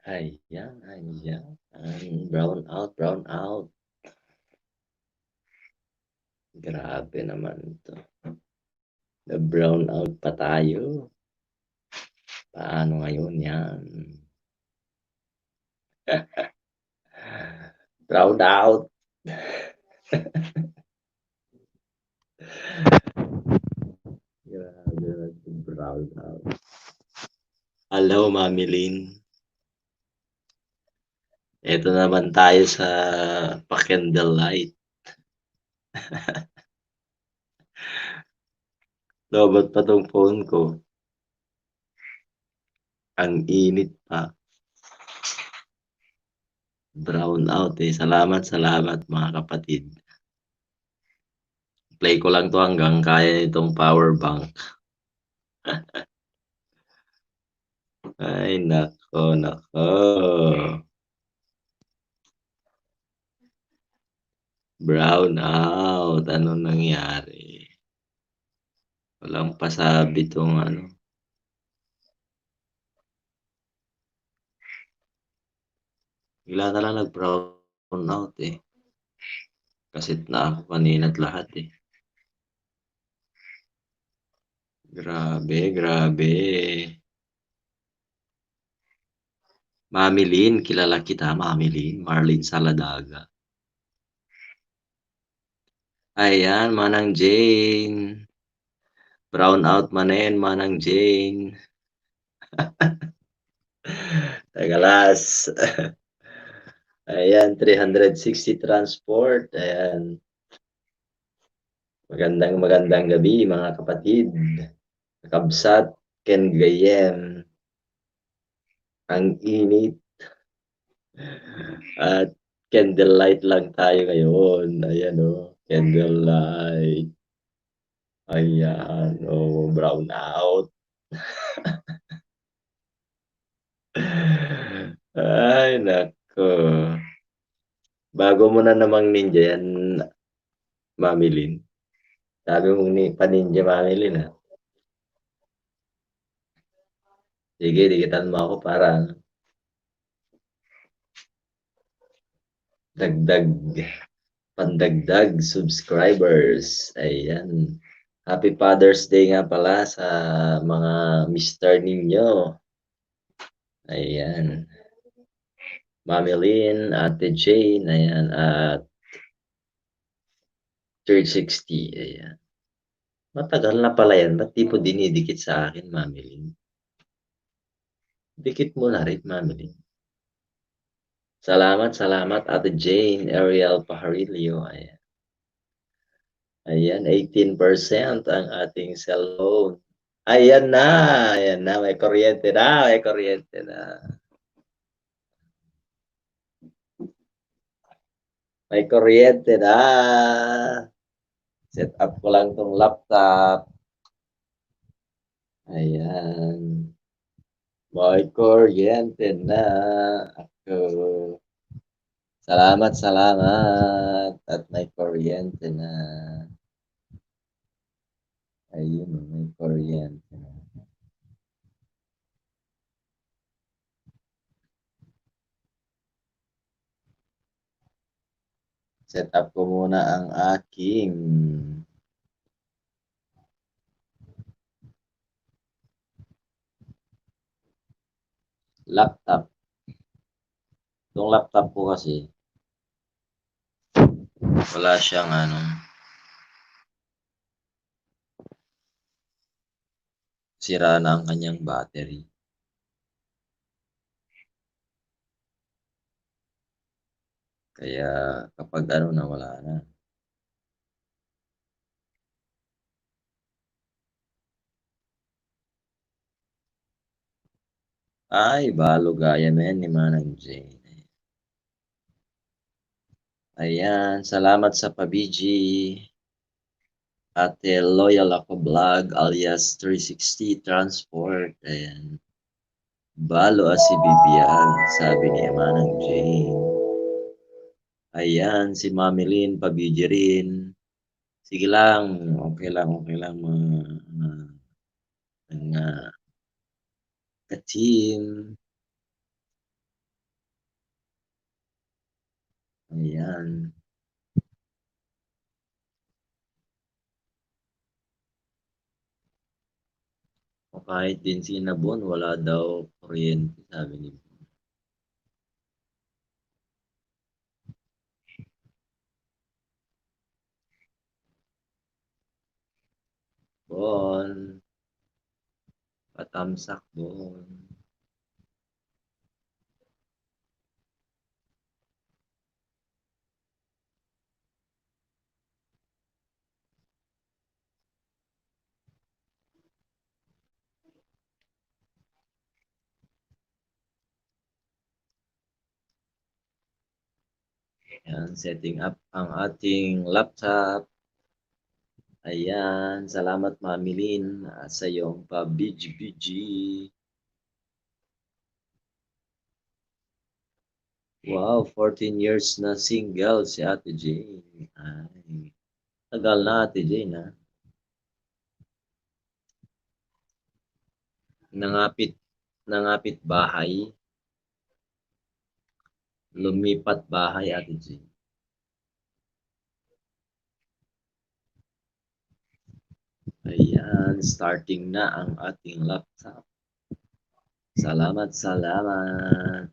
Ayan, ayan. Brown out, brown out. Grabe naman 'to. Na-brown out pa tayo. Paano ngayon 'yan? Brown out. Grabe nag-brown out. Hello, Mami Lynn. Eto naman tayo sa pa-candlelight. Lowbat pa 'tong phone ko. Ang init pa. Brown out, eh. Salamat, salamat mga kapatid. Play ko lang 'to hanggang kaya nitong power bank. Ay naku, naku. Brown out. Anong nangyari? Walang pasabi 'tong ano. Bigla na lang nag-brown out, eh. Kasit na ako kanina't lahat, eh. Grabe, grabe. Mami Lynn, kilala kita Mami Lynn, Marlene Saladaga. Ayan, Manang Jane. Brown out man Manang Jane. Teka las. Ayan, 360 transport, ayan. Magandang gabi mga kapatid, kabsat, Ken Gayem. Ang init at candlelight lang tayo ngayon. Ayan candlelight. Ayan, brown out. Ay naku. Bago mo na namang ninja yan, Mami Lynn. Sabi mong pa-ninja Mami Lynn, Sige, dikitan mo ako para pandagdag subscribers. Ayan. Happy Father's Day nga pala sa mga mister ninyo. Ayan. Mami Lynn, Ate Jane, ayan, at 360, ayan. Matagal na pala yan, ba't di mo dinidikit sa akin, Mami Lynn? Dikit mo na rin, Mami Lynn. Salamat, salamat, Ate Jane, Ariel Pajarillo, ayan. Ayan, 18% ang ating cellphone. Ayan na, may kuryente na, may kuryente na. May kuryente na. Set up ko lang tong laptop. Ayan. May kuryente na ako. Salamat, salamat. At may kuryente na. Ayun, may kuryente na. Set up ko muna ang aking laptop. Itong laptop ko kasi wala siyang sira na ang kanyang battery. Kaya kapag nawala na. Ay, balo gaya na yan ni Manang Jane. Ayan, salamat sa pabiji. Ate Loyal Ako Vlog alias 360 Transport. Ayan. Balo si Bibian, sabi ni Manang Jane. Ayan, si Mami Lynn, pabiji rin. Sige lang, okay lang mga ka-team. Ayan. O kahit din sinabon, wala daw kuryente, sabi ni Bon. Patamsak Bon. Ayan, setting up ang ating laptop. Ayan, salamat Mami Lynn sa iyong pa-biji-biji. Wow, 14 years na single si Ate Jane. Ay, tagal na Ate Jane ha. Nangapit bahay. Lumipat bahay Ate Jane. Ayan, starting na ang ating laptop. Salamat, salamat.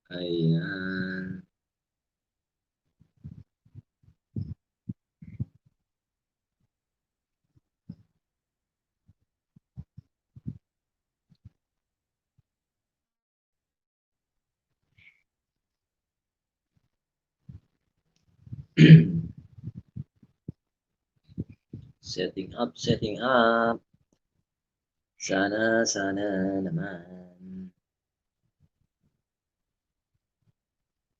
Ayan. Setting up, setting up. Sana naman.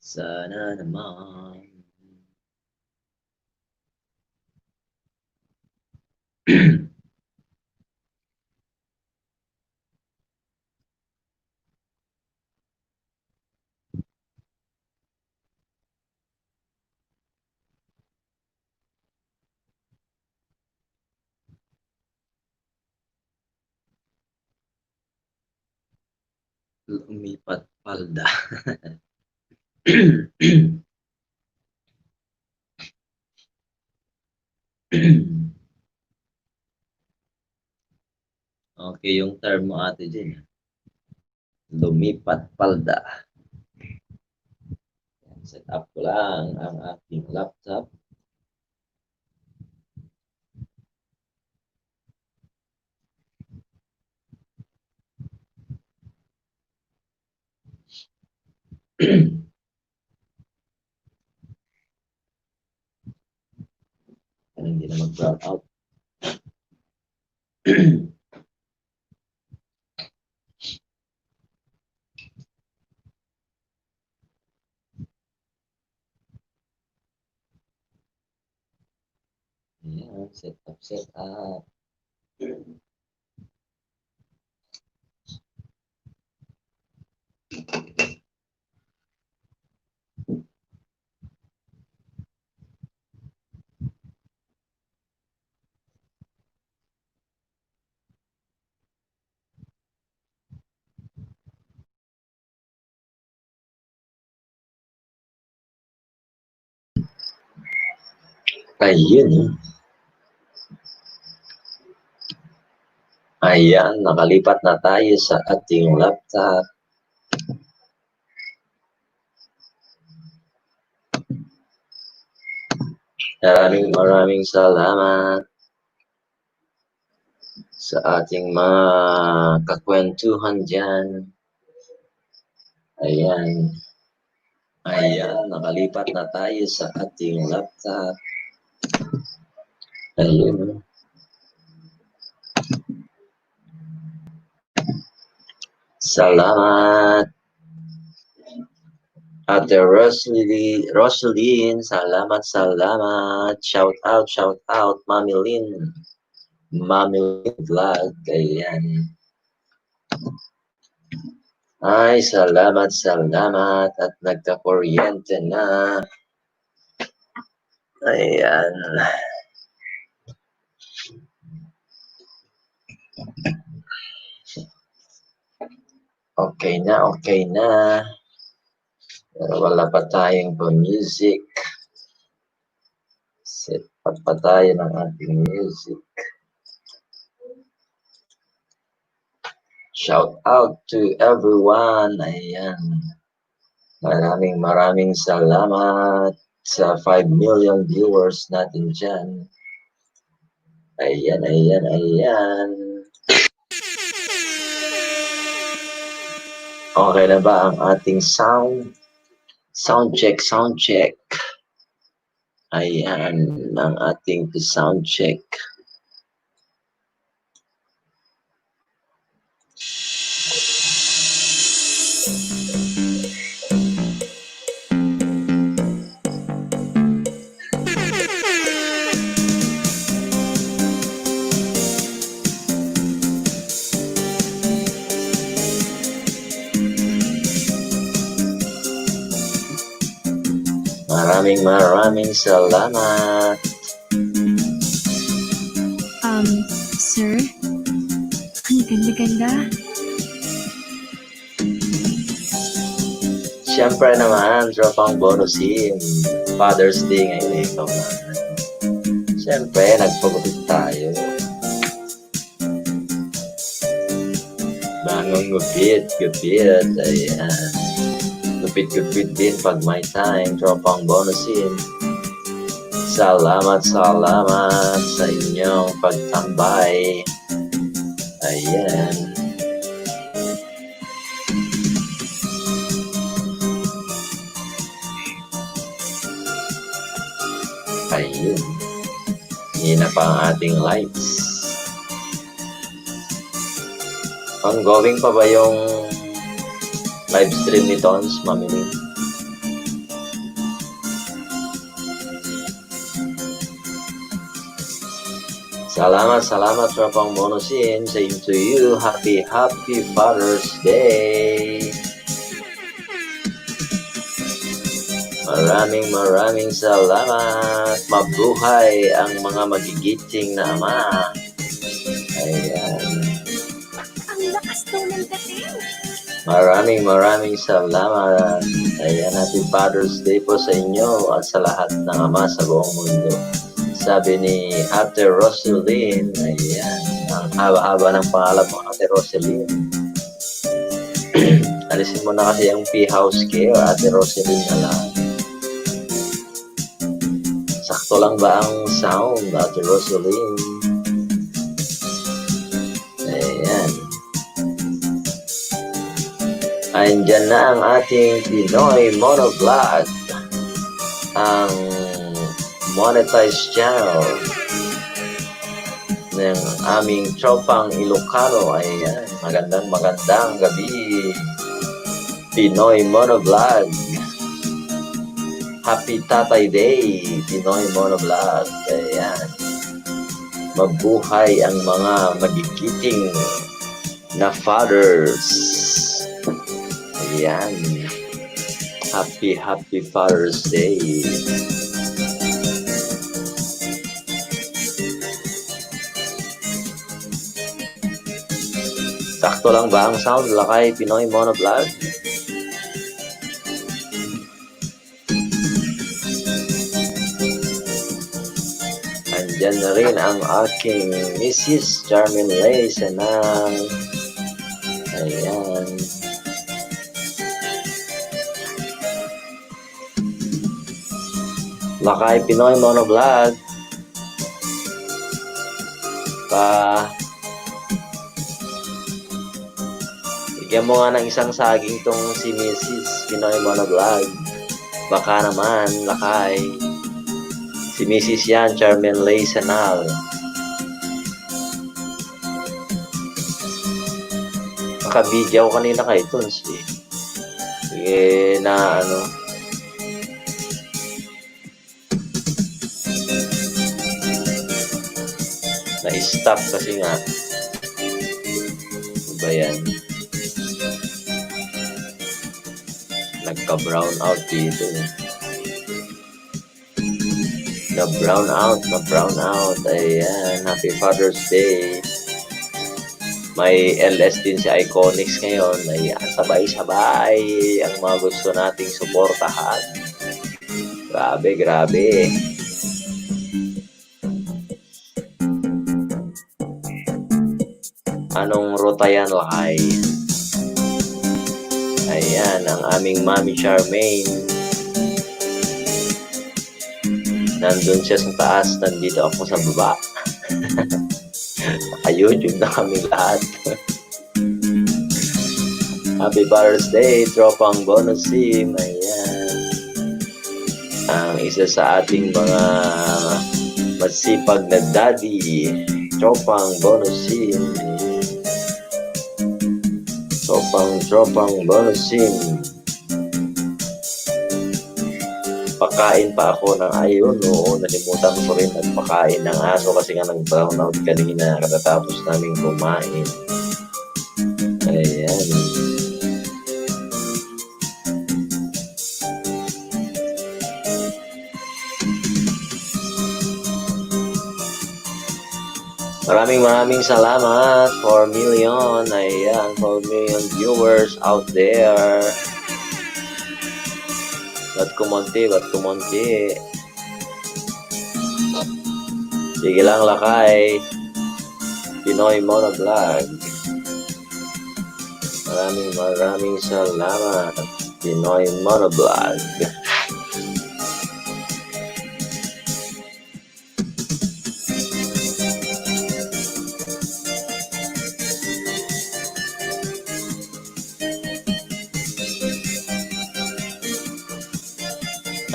Sana naman. Lumipat palda. Okay, yung term mo ate dyan. Lumipat palda. Set up ko lang ang aking laptop. Hindi na mag-brown out. Ayan, set up, set up. Ayun. Ayan, nakalipat na tayo sa ating laptop. Maraming salamat sa ating mga kakwentuhan dyan. Ayan. Ayan, nakalipat na tayo sa ating laptop. Ayun. Salamat. Ate Rosaline, salamat. Shout out, Mami Lynn Vlog. Ayan. Ay, salamat. At nagka-kuryente na. Ayan. Okay na. Pero wala pa tayong music. Set pa tayo ng ating music. Shout out to everyone. Ayan. Maraming salamat sa 5 million viewers natin dyan. Ayan. Okay na ba ang ating sound? Sound check. Ayan, ang ating sound check. Maraming salamat. Sir? Ang ganda-ganda. Siyempre naman, tropang bonusin. Father's Day ngayon eh. Ikaw na. Siyempre, nagpagupit tayo. Bagong gupit. Ayan. Gupit din pag may time. Tropang bonusin. Salamat sa inyong pagtambay. Ayan. Ayun. Hina pa ang ating lights. Ongoing pa ba yung live stream ni Tons, Mami? Salamat tropang bonusin. Same to you. Happy Father's Day. Maraming salamat. Mabuhay ang mga magigiting na ama. Ayan. Ang lakas daw ng dating. Maraming salamat. Ayan, happy Father's Day po sa inyo at sa lahat ng ama sa buong mundo. Sabi ni Ate Roseline, ayan, ang haba-haba ng pangalan mo, Ate Roseline. Alisin mo na kasi yung P-House Care, Ate Roseline na lang. Sakto lang ba ang sound, Ate Roseline? Ayan. Andyan na ang ating Pinoy Monovlog. Ang monetized channel ng aming tropang Ilocano. Ayan, magandang gabi. Pinoy Monovlog. Happy Tatay Day, Pinoy Monovlog. Ayan. Mabuhay ang mga magigiting na fathers. Ayan. Happy Father's Day. Sakto lang ba ang sound? Lakay Pinoy Monovlog. Andyan na rin ang aking Mrs. Charmin Lay Senang. Ayan. Lakay Pinoy Monovlog. Bigyan mo nga ng isang saging tong si Mrs. Pinoy Monovlog. Baka naman, lakay. Si Mrs. yan, Charmin Lay Sanal. Nakabidyaw kanina kay Tons eh. Sige na ano. Na-stop kasi nga. Ano ba yan? Nagka-brown out dito. Na-brown out. Ayan. Happy Father's Day. May LS din si Iconics ngayon. Ayan, sabay-sabay ang mga gusto nating suportahan. Grabe, grabe. Anong ruta yan, Lakay? Ayan, ang aming Mami Charmaine. Nandun siya sa taas, nandito ako sa baba. Naka-YouTube na kami lahat. Happy birthday, tropang bonus sim. Ayan. Ang isa sa ating mga masipag na daddy, tropang bonus sim. Tropang bonus sim. Pakain pa ako ng ayun, oo, nalimutan ko rin nagpakain ng aso kasi nga nag-brown out kanina katatapos namin kumain. Ayan. Maraming salamat, 4 million. Ayan, 4 million viewers out there. Ba't kumonti? Sige lang, Lakay. Pinoy Monovlog. Maraming salamat. Pinoy Monovlog.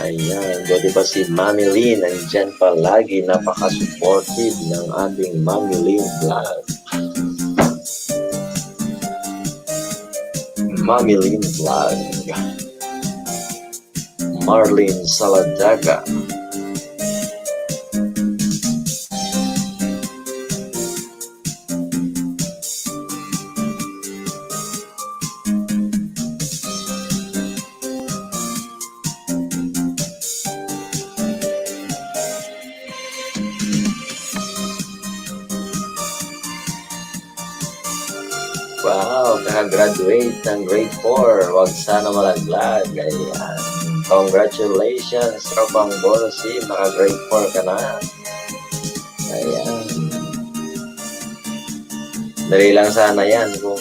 Ayan, buti pa si Mami Lynn, nandyan palagi, napaka-supportive ng ating Mami Lynn vlog. Mami Lynn vlog. Marlene Saladaga. Wow, nakagraduate ng grade 4. Huwag sana malaglag. Ayan. Congratulations, tropang bonus sim. Naka-grade 4 ka na. Ayan. Dali lang sana yan kung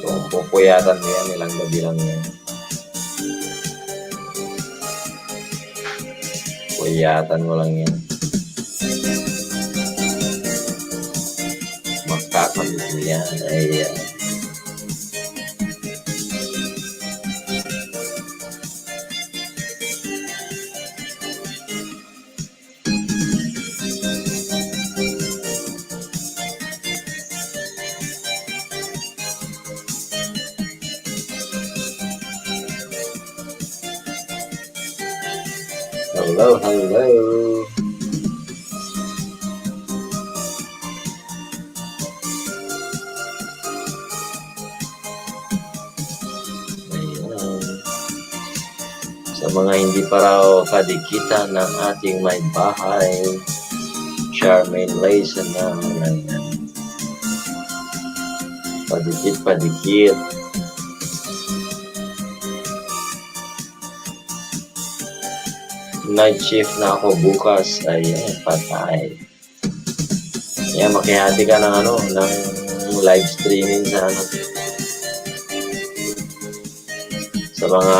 kung pupuyatan mo yan, ilang gabi lang yan. Puyatan mo lang yan. Magkakamit mo yan. Ayan. Hello. Sa mga hindi pa raw kadikitan ng ating may bahay, Charmaine Lace na padikit. Night shift na ako bukas. Ayan, patay. Ayan, makihati ka ng ng live streaming sa mga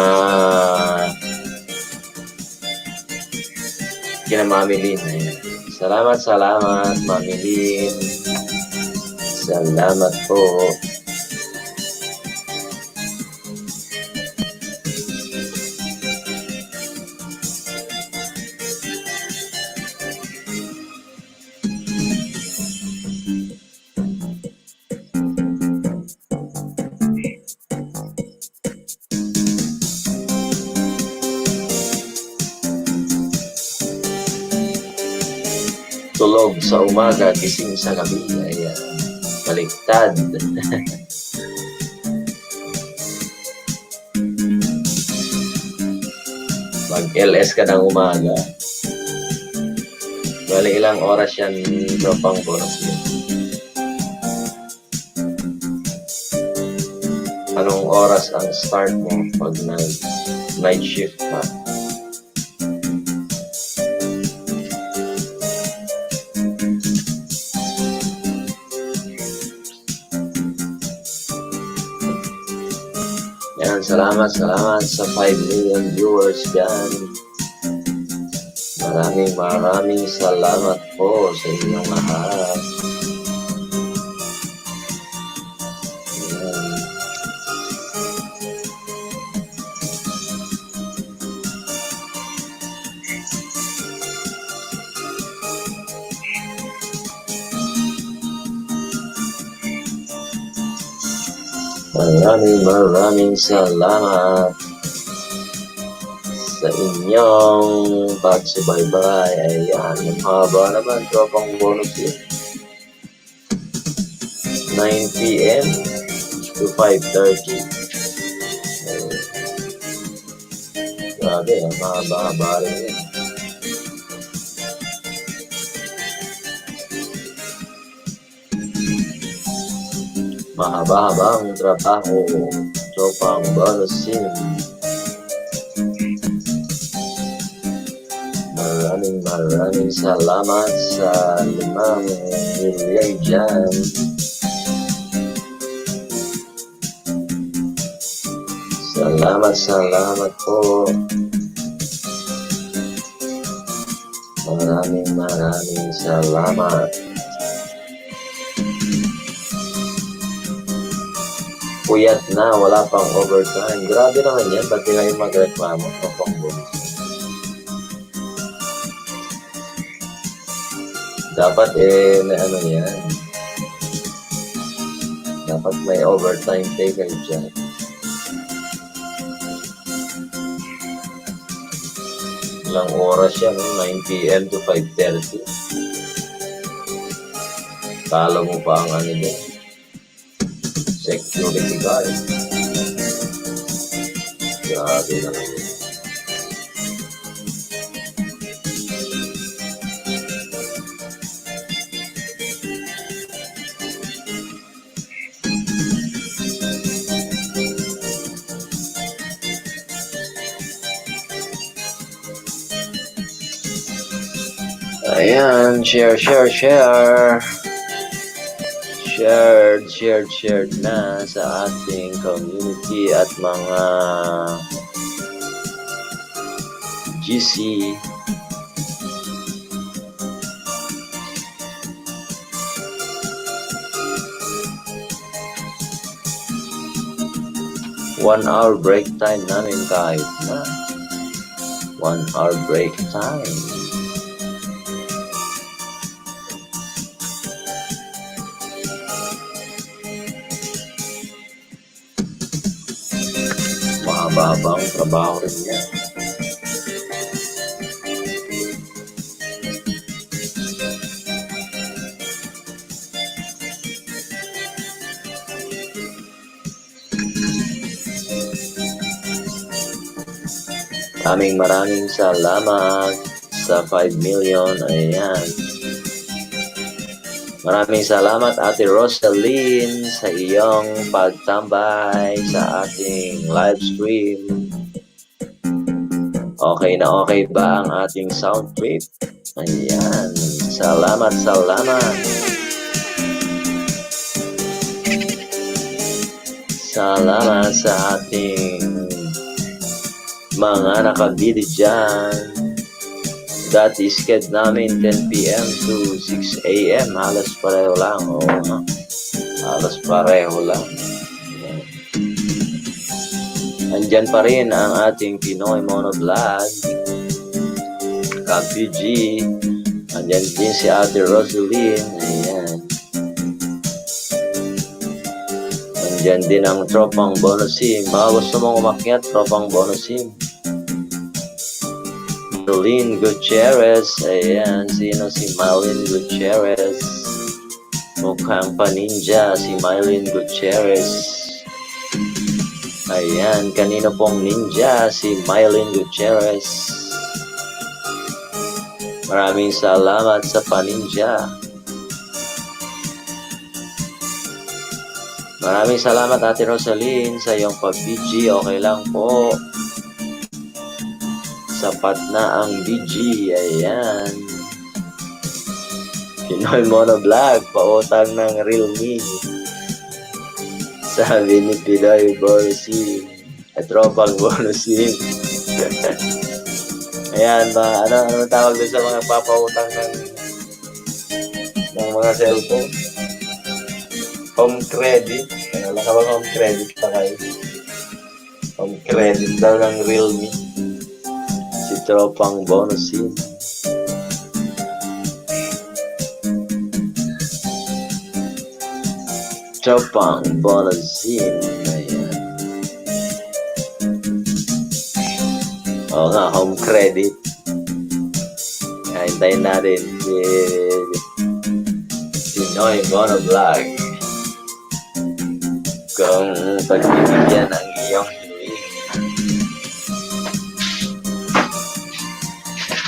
kina Mami Lynn. Ayan. Salamat, Mami Lynn. Salamat po. Tulog sa umaga, gising sa gabi. Ayan. Baliktad. Mag-LS ka ng umaga. Bali, ilang oras yan tropang bonus yun? Anong oras ang start mo pag night shift ka? Yan, salamat sa 5 million viewers dyan. Maraming salamat po sa inyong lahat. Yan. Maraming salamat sa inyong pagsubaybay. Ayan, yung haba naman, tropang bonus yun. 9 p.m. to 5:30. Grabe, mahaba rin yun. Mahaba-habang trabaho, tropang bonus yun. Maraming salamat sa 5 milyon dyan. Salamat po. Maraming salamat. Puyat na, wala pang overtime. Grabe naman yan, ba't di kayo magreklamo pang bonus? Dapat na ano yan. Dapat may overtime pay kayo dyan. Ilang oras yan, 9 p.m. to 5:30. Talo mo pa ang ano din. Security guard. Grabe naman yun. Ayan, share na sa ating community at mga GC. One hour break time namin kahit na 1 hour break time. Mahaba-habang trabaho rin yan. Maraming salamat sa 5 million. Ayan. Maraming salamat Ate Rosaline sa iyong pagtambay sa ating live stream. Okay na okay ba ang ating sound trip? Ayan. Salamat. Salamat sa ating mga nakabili dyan. Dati schedule namin 10 p.m. to 6 a.m. Halos pareho lang. Halos pareho lang. Andyan pa rin ang ating Pinoy Monovlog, Kampi G. Andyan din si Ate Rosaline. Ayan. Andyan din ang tropang bonusim. Baka gusto mong umakyat, tropang bonusim. Marlene Gutierrez. Ayan, sino si Marlene Gutierrez? Mukhang paninja si Marlene Gutierrez. Ayan, kanino pong ninja si Marlene Gutierrez? Maraming salamat sa paninja. Maraming salamat Ate Rosaline sa iyong pag-BG. Okay lang po. Sapat na ang BG. Ayan. Pinoy Monovlog. Pautang ng Realme. Sabi ni Pinoy Bonusin. At tropang bonusin. Ayan ba? Ano tawag doon sa mga papautang ng mga cellphone? Home credit. Wala ka ba home credit pa kayo? Home credit daw ng Realme. Si tropang bonusin. Tropang bonusin. Ayan. Oo nga, home credit. Hintayin natin si Pinoy Monovlog kung pagbibigyan ang iyong hiling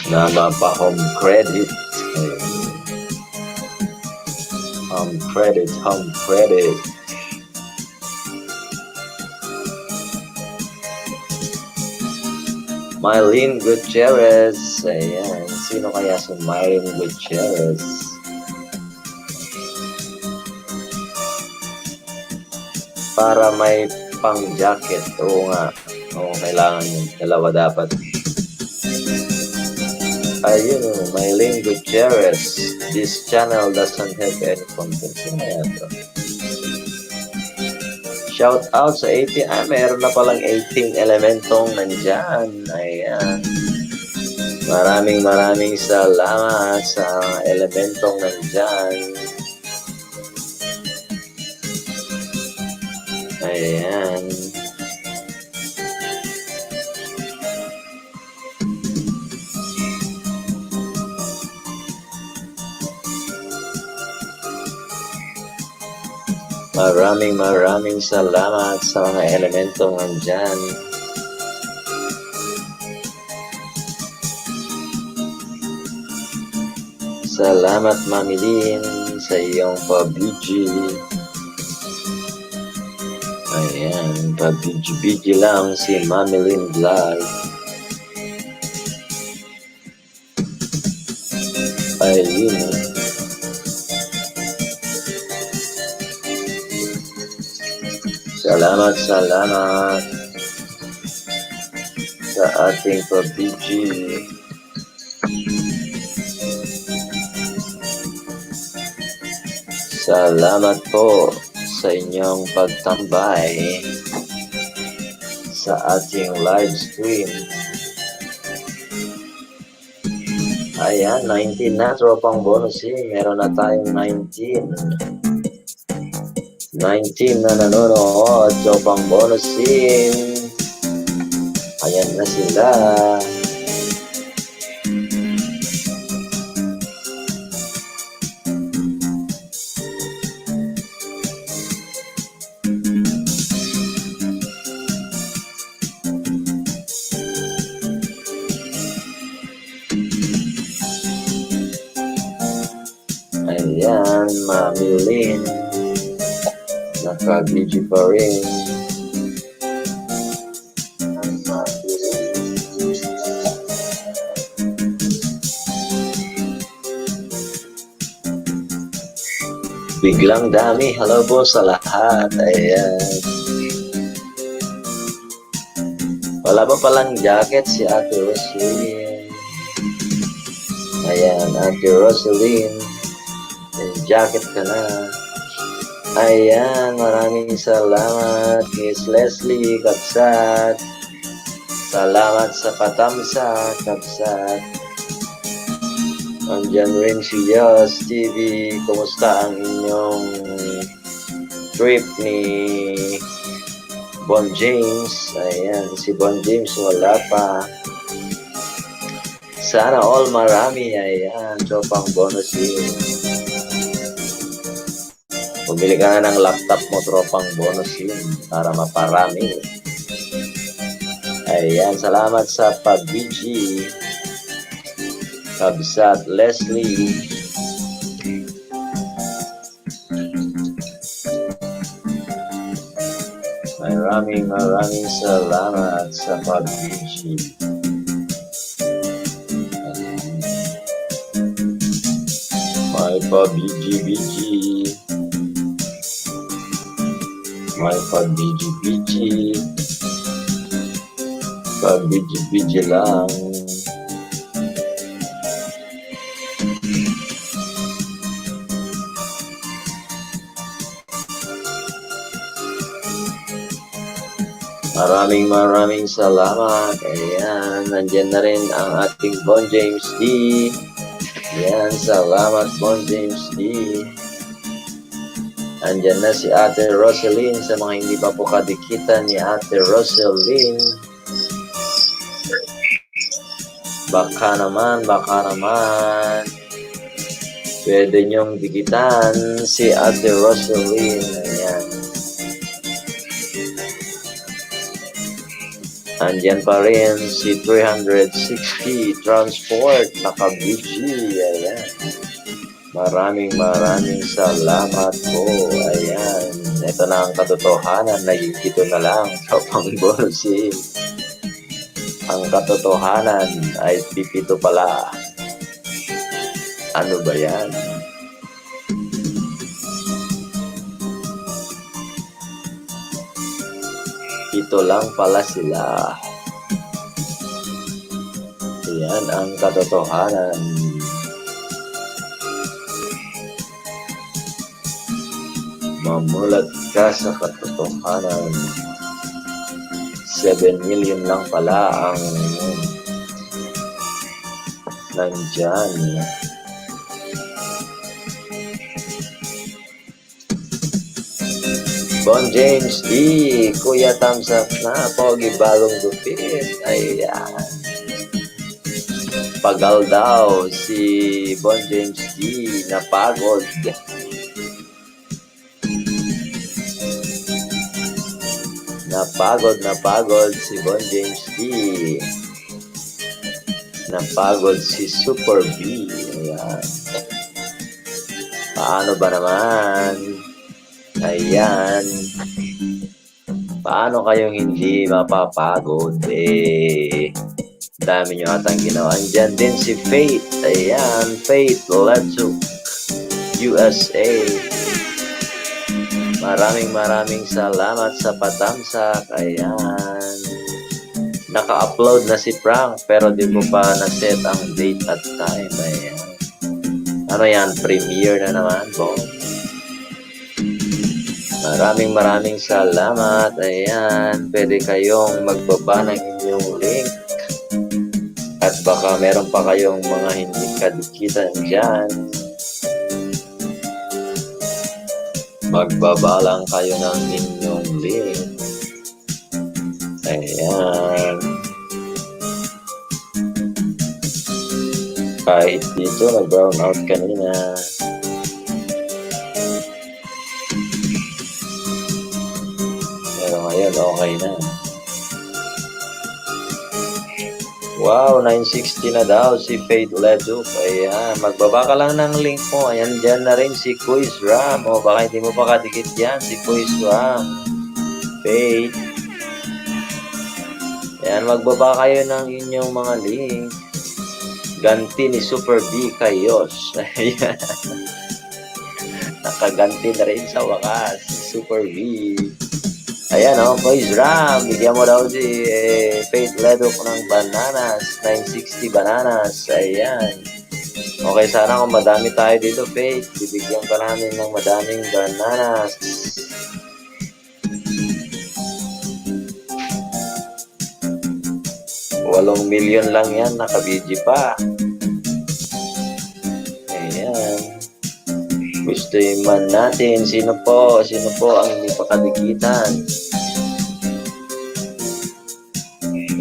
na mapa-home credit. Home credit, home credit. Mylene Gutierrez. Ayan. Sino kaya si Mylene Gutierrez? Para may pang-jacket. Oo nga. Oo, kailangan yun. Dalawa dapat. Ayun, Mylene Gutierrez. This channel doesn't have any content. Ayan. Shout out sa 18. Ay, meron na palang 18 elementong nandyan. Ayan. Maraming salamat sa elementong nandyan. Ayan. Maraming salamat sa mga elementong nandyan. Salamat Mami Lynn sa iyong pa-BG. Ayan, pa-BG lang si Mami Lynn Vlog. Ayun. Salamat sa ating pa-BG. Salamat po sa inyong pagtambay sa ating live stream. Ayan, 19 na tropang bonusin. Meron na tayong 19 na nanonood. Tropang bonusin. Ayan na sila. Ayan, Mami Lynn. Naka-BG pa rin. Biglang dami. Hello po sa lahat. Ayan. Wala pa palang jacket si Ate Rosaline. Ayan, Ate Rosaline. Jacket ka na. Ayan, maraming salamat Miss Leslie Kapsat. Salamat sa patamsa Kapsat. Andiyan rin si Yos TV. Kumusta ang inyong trip ni Bon James? Ayan, si Bon James wala pa. Sana all marami. Ayan, tropang bonus yun. Bumili ka na ng laptop mo, tropang bonus yun para maparami. Ayan, salamat sa pag-BG. Kabsat Leslie. Maraming salamat sa pag-visit. May pa-BG-BG. May pa-BG-BG. Pa-BG-BG lang. Maraming salamat. Ayan, nandyan na rin ang ating Bon James D. Ayan, salamat Bon James D. Andyan na si Ate Roselyn. Sa mga hindi pa po kadikitan ni Ate Roselyn, baka naman pwede nyong dikitan si Ate Roselyn. Ayan. Andyan pa rin si 360 Transport, naka-BG. Ayan. Maraming salamat po. Ayan. Ito na ang katotohanan. Nagigito na lang sa pangbolsi. Ang katotohanan ay pipito pala. Ano ba yan? Ito lang pala sila. Yan ang katotohanan. Mamulat ka sa katotohanan. 7 million lang pala ang nandyan. Bon James D, Kuya thumbs up na, pogi bagong gupit. Ayan. Pagal daw si Bon James D, napagod. Napagod si Bon James D. Napagod si Super B. Ayan. Paano ba naman? Ayan. Paano kayong hindi mapapagod? Dami nyo atang ginawa. Andyan din si Faith. Ayan, Faith, let's go. USA. Maraming salamat sa patamsak. Ayan. Naka-upload na si Frank pero di mo pa na-set ang date at time. Ayan. Ano yan? Premiere na naman po. Maraming salamat. Ayan. Pwede kayong magbaba ng inyong link. At baka meron pa kayong mga hindi kadikitan dyan. Magbaba lang kayo ng inyong link. Ayan. Kahit dito, nag-brown out kanina. Pero ngayon, okay na. Wow, 960 na daw si Faith Leduc. Ayan, magbaba ka lang ng link mo. Ayan, dyan na rin si Quiz Ram. O, baka hindi mo pa kadikit yan, si Quiz Ram. Faith. Ayan, magbaba kayo ng inyong mga link. Ganti ni Super B Kayos. Ayan. Nakaganti na rin sa wakas si Super B. Ayan o, Boys Ram, bigyan mo daw si Faith Leduc ng bananas, 960 bananas. Ayan. Okay, sana kung madami tayo dito, Faith, bibigyan ka namin ng madaming bananas. Walong milyon lang yan, naka-BG pa. Ayan. Gusto man natin, sino po ang hindi pa kadikitan.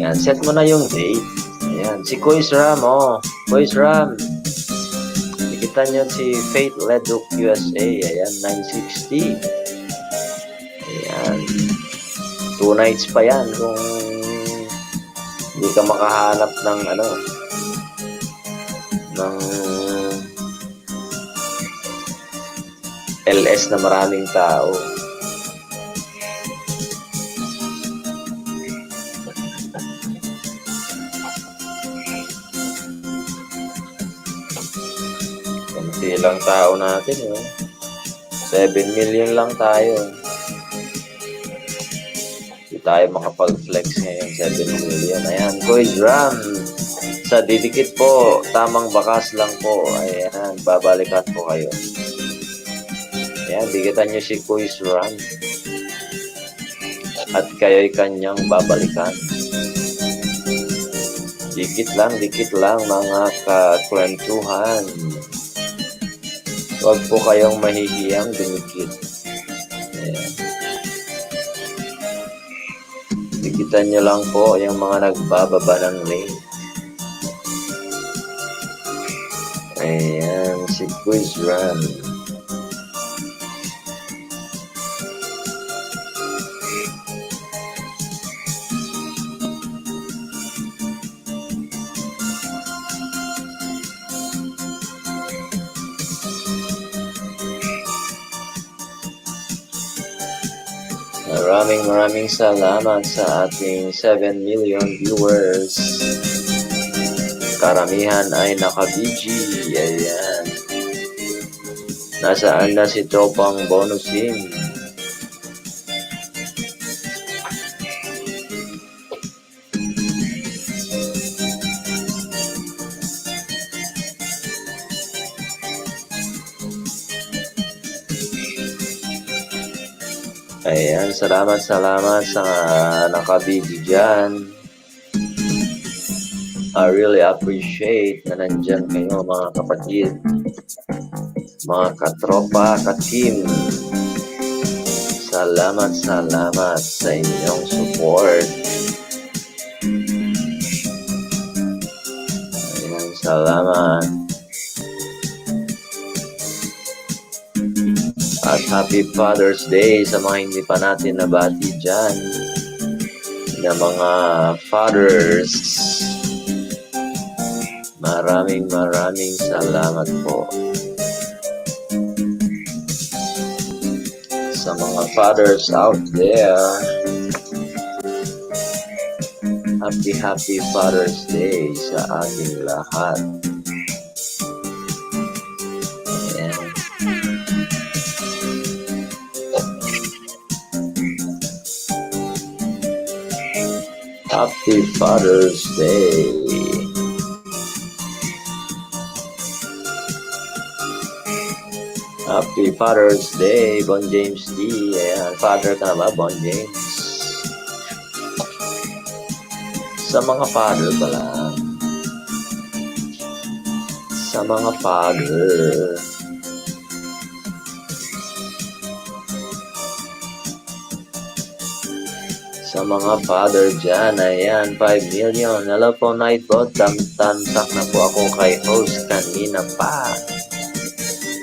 Yan, set mo na yung date. Ayan, si Quiz Ram, Quiz Ram. Dikitan nyo si Faith Leduc USA. Ayan, 960. Ayan. 2 nights pa yan kung hindi ka makahanap ng ng LS na maraming tao. Kunti lang tao natin, 7 million lang tayo. Hindi tayo makapag-flex ngayon, 7 million. Ayan, Quiz Run. Sa didikit po, tamang bakas lang po. Ayan, babalikan po kayo. Ayan, dikitan nyo si Quiz Run. At kayo'y kanyang babalikan. Dikit lang mga kakwentuhan. Huwag po kayong mahihiyang dumikit. Ayan. Dikitan nyo lang po yung mga nagbababa ng link. Ayan, si Quiz Run. Maraming salamat sa ating 7 million viewers. Karamihan ay naka-BG. Ayan. Nasaan na si Tropang Bonusin? Ayan, salamat sa naka-BG dyan. I really appreciate na nandyan kayo mga kapatid, mga katropa, ka-team. Salamat sa inyong support. Ayan, salamat. At Happy Father's Day sa mga hindi pa natin nabati dyan na mga fathers. Maraming salamat po sa mga fathers out there. Happy Father's Day sa ating lahat. Ayan. Happy Father's Day. Happy Father's Day, Bon James D. Ayan, father ka na ba, Bon James? Sa mga father pala. Sa mga father. Sa mga father dyan, ayan, 5 million. Hello po, Nightbot. Tamtak na po ako kay host kanina pa.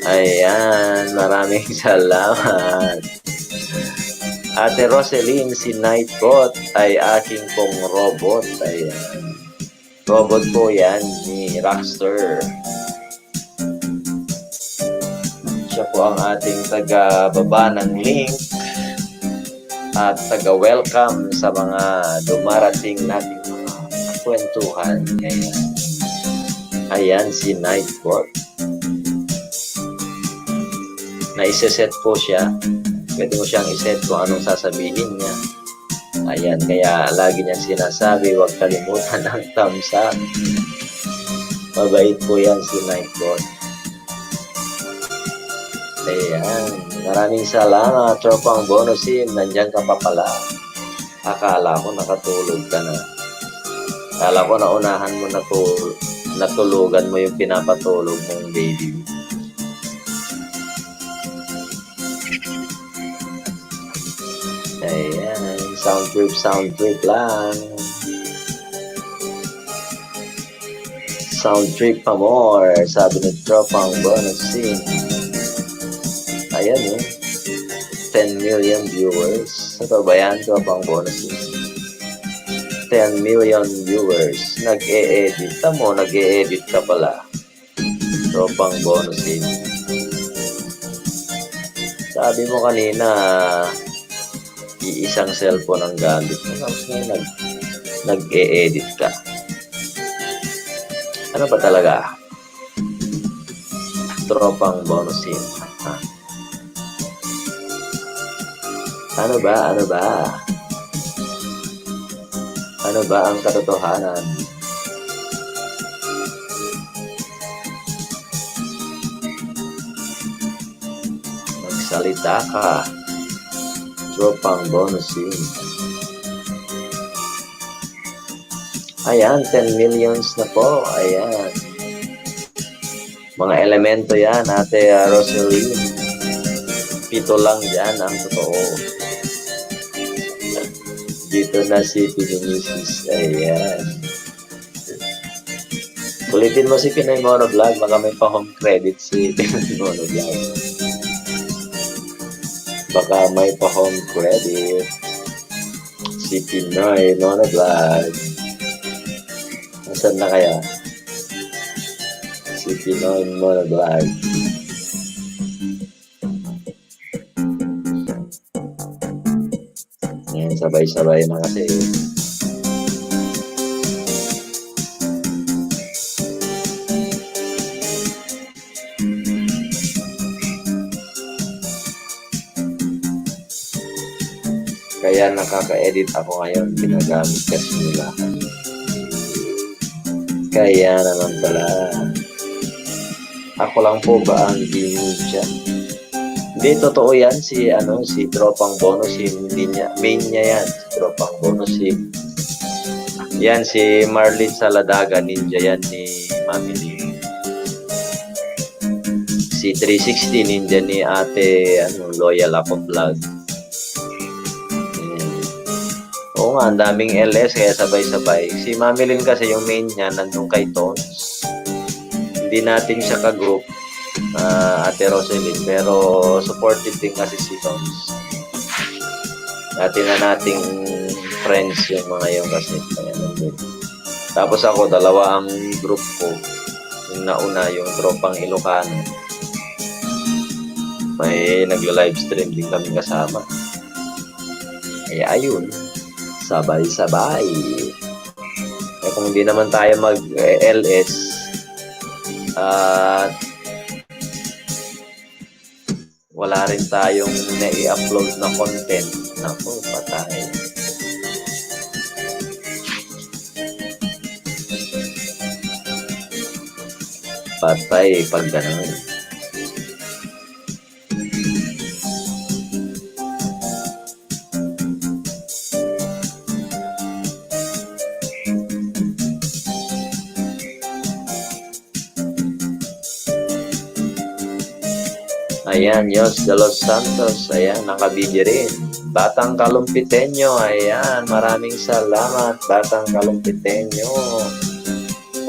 Ayan, maraming salamat. Ate Roseline, si Nightbot ay aking pong robot. Ayan. Robot po yan ni Rockstar. Siya po ang ating taga-baba ng link at taga-welcome sa mga dumarating nating mga kwentuhan. Ayan. Ayan si Nightbot. Na-iseset po siya. Pwede mo siyang iset kung anong sasabihin niya. Ayan, kaya lagi niyang sinasabi, huwag kalimutan ang thumbs up. Mabait po yan si Nightbot. Ayan, maraming salamat. Tropang Bonusin, nandiyan ka pa pala. Akala ko nakatulog ka na. Akala ko naunahan mo natulugan mo yung pinapatulog mong baby. Ayan, sound trip lang. Sound trip pa more, sabi ni Tropang Bonusin. Ayan 10 million viewers. Ito ba yan, Tropang Bonusin? 10 million viewers. Nag-e-edit ka mo, nag-e-edit ka pala. Tropang bonusin. Sabi mo kanina, iisang cellphone ang gamit mo. Tapos ngayon nag-e-edit ka. Ano ba talaga? Tropang bonusin. Ha? Ano ba? Ano ba ang katotohanan? Magsalita ka. Tropang bonusin. Ayan, 10 millions na po. Ayan. Mga elemento yan, Ate Rosalie. 7 lang yan ang totoo. Dito na si Pininisis. Ayan. Ulitin mo si Pinoy Monovlog. Baka may pa-home credit si Pinoy Monovlog. Baka may pa-home credit si Pinoy Monovlog. Nasaan na kaya? Si Pinoy Monovlog. Ayan, sabay-sabay na kasi. Kaya nakaka-edit ako ngayon. Ginagamit kasi nila. Kaya naman pala. Ako lang po ba ang ninja? Hindi, totoo yan. Si Tropang Bonusin. Hindi niya. Main niya yan. Si Tropang Bonusin. Yan, si Marlene Saladaga. Ninja yan ni Mami Lee. Si 360. Ninja ni Ate Loyal Ako Vlog. Oo nga, ang daming LS kaya sabay-sabay. Si Mami Lynn kasi yung main niya nandun kay Tones. Hindi natin siya ka-group, Ate Roselyn, pero supported din kasi si Tones. Dati na nating friends yung mga yung kasi. Tapos ako, 2 ang group ko. Yung nauna, yung Tropang Ilocano. May nagla-livestream din kami kasama. Kaya ayun. Sabay-sabay. Eh kung hindi naman tayo mag-LS at wala rin tayong na-i-upload na content. Naku, patay. Patay pag ganun. Ayan, Yos de los Santos. Ayan, nakabidyo rin. Batang Kalumpitenyo. Ayan, maraming salamat. Batang Kalumpitenyo.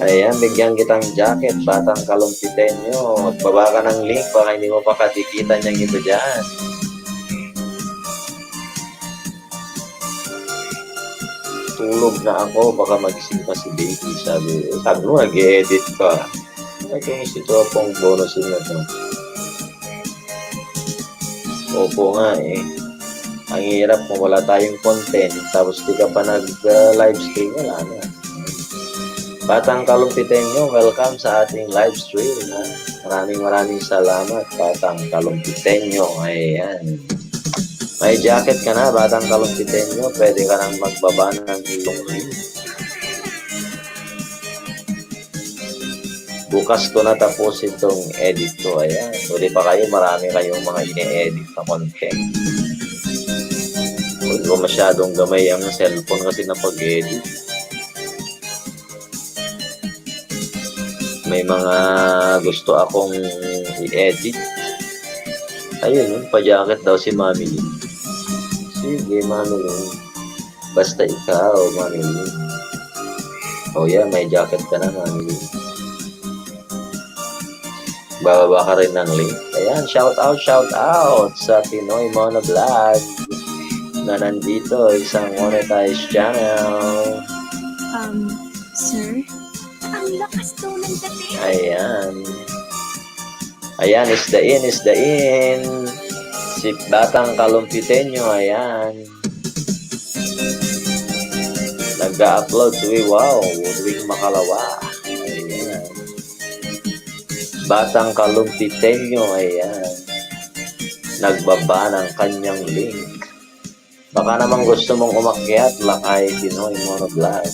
Ayan, bigyan kitang jacket. Batang Kalumpitenyo. Magbaba ka ng link. Baka hindi mo pa katikitan yung iba dyan. Tulog na ako. Baka magising pa si baby. Sabi mo, nag-edit ka. Ay, kung si Tropang Bonusin na to. Opo nga eh. Ang hirap kung wala tayong content tapos di ka pa nag-live stream, wala na. Batang Kalumpitenyo, welcome sa ating live stream. Maraming salamat, Batang Kalumpitenyo. Ayan. May jacket ka na, Batang Kalumpitenyo. Pwede ka nang magbaba ng ilong rin. Bukas ko na tapos itong edit ko. Ayan. Huli pa kayo. Marami kayong mga ine-edit na content. Huwag ko masyadong gamay ang cellphone kasi na pag-edit. May mga gusto akong i-edit. Ayun, pa-jacket daw si Mami Lynn. Sige, Mami Lynn. Basta ikaw, Mami Lynn. Oh yeah, may jacket ka na, Mami Lynn. Bababa ka rin ng link. Ayan, shout out sa Pinoy Monovlog na nandito, isang monetized channel. Sir, ang Ang lakas daw ng dating. Ayan. Ayan, is the in, is the in. Si Batang Kalumpitenyo, ayan. Nag-upload tuwi, wow, tuwing makalawa. Ayan. Batang Kalumpitenyo, ayan. Nagbaba ng kanyang link. Baka naman gusto mong umakyat, Lakay Pinoy Monovlog.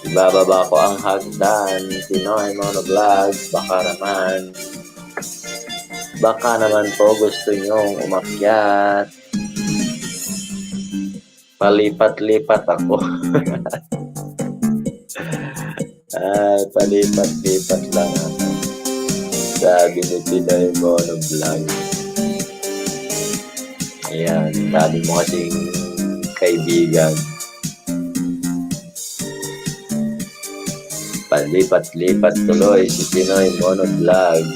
Ibababa ko ang hagdan, Pinoy Monovlog. Baka naman po gusto nyong umakyat. Palipat-lipat ako. Ay, palipat-lipat lang ako. Sabi ni Pinoy Monovlog. Ayan, sabi mo kasing kaibigan. Palipat-lipat tuloy si Pinoy Monovlog.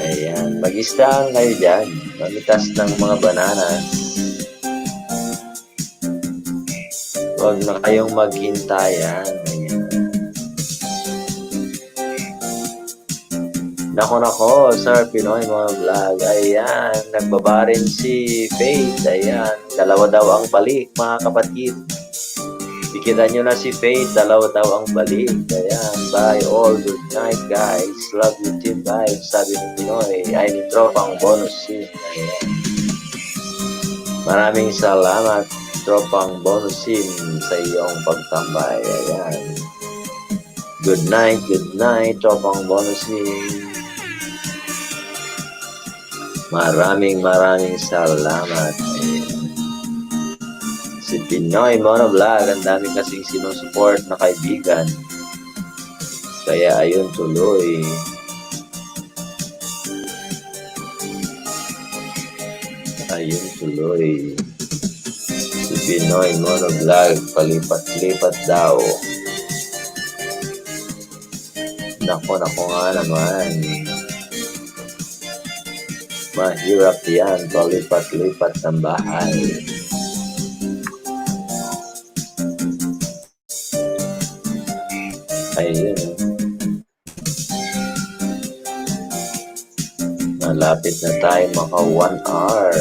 Ayan, mag-istahan kayo dyan. Mamitas ng mga bananas. Huwag na kayong maghintayan. Ayan. Nako, Sir Pinoy Monovlog. Ayan, nagbaba rin si Faith. Ayan, dalawa daw ang balik, mga kapatid. Ikita nyo na si Faith, dalawa daw ang balik. Ayan, bye all. Good night, guys. Love you, team. Bye. Sabi ni Pinoy, ay ni Tropang Bonus Sim. Ayan. Maraming salamat, Tropang Bonus Sim, sa iyong pagtambay. Ayan. Good night, Tropang Bonus Sim. Maraming salamat. Ayan. Si Pinoy Monovlog, ang dami kasing sinusuport na kaibigan. Kaya ayun tuloy. Ayun tuloy. Si Pinoy Monovlog, palipat-lipat daw. Nako nga naman. Mahirap yan, palipat-lipat ng bahay. Ayun. Malapit na tayo maka 1 hour.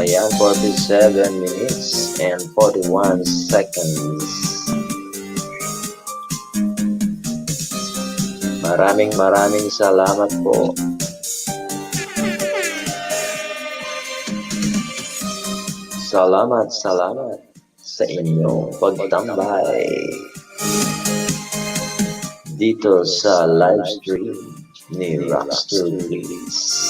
Ayan, 47 minutes and 41 seconds. Maraming salamat po. Salamat sa inyong pagtambay dito sa live stream ni Rockstar Release.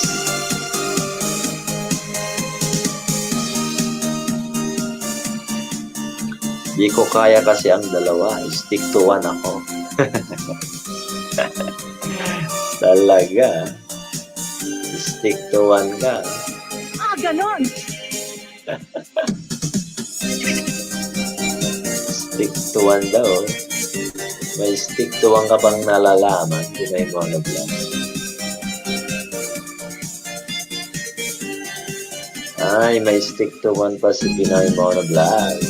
Di ko kaya kasi ang dalawa. Stick to one ako. Talaga. Stick to one ka. Ganon. Stick to one daw. May stick to one ka bang nalalaman? Pinoy Monovlog. Ay, may stick to one pa si Pinoy Monovlog.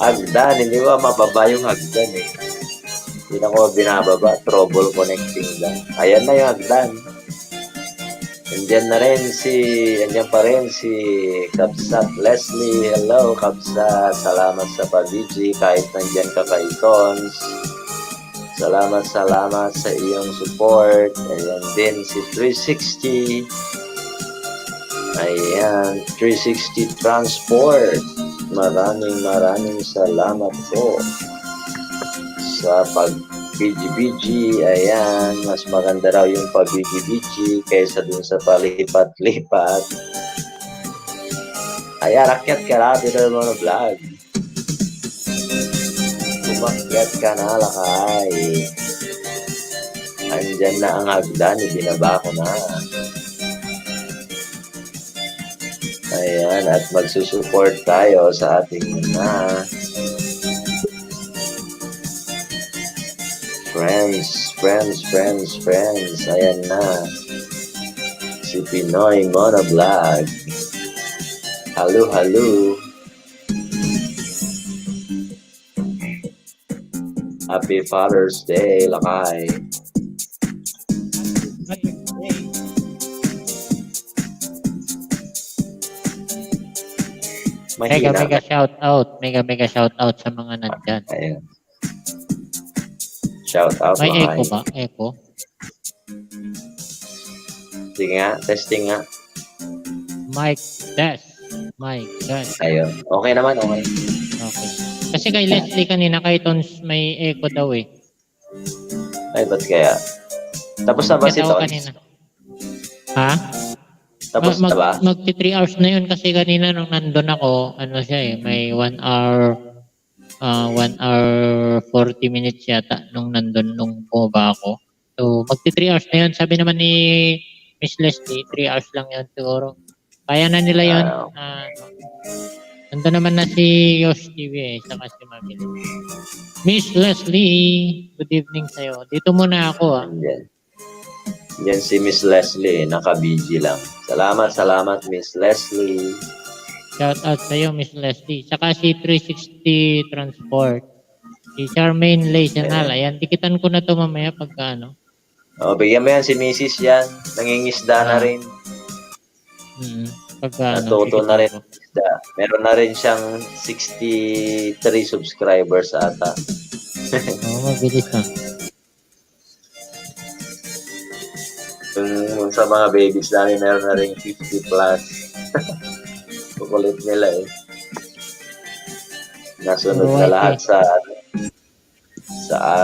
Hagdan, hindi ba mababa yung hagdan eh. Hindi na ko binababa, trouble connecting lang. Ayan na yung hagdan. Andiyan pa rin si Kabsat Leslie. Hello, Kabsat. Salamat sa pag-DJ kahit nandyan ka kay Tons. Salamat sa iyong support. Ayan din si 360. Ayan, 360 Transport. Maraming salamat po sa pag-BG. Ayan, mas maganda raw yung pag-BG kaysa dun sa palipat-lipat. Ayan, akyat ka na, Pinoy Monovlog. Umakyat ka na, Lakay. Andyan na ang hagdan, ibinaba ko na. Ayan, at magsusupport tayo sa ating mga friends. Ayan na. Si Pinoy Monovlog. Halo. Happy Father's Day, Lakay. Mega Mahina mega ba? shout out. Mega mega shout out sa mga nandyan. Ayun. Shout out, May echo Lakay. ba? Echo? Sige nga, testing nga. Mic test. Mic test. Ayun. Okay naman, okay. Okay. Kasi kay Leslie kanina, kay Tons may echo daw eh. Ay, ba't kaya? Tapos na ba si Katawa Tons? kanina. Ha? Tapos na ba? Magti 3 hours na yun kasi kanina nung nandun ako, ano siya eh, may 1 hour 40 minutes yata nung nandun nung bumaba ako. So magti 3 hours na yun. Sabi naman ni Miss Leslie, 3 hours lang yun siguro. Kaya na nila yun. Nandun naman na si Yosh TV eh, saka si Mami. Miss Leslie, good evening sa'yo. Dito muna ako ah. Diyan si Miss Leslie, naka-BG lang. Salamat, Miss Leslie. Shout out sa iyo, Miss Leslie. Saka si 360 Transport. Si Charmaine Laysanal. Ayan, dikitan ko na to mamaya pagka ano. O, bigyan mo yan si Mrs. yan. Nangingisda na rin. Pagka ano. Natuto na rin. Isda. Meron na rin siyang 63 subscribers ata. Oo, mabilis na. Yung sa mga babies namin, meron na rin 50 plus. Kukulit nila eh. Nasunod na lahat sa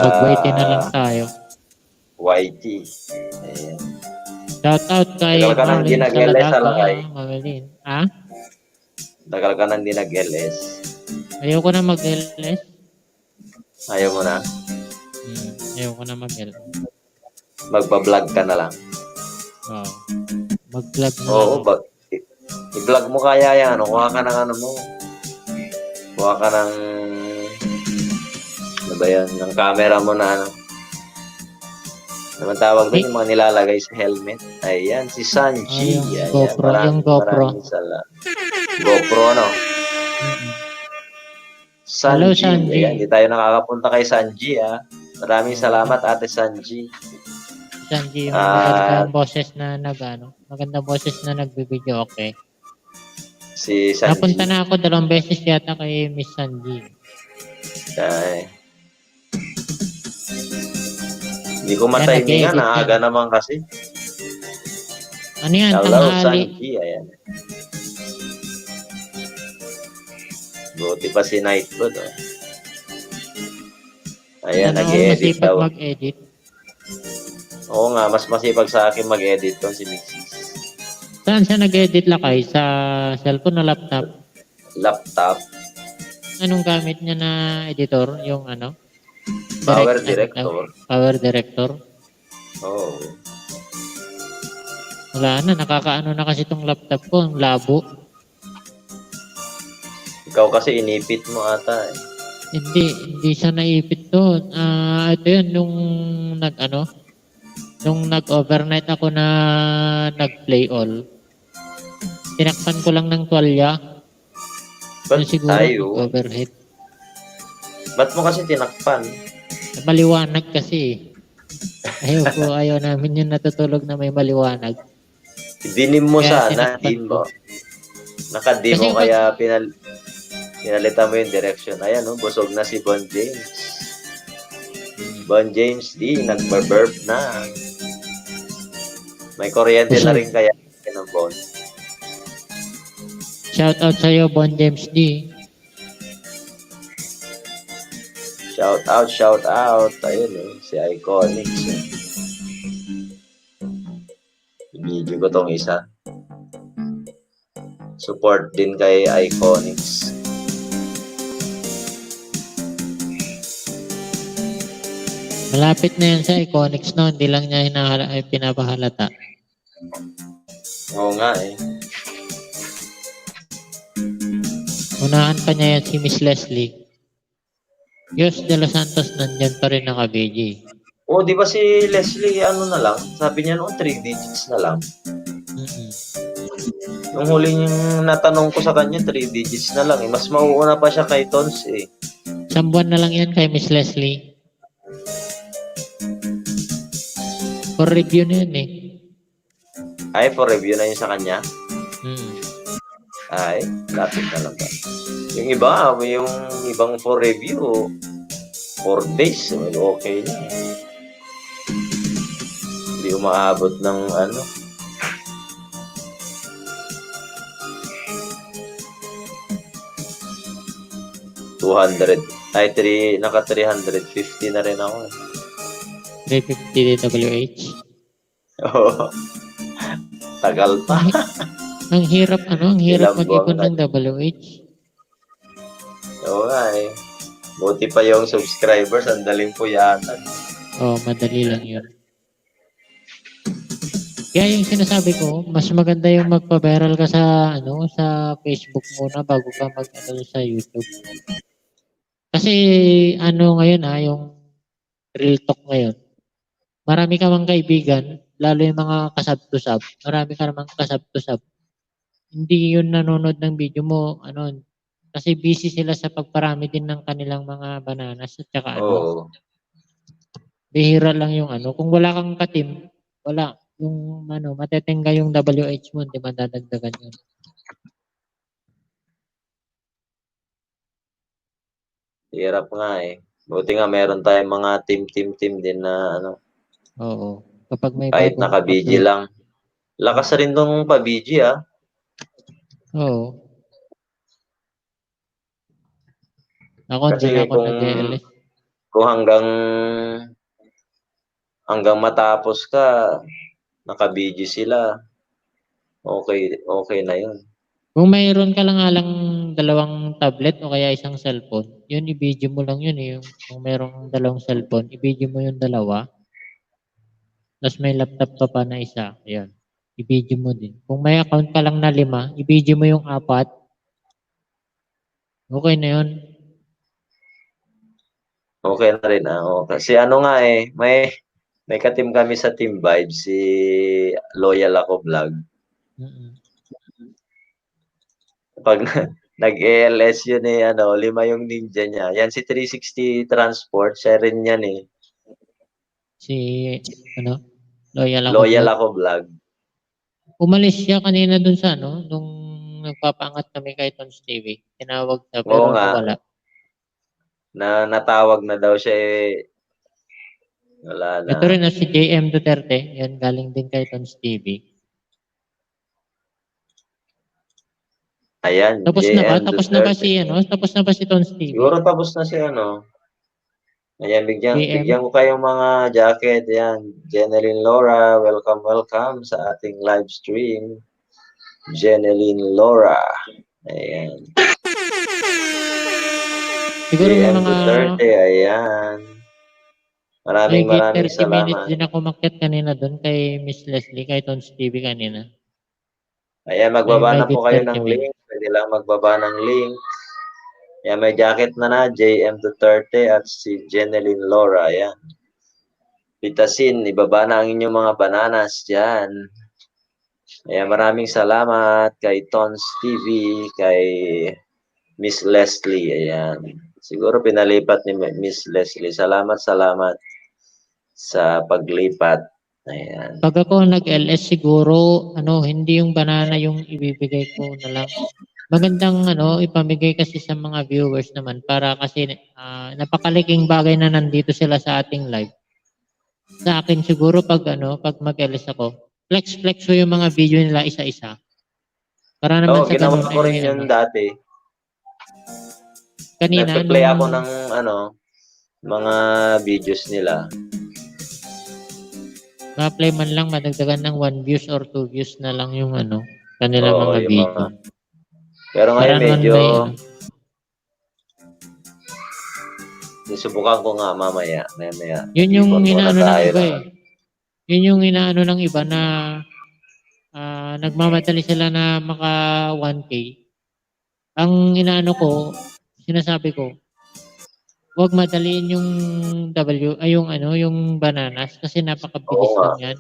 mag-YT na lang tayo. YT. Ayan. Shout out kay Tagal ka nang di nag-LS sa Lakay. Mamelin. Ha? Tagal ka nang di nag-LS. Ayoko na mag-LS. Ayaw mo na? Ayoko na mag-LS. Magpa-vlog ka na lang. Oo. Mag-vlog na Oo, lang. i-vlog mo kaya yan. Kuha ka ng ano mo. Kuha ka ng ano ba yan? Ng camera mo na ano. Naman tawag doon yung mga nilalagay sa helmet. Ayan, si Sanji. Ay, Ayan, GoPro, yung GoPro. GoPro, no? Sanji. Hello, Sanji. Ayan, hindi tayo nakakapunta kay Sanji, ah. Maraming salamat, Ate Sanji. Sanji, yung magandang boses na magandang boses na nagbibideo, okay. Si Sanji. Napunta na ako 2 beses yata kay Miss Sanji. Ay. Hindi ko matimingan, naaga naman kasi. Ano yan, Hello, tanghali. Sanji. Ayan. Buti pa si Nightblood, oh. Ayan, nag-i-edit daw. Masipag mag-edit. Oo nga, mas masipag sa akin mag-edit to si Mixis. Saan siya nag-edit Lakay? Sa cellphone o laptop? Laptop. Anong gamit niya na editor? Yung ano? Power Director. Power Director? Oo. Wala na, nakakaano na kasi itong laptop ko, ang labo. Ikaw kasi inipit mo ata eh. Hindi siya naipit to. Ito yun, nung nag-overnight ako na nag-play all, tinakpan ko lang ng tuwalya. Ba't Siguro tayo? overhead. Ba't mo kasi tinakpan? Maliwanag kasi ayaw namin yung natutulog na may maliwanag. Dinim mo Kaya sana, tinakpan dim mo. Nakadim mo Kasi kaya pinalitan mo yung direction. Ayan, oh, busog na si Bon James. Bon James D, nagbar-burp na. May kuryente na rin kaya ng Bon. Shout out sa'yo, Bon James D. Shout out. Ayun eh, si Iconics. Video ko tong isa. Support din kay Iconics. Malapit na yan sa Iconics no, hindi lang niya pinapahalata. Oo nga eh. Unahan pa niya yan si Miss Leslie. Yos de los Santos nandyan pa rin naka-BG. Oh, di ba si Leslie, ano na lang? Sabi niya noon, 3 digits na lang. Nung huli yung natanong ko sa kanya, 3 digits na lang. Eh. Mas mauuna pa siya kay Tons eh. 1 buwan na lang yan kay Miss Leslie. For review na yun eh. Ay, for review na yun sa kanya. Hmm. Ay, lapit na lang ba? Yung iba, yung ibang for review, 4 days, okay na. Hindi umaabot ng ano. $200. Ay, naka 350 na rin ako. 350 DWH. Oo. Tagal pa. Ang hirap ang hirap Ilang buwan mag-ipon na. ng WH. Oo nga eh. Buti pa yung subscribers, ang daling po yata. Oh, madali lang yun. Kaya yung sinasabi ko, mas maganda yung magpa-viral ka sa sa Facebook muna bago ka sa YouTube. Kasi ngayon yung real talk ngayon. Marami ka mang kaibigan, lalo yung mga kasab-to-sab. Marami ka namang kasab-to-sab. Hindi yun nanonood ng video mo, kasi busy sila sa pagparami din ng kanilang mga bananas at saka Oo. bihira lang yung kung wala kang katim, wala. Yung matetengga yung WH mo, hindi madadagdagan yun. Hirap nga eh. Buti nga meron tayong mga team din na Oo. Kapag may kahit bagong naka-BG upload. lang. Lakas rin nung pa-BG ah. Oo. Ako Kasi din ako nag-LS. kung hanggang matapos ka, naka-BG sila. Okay na yun. Kung mayroon ka lang alang dalawang tablet o kaya isang cellphone, yun i-video mo lang yun eh. Kung mayroong dalawang cellphone, i-video mo yung dalawa. Tapos may laptop ka pa na isa. Ayan. I-video mo din. Kung may account ka lang na 5, i-video mo yung 4. Okay na yun. Okay na rin ah. Oh. Kasi nga eh, may katim kami sa Team Vibes, si Loyal Ako Vlog. Pag nag-ALS yun eh, 5 yung ninja niya. Yan si 360 Transport, siya rin yan eh. Si, Loyal Ako Loyal Vlog. Ako Vlog. Umalis siya kanina dun sa nung nagpapaangat kami kay Tons TV. Tinawag siya pero Oo nga. nawala. Natawag na daw siya eh. Wala na. Ito rin si JM Duterte. Yan, galing din kay Tons TV. Ayan, Tapos JM na ba? Tapos na ba Duterte. Tapos na ba si Tons TV? Siguro tapos na si Ayan, JM? bigyan ko kayong mga jacket. Ayan, Jeneline Laura, welcome sa ating live stream. Jeneline Laura. Ayan. Siguro may JM mga Duterte, ayan. Maraming 30 salamat. minutes din ako umakyat kanina doon kay Miss Leslie, kay Tons TV kanina. Ayan, magbaba na May po kayo 30 ng minutes. link. Pwede lang magbaba ng link. Ayan, may jacket na JM Duterte at si Jeneline Laura. Ayan. Pitasin, ibaba na ang inyong mga bananas dyan. Ayan, maraming salamat kay Tons TV, kay Miss Leslie. Ayan. Siguro pinalipat ni Miss Leslie. Salamat sa paglipat. Ayan. Pag ako nag-LS siguro, hindi yung banana yung ibibigay ko na lang. Magandang ipamigay kasi sa mga viewers naman para kasi napakaliking bagay na nandito sila sa ating live. Sa akin siguro pag mag-LS ako, flex ko yung mga video nila isa-isa. Para naman sa ginawa ganun ko rin yun dati. Kanina Nagpe-play ako ng mga videos nila. Ma-play man lang madagdagan ng 1 views or 2 views na lang yung kanila mga yung video. Pero ngayon Para medyo may, subukan ko nga mamaya. Yun yung inaano ng iba na. Yun yung inaano ng iba na nagmamadali sila na maka 1K. Ang inaano ko, sinasabi ko, huwag madaliin yung yung bananas kasi napakabilis lang yan.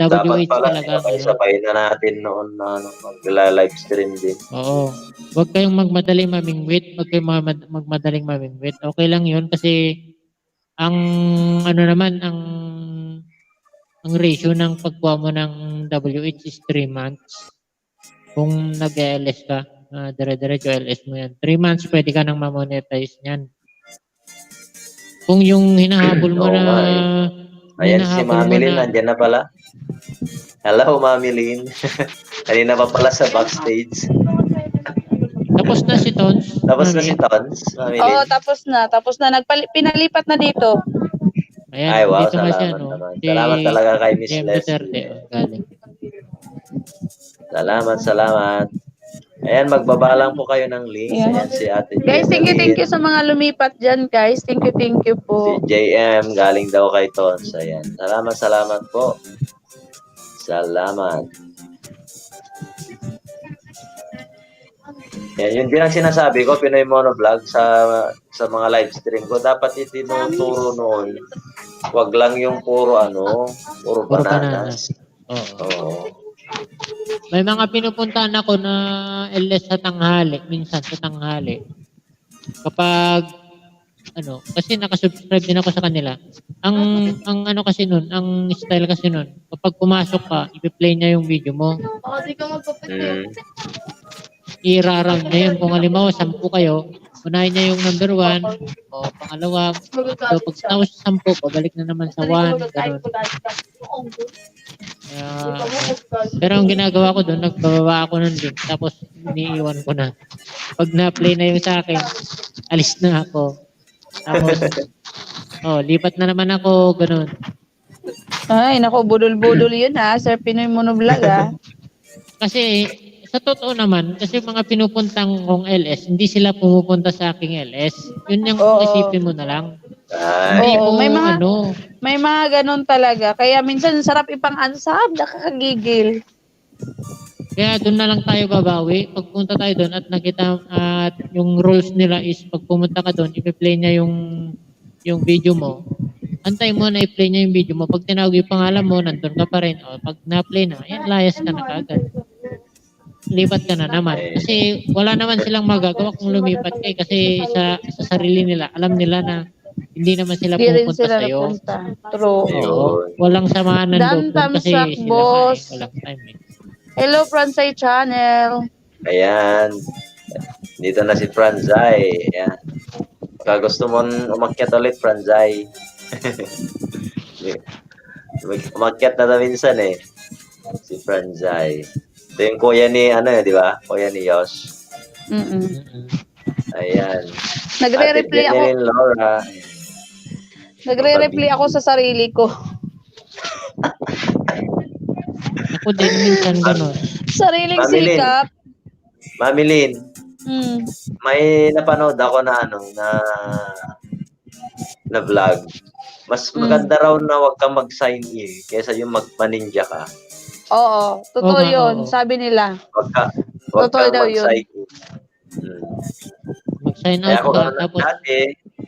Dapat WH pala talaga sabay na natin noon na magla-live stream din. Oo. Huwag kayong magmadaling mamingwit, huwag kayong magmadaling mamingwit. Okay lang 'yun kasi Ang ano naman, ang ratio ng pagkuha mo ng WH is 3 months. Kung nag-LS ka, dire-diretso LS mo yan. 3 months pwede ka nang ma-monetize niyan. Kung yung hinahabol mo Oo na nga eh. Ayan si hinahabol mo Mami Lynn, na nandyan na pala. Hello, Mami Lynn. Kanina pa pala sa backstage. tapos na si Tons. Tapos na Mami. si Tons, Mami Oo, Lynn. tapos na. Pinalipat na dito. Ayan, Ay, wow, dito nga siya, salamat no? naman. Si Salamat talaga kay Miss JM Duterte, Leslie. galing. Salamat. Ayan, magbaba lang po kayo ng link. Yeah. Ayan si Ate Guys, thank Jeneline. you sa mga lumipat dyan, guys. Thank you Si po. JM, galing daw kay Tons. Ayan. Salamat po. Salamat. Yan, yun din ang sinasabi ko, Pinoy Monovlog sa mga live stream ko. Dapat itinuturo noon, wag lang yung puro Puro bananas. Oo. Oo. May mga pinupuntahan ako na LS sa tanghali, minsan sa tanghali. Kapag kasi nakasubscribe din ako sa kanila. Ang ano kasi nun, ang style kasi nun, kapag pumasok ka, i-play niya yung video mo. I-round niya yun. Kung halimbawa, 10 kayo, unahin niya yung number 1, o pangalawa, so pag tapos 10, pabalik na naman sa 1, gano'n. Pero ang ginagawa ko doon, nagbababa ako ng link, tapos iniiwan ko na. Pag na-play na yung sa akin, alis na ako. Tapos, lipat na naman ako, gano'n. Ay, nako, budol-budol yun ha. Sir Pinoy Monovlog ha. Kasi, sa totoo naman, kasi mga pinupuntang kong LS, hindi sila pumupunta sa aking LS. Yun yung isipin mo na lang. Hindi Oo, mo, may mga ganun talaga. Kaya minsan sarap ipang-ansab, nakakagigil. Kaya doon na lang tayo babawi. Pagpunta tayo doon at nakita at yung rules nila is pag pumunta ka doon, i-play niya yung video mo. Antay mo na i-play niya yung video mo. Pag tinawag yung pangalan mo, nandun ka pa rin. O, pag na-play na, yan, layas ka na kagad. Lipat ka na naman. Kasi wala naman silang magagawa kung lumipat ka. Kasi sa sarili nila, alam nila na hindi naman sila Di rin pupunta sila sa'yo. napunta. True. Oo. Walang samahan ng loob. Dan Kasi Tamsak, sila boss. walang time eh. Hello, Fransay Channel. Ayan. Dito na si Franzay. Ayan. Baka gusto mo umakyat ulit, Franzay. Umakyat na minsan eh. Si Franzay. Ito yung kuya ni, di ba? Kuya ni Yosh. Ayan. Nagre-replay ako. Laura. Nagre-replay ako sa sarili ko. Ako din minsan gano'n. Sariling Mami Lynn. sikap. Mami Lynn, Mm. may napanood ako na na vlog. Mas maganda raw na wag kang mag-sign in kaysa yung magpa-ninja ka. Oo, totoo Oo, yun. oo. Sabi nila. Wag Totoo kang daw yun. mag-sign in. Mag-sign Kaya out ako ka. ganun Tapos, dati,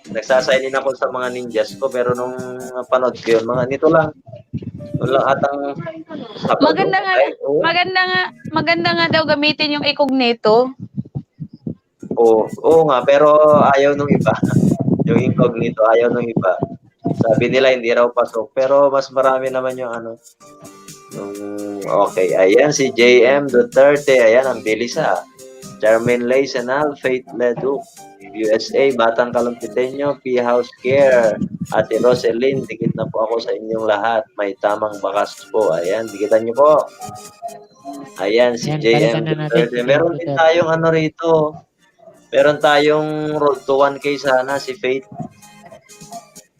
nagsasign in ako sa mga ninjas ko, pero nung napanood ko yun, mga nito lang. Wala atang Sabado. Maganda nga daw gamitin yung incognito. Oo nga, pero ayaw nung iba. Yung incognito, ayaw nung iba. Sabi nila hindi raw pasok, pero mas marami naman yung okay. Ayan, si JM Duterte. Ayan, ang bilis Charmaine Leysenal, Faith Leduc, USA, Batang Kalumpiteño, P. House Care, Ate Roselyn, dikit na po ako sa inyong lahat. May tamang bakas po. Ayan, dikitan niyo po. Ayan, si JM Ayan, balikan na natin Duterte. si Meron Duterte. din tayong rito. Meron tayong road to 1K sana, si Faith.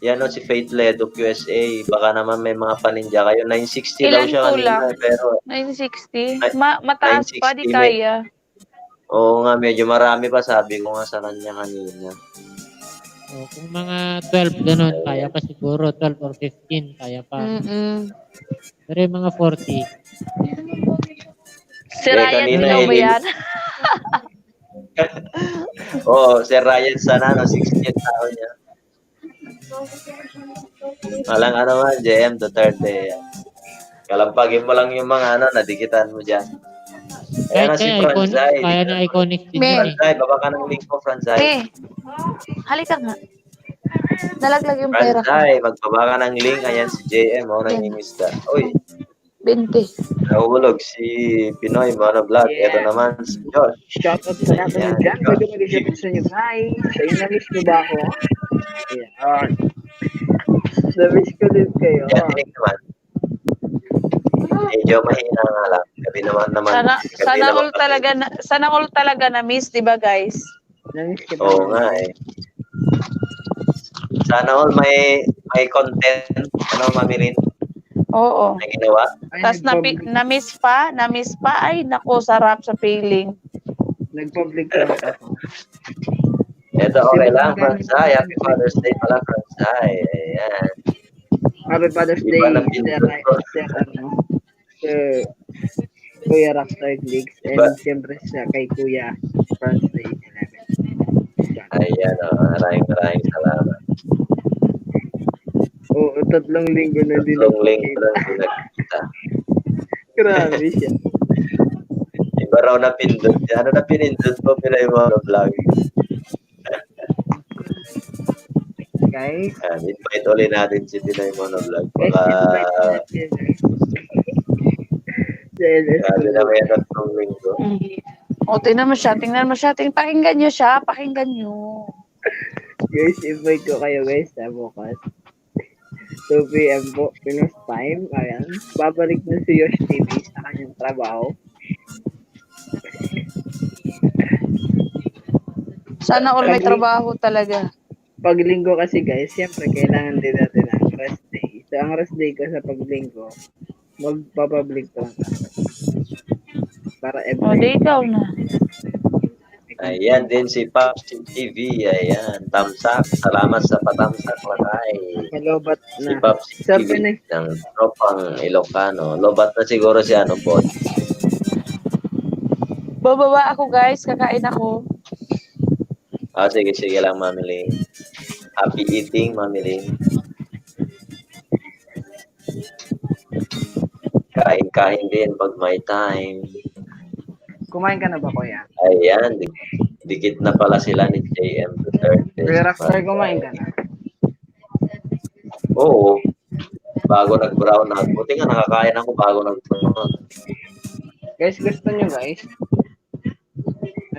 Yan si Faith Leduc, USA. Baka naman may mga paninja kayo. 960 daw Ilan siya po kanina. lang? Pero 960? Mataas pa, di 960 kaya. oo nga, medyo marami pa. Sabi ko nga sa kanya kanina. kung mga 12 gano'n, kaya pa siguro. 12 or 15, kaya pa. Pero yung mga 40, Si Ryan kanina daw ba yan? Oo, si Ryan sana, 60 yung tao niya. Walang man, JM Duterte. Kalampagin mo lang yung mga nadikitan mo dyan. Ayan na si Franzay. kaya na iconic din yun eh. Franzay, baba ka ng link mo, Franzay. Halika nga. Nalaglag yung pera ko. Fransay, magbaba ka ng link. Ayan si JM, nangingisda. Uy, 20. nahulog si Pinoy Monovlog. Ito naman si Josh. Shoutout sa lahat Ayan, ng dyan. Josh. Pwede mag-shoutout sa inyo, guys. Sa inyo, na-miss niyo ba ako? Ayan. Na-miss ko din kayo. Yan, tinig naman. Medyo mahina nga lang. Gabi naman. Sana all talaga na miss, 'di ba, guys? Na-miss kita. Oo nga eh. Sana all may content. Ano, Mamirin? Oo. Na ginawa? Tapos na-miss pa. Ay, naku, sarap sa feeling. Nag-public lang ako. Ito, okay lang, Fransay. Happy Father's Day pala, Fransay. Ayan. Happy Father's Day, Iba ng Sir, pinto. Sir Kuya Rockstar Gigs, and Iba. siyempre kay Kuya France Day 11. Ayan, maraming salamat. Oo, 3 linggo na din. Long link lang pinagkita. Grabe siya. Iba raw na pindot. Ano na pinindot mo, Pinoy Monovlog? Guys, Invite ulit natin si Pinoy Monovlog. guys, Baka, invite natin. Jealous sabi ko. na may 3 linggo. O, tingnan mo siya. Pakinggan nyo siya. Pakinggan nyo. Guys, invite ko kayo guys sa bukas. 2 p.m. po, Pinos time. Ayan. Babalik na si Yosh TV sa kanyang trabaho. Sana all may trabaho talaga. Paglinggo kasi guys, siyempre kailangan din natin ang rest day. So, ang rest day ko sa paglinggo, magpapublic to lang ako. Para O, every di ikaw na. Ayan din si Pops TV. Ayan, tamsak. Salamat sa patamsak lakay. Malobat Si na. Pops Sabi TV na- ng tropang Ilocano. Lobat na siguro si ano po. Bababa ako, guys. Kakain ako. Sige lang, Mami Ling. Happy eating, Mami Ling. Kain din pag may time. Kumain ka na ba, Kuya? Ayan, dikit na pala sila ni JM Duterte. Kuya Rockstar, kumain ka na? Oo. Bago nag-brown out. Buti nga nakakain ako bago nag-brown out. Guys, gusto nyo guys?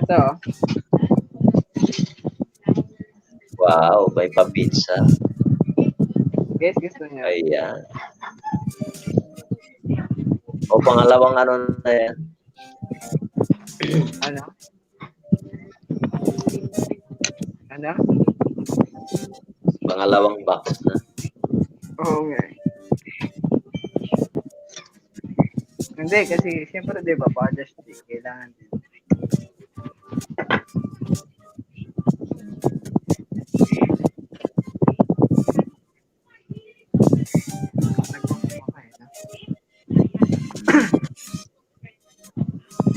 Ito, oh. Wow, may pa-pizza. Guys, gusto nyo? Ayan. O pangalawang ano na yan? Ano? Ano? Pangalawang box na. Oo nga. Hindi, kasi siyempre, di ba, Father's Day, kailangan din.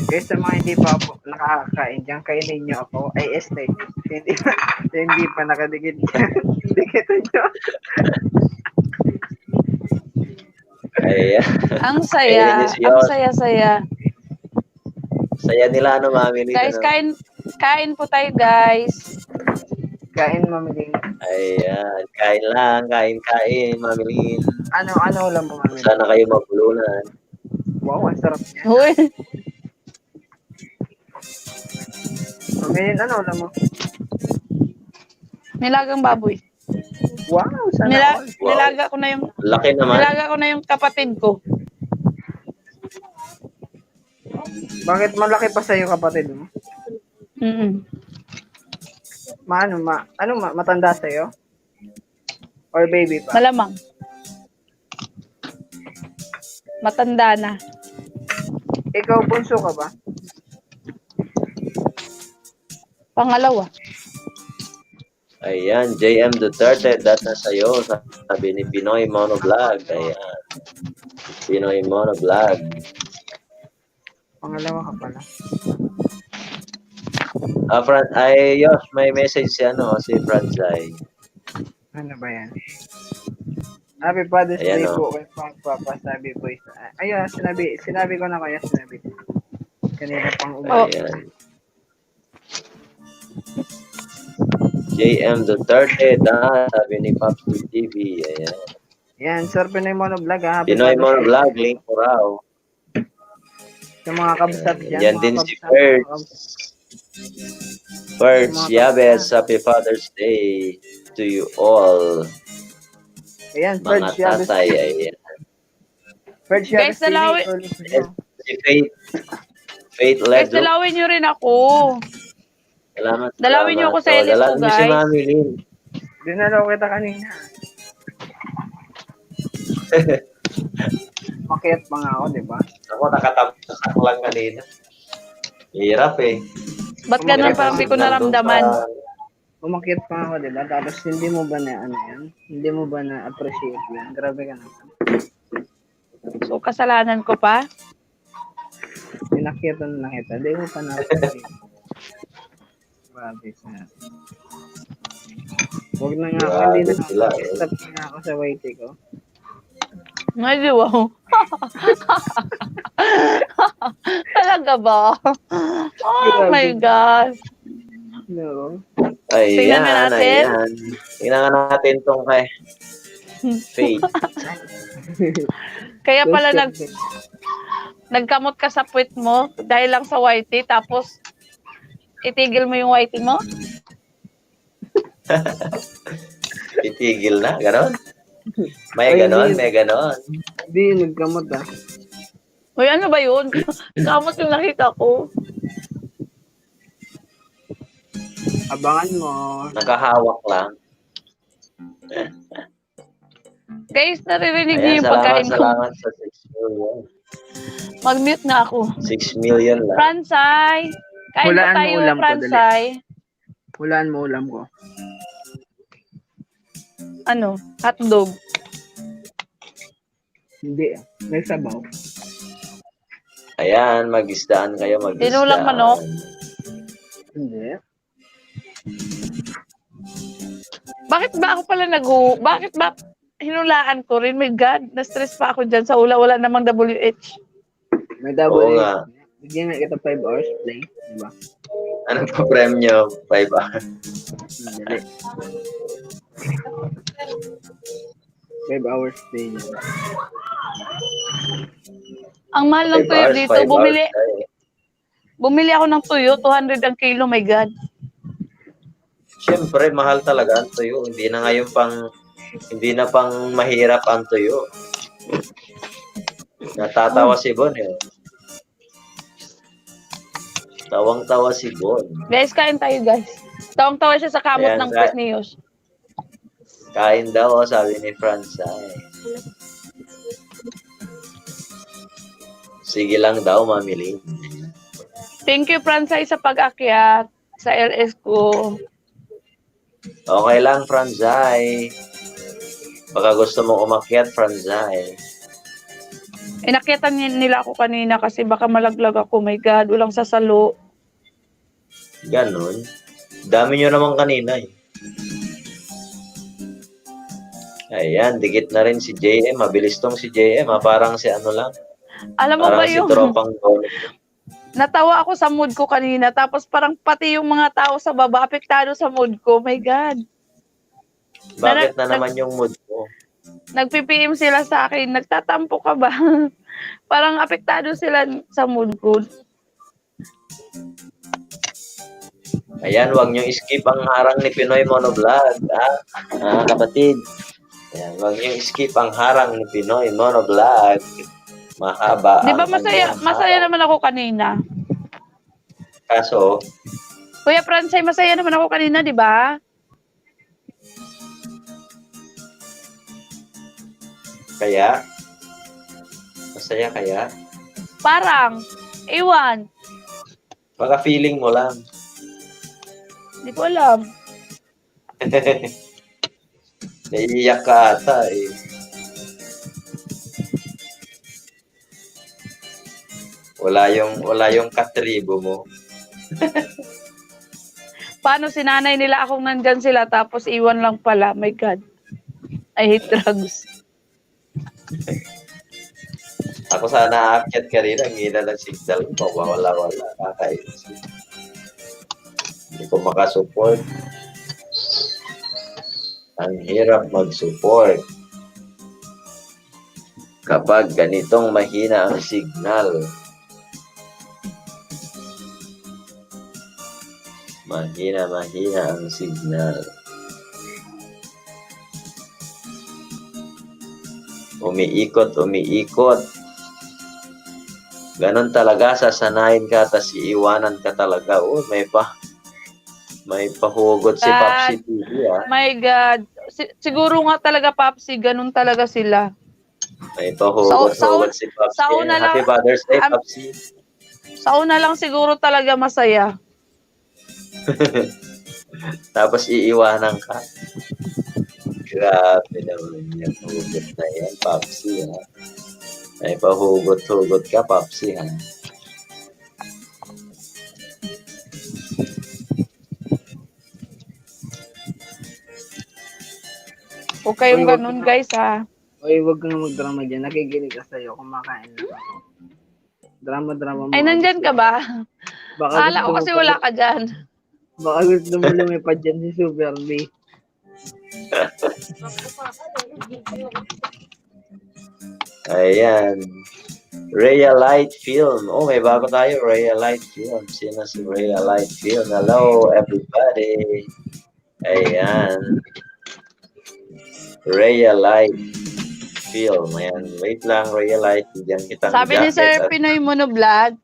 Guys, sa mga hindi pa po nakakakain dyan, kainin nyo ako. Ay, este. Hindi pa nakadikit dyan. Dikitan nyo. Ayan. Ang saya. Kainin niyo Ang si saya-saya. Saya nila ano, Mami Ling. Guys, ano? kain po tayo, guys. Kain, mamiling. Ayan. Kain lang. Kain, Mami Ling. Ano lang po, mamiling? Sana kayo mabulunan. Wow, ang sarap niya. Uy. So, ngayon, ano lang mo? Nilagang baboy. Wow, sana all. Wow. Nilaga ko na yung Laki naman. kapatid ko. Bakit malaki pa sa'yo, kapatid mo? Matanda sa'yo? Or baby pa? Malamang. Matanda na. Ikaw, bunso ka ba? Pangalawa. Ayan, JM Duterte, that na sa'yo. Sabi ni Pinoy Monovlog. Ayan. Pinoy Monovlog. Pangalawa ka pala. Yosh, may message si Franzay. Ano ba yan? Happy Father's Ayan, Day oh. po kay Papa, sabi po. Ayun, sinabi ko na kaya, sinabi ko. Kanina pang umaga. Ayan. JM Duterte, sabi ni Pops TV. Ayan. Yan, Sir Pinoy Monovlog ha. Happy Pinoy Father's Day. Monovlog, link po raw. Sa mga kabsat dyan. Yan mga din si kabsat, Ferds. Ferds Mga Yabes, kabsat. Happy Father's Day to you all. Ayan, Mga Ferds Yabes. tatay. Ayan. Ferds Guys, Yabes TV. dalawi- Early for you. Si Faith Guys, Ledo. dalawin nyo rin ako. Salamat. Dalawin niyo ako sa LS ko, Dalawin niyo si guys. Mami Lynn. Dinalaw kita kanina. Makiat pa nga ako, di ba? Ako, nakatapos ako lang kanina. Hirap eh. Ba't ganun parang di ko naramdaman? Umakyat pa ako, di ba? Tapos hindi mo ba na ano yan? Hindi mo ba na appreciate yan? Grabe ka naman. So, kasalanan ko pa? Pinakyatan na kita. Hindi mo pa na appreciate. Grabe sa. Huwag na nga ako. Hindi na ako. Sila, eh. Stop na ako sa YT ko. Ay, wow. Talaga ba? Oh my God. No. Tingnan Ayan, na natin. ayan. Tingnan nga natin tong kay Faith. Kaya pala nagkamot ka sa puwit mo dahil lang sa YT, tapos itigil mo yung YT mo? Titigil na, ganon. May Ay, ganon, hindi. may ganon. Hindi, nagkamot ah. Uy, ano ba yun? Kamot yung nakita ko. Abangan mo. Nakahawak lang. Guys, naririnig niyo Ayan, yung pagkain ko. salamat sa 6 million. Mag-mute na ako. 6 million lang. Fransay! Kain Hulaan ba mo tayo, ulam ko, Fransay? Hulaan mo ulam ko. Ano? Hotdog. Hindi ah. May sabaw. Ayan, mag-isdaan kayo, mag-isdaan. Tinulang manok? Hindi. Bakit ba ako pala bakit ba hinulaan ko rin? My God, na-stress pa ako dyan sa wala namang WH. May Oo double. nga. Bigyan nga kita 5 hours play. Diba? Ano pa premyo? 5 hours. Dali. 5 hours play. Ang mahal ng 5 tuyo hours, dito. 5 hours tayo. Bumili ako ng tuyo, 200 ang kilo, my God. Siyempre, mahal talaga ang tuyo. Hindi na pang mahirap ang tuyo. Natatawa si Bon eh. Tawang-tawa si Bon. Guys, kain tayo, guys. Tawang-tawa siya sa kamot Ayan, ng puwet ni Yosh. Kain daw, sabi ni Franz. Sige lang daw, mamili. Thank you, Fransay, sa pag-akyat sa LS ko. Okay lang, Franzay. Baka gusto mong umakyat, Franzay. Inakyatan nila ako kanina kasi baka malaglag ako. My God, walang sasalo. Ganon. Dami nyo naman kanina eh. Ayan, dikit na rin si JM. Mabilis tong si JM. Parang si ano lang. Alam mo ba Parang si yung Tropang Gold. natawa ako sa mood ko kanina, tapos parang pati yung mga tao sa baba apektado sa mood ko. My God. Bakit na naman yung mood mo? Nag-PPM sila sa akin. Nagtatampo ka ba? Parang apektado sila sa mood ko. Ayan, huwag nyo skip ang harang ni Pinoy Monovlog. Kapatid. Ayan, huwag nyo skip ang harang ni Pinoy Monovlog. Mahaba. Di ba ang masaya? kanyang Masaya harang. naman ako kanina. Kaso, Kuya Fransay, masaya naman ako kanina, di ba? kaya, masaya kaya, Parang, ewan. baka feeling mo lang. Di ko alam. Naiiyak ka ata eh. Wala yung katribo mo. Paano sinanay nila akong nandyan sila tapos iwan lang pala. My God. I hate drugs. Ako sana aakyat ka rin, ang hina ng signal ko, wala, kakainis. Hindi ko makasupport. Ang hirap mag-support kapag ganitong mahina ang signal. Mahina ang signal. Umiikot. Ganon talaga, sasanayin ka, tas iiwanan ka talaga. Oh, may pahugot si Popsi TV, ah. My God. Siguro nga talaga, Popsi, ganun talaga sila. May pahugot si Popsi. sa una lang- Happy Father's Day, Popsi. Sa una lang siguro talaga masaya. Tapos iiwanan ka. Grabe naman yan. Hugot na yan, Popsi, ha. May pahugot-hugot ka, Popsi, ha. Huwag kayong ganun, guys, ha. Oy, wag kang magdrama dyan. Nakikinig ka sa'yo. Kumakain lang ako. Drama-drama mo. Ay, nandyan ka ba? Baka Akala ko gusto kasi mo wala pa- ka dyan. Baka gusto mo lumipad dyan si Super B. Ayan. Rhea Light Film. Oh, may bago tayo. Rhea Light Film. Sino si Rhea Light Film? Hello, everybody. Ayan. Rhea Light Film. Ayan. Wait lang, Rhea Light. Bigyan kitang Sabi ni Sir jacket at- Pinoy Monovlog,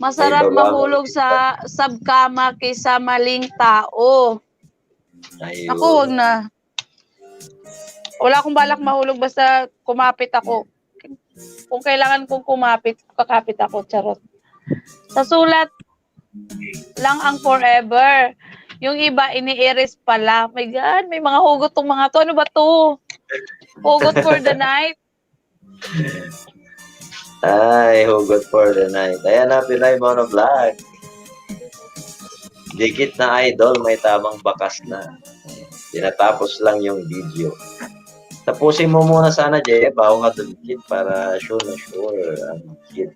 masarap Ay, baba mo. mahulog sa subkama kaysa maling tao. Ayun. Ako, wag na. Wala akong balak mahulog basta kumapit ako. Kung kailangan kong kakapit ako, charot. Sa sulat lang ang forever. Yung iba, ini-erase pala. My God, may mga hugot tong mga to. Ano ba to? Hugot for the night. Ay, hugot for the night. Ayan na, Pinoy Monovlog. Dikit na idol, may tamang bakas na. Tinatapos lang yung video. Tapusin mo muna sana, Jay, bago ka dumikit para sure na sure ang dikit.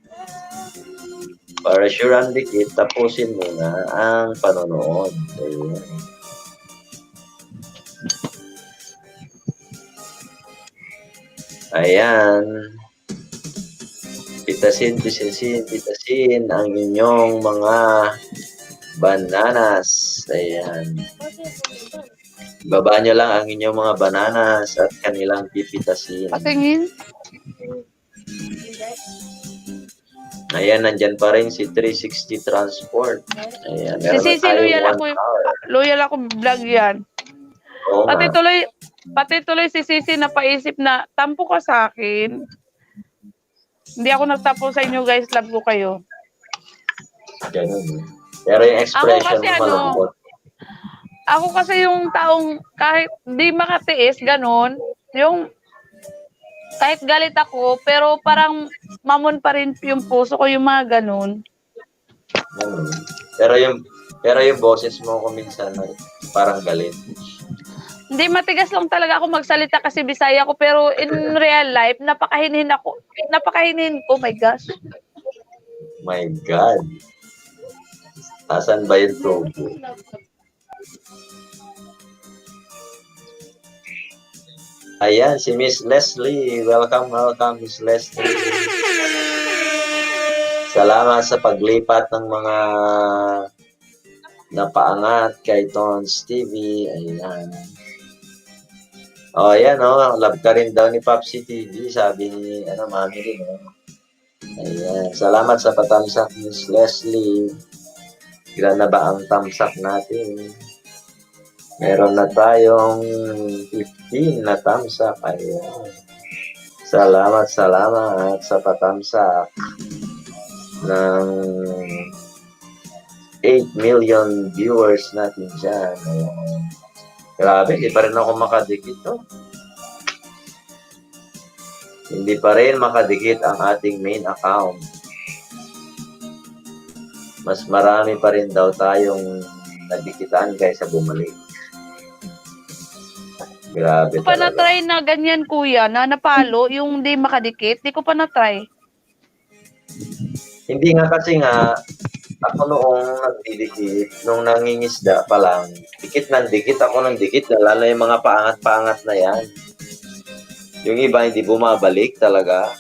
Para sure ang dikit, tapusin muna ang panonood. Ayan. Ayan. Pitasin ang inyong mga bananas. Ayan. Baba nyo lang ang inyong mga bananas at kanilang pipitasin. Patingin. Ayan, nandyan pa rin si 360 Transport. Ayan, Si meron na Sisi, tayong loyal 1 ako. hour. Loyal ako vlog yan. Oo nga. Pati tuloy si Sisi napaisip na tampo ka sa akin. Hindi ako nagtapo sa inyo, guys. Love ko kayo. Ganun. Pero yung expression Ako kasi mo malambot. Ako kasi yung taong kahit di makatiis, ganun. Yung kahit galit ako, pero parang mamon pa rin yung puso ko, yung mga ganun. Ganun. Pero yung boses mo kung minsan parang galit. Hindi, matigas lang talaga ako magsalita kasi Bisaya ko, pero in real life, napakahinhin ako. Napakahinhin ko, my gosh. My God. Asan ba yung tubo? Ayan, si Miss Leslie. Welcome, Miss Leslie. Salamat sa paglipat ng mga napaangat kay Tons TV. Ayan. Oh, ayan, oh. Love ka rin daw ni Popsi TV. Sabi ni, mami rin, oh. Ayan. Salamat sa patamsak, Miss Leslie. Ilan na ba ang tamsak natin? Meron na tayong 15 na tamsak. Ayan. Salamat sa patamsak ng 8 million viewers natin dyan. Ayan. Grabe, hindi pa rin ako makadikit, no? Hindi pa rin makadikit ang ating main account. Mas marami pa rin daw tayong nadikitan kaysa bumalik. Grabe Di ko pa talaga. na-try na ganyan, kuya, na napalo, yung di makadikit. Di ko pa na-try. Hindi nga kasi nga, Ako noong nagdidikit, nung nangingisda pa lang, dikit ng dikit, ako ng dikit, lalo yung mga paangat-paangat na yan. Yung iba hindi bumabalik talaga.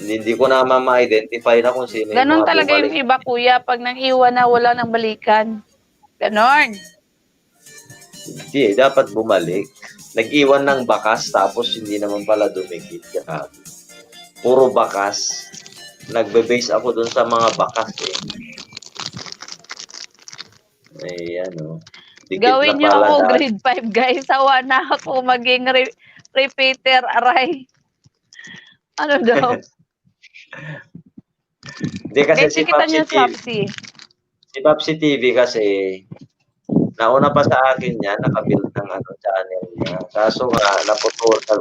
Hindi ko na ma-identify na kung sino yung Ganon mga talaga bumalik. yung iba, kuya. Pag nang iwan na, wala nang balikan. Ganon. Hindi, dapat bumalik. Nag-iwan ng bakas, tapos hindi naman pala dumikit. Grabe. Puro bakas. Nagbe-base ako dun sa mga bakas eh. Ayan o. Dikit Gawin na niyo pala ako dahil. grade 5, guys. Sawa na ako maging repeater, aray. Ano daw? Hindi kasi Guys, si kita Papsi niyo TV, Papsi. si Papsi TV kasi, nauna pa sa akin yan, nakabuild ng channel niya. Kaso nga,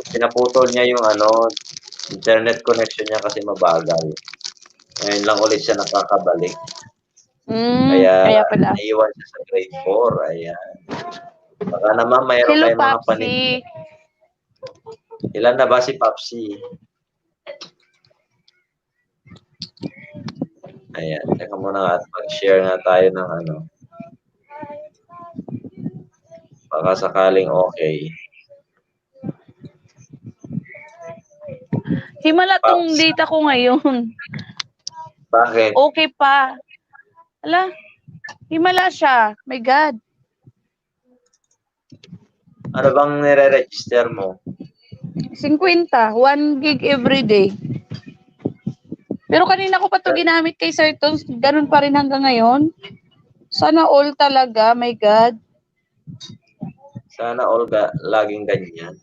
pinaputol niya yung internet connection niya kasi mabagal. Ngayon lang ulit siya nakakabalik. Kaya pala. naiwan siya sa grade 4. Ayan. Baka naman mayroon Hello, kayong mga Papsi. Ilan na ba si Papsi? Ayan. Teka muna nga at mag-share nga tayo ng baka sakaling okay. Himala tong Paps. data ko ngayon. Bakit? Okay pa. Ala, himala siya. My God. Ano bang nire-register mo? 50. 1 gig every day. Pero kanina ko pa to ginamit kay Sir Tons. Ganun pa rin hanggang ngayon. Sana all talaga. My God. Sana Olga, laging ganyan.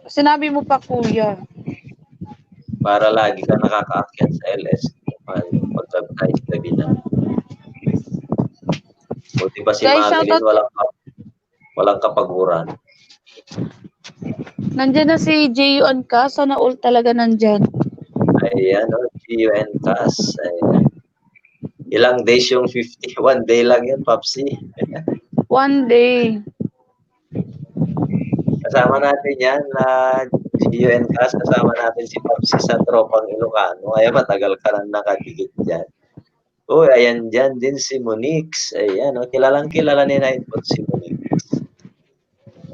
Sinabi mo pa, kuya. Para lagi ka nakakaakyat sa LS. Pagka-price gabi na. Buti ba si Guys, Madeline shoutout. walang kapaguran? Nandyan na si J.U.N. ka. Sana all talaga nandyan. Ayan, GUN CAS. Ayan. Ilang days yung 50? 1 day lang yun, Papsi. 1 day. Kasama natin yan na GUN CAS. Kasama natin si Papsi sa tropang Ilocano. Ay, matagal ka nang nakadikit dyan. Uy, ayan dyan din si Monix. Ayan, kilalang kilala ni Nightbot si Monix.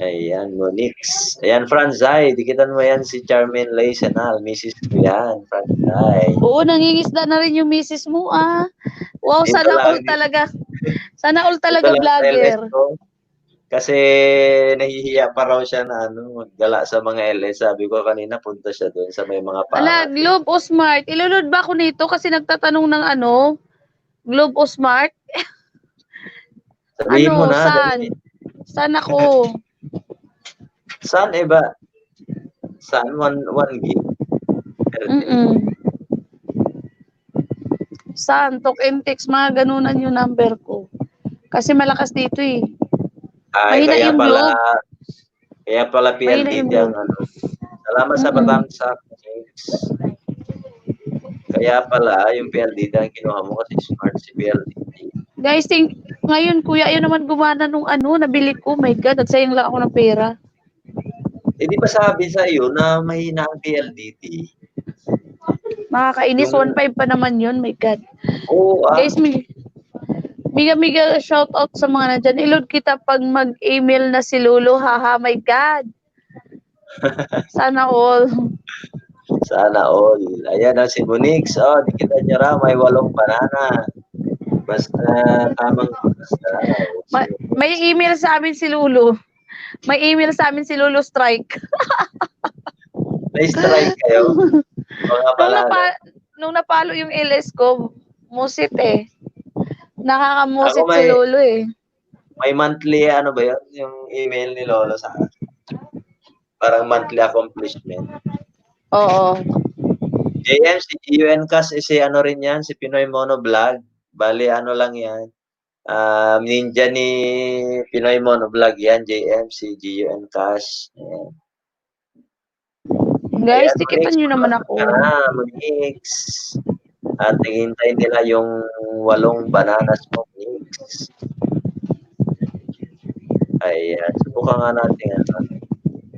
Ayan, Monix. Ayan, Franzay. Dikitan mo yan si Charmaine Lay Senal. Mrs. ko yan, Franzay. Oo, nangingisda na rin yung misis mo, ah. Wow, Dito sana lang, all talaga. Sana all talaga Dito lang sa vlogger. LS ko. Kasi nahihiya pa raw siya na maggala sa mga LS. Sabi ko kanina punta siya doon sa may mga Ala, pangat. Globe o Smart. Ilunod ba ako nito? Kasi nagtatanong ng Globe o Smart? Sabihin mo na. Saan? Saan ako? Saan iba? Saan? 1 gig? Saan? Talk and text. Mga ganunan yung number ko. Kasi malakas dito eh. Ay, Mahina yung Globe. Kaya pala Mahina yung PLDT ang Salamat sa patamsak. Kaya pala yung PLDT ang kinuha mo kasi smart si PLDT. Guys, ngayon kuya, ayaw naman gumana nung nabili ko. My God, nagsayang lang ako ng pera. Eh di ba sabi sa iyo na mahina ang PLDT? Makakainis, 1.5 pa naman yun. My God. Oo, Guys, miga shout out sa mga nandyan. Ilod kita pag mag-email na si Lolo. Haha, my God. Sana all. Sana all. Ayan na si Monix. Dikita niya raw, may 8 banana. Basta tamang basta. May email sa amin si Lolo. May email sa amin si Lolo Strike. May strike kayo? Mga banana. Nung napalo yung LS ko, musit eh. Nakakamusit Ako si Lolo eh. May monthly, ano ba yun? Yung email ni Lolo sa akin. Parang monthly accomplishment. Oo. JM, si GUN CAS, si rin yan, si Pinoy Mono Vlog. Bali, lang yan. Ninja ni Pinoy Mono Vlog yan, JM, si GUN CAS. Ayan. Guys, tikitan nyo naman ako. Mix. At hintay nila yung 8 bananas mo, Mix. Ayan. Subukan nga natin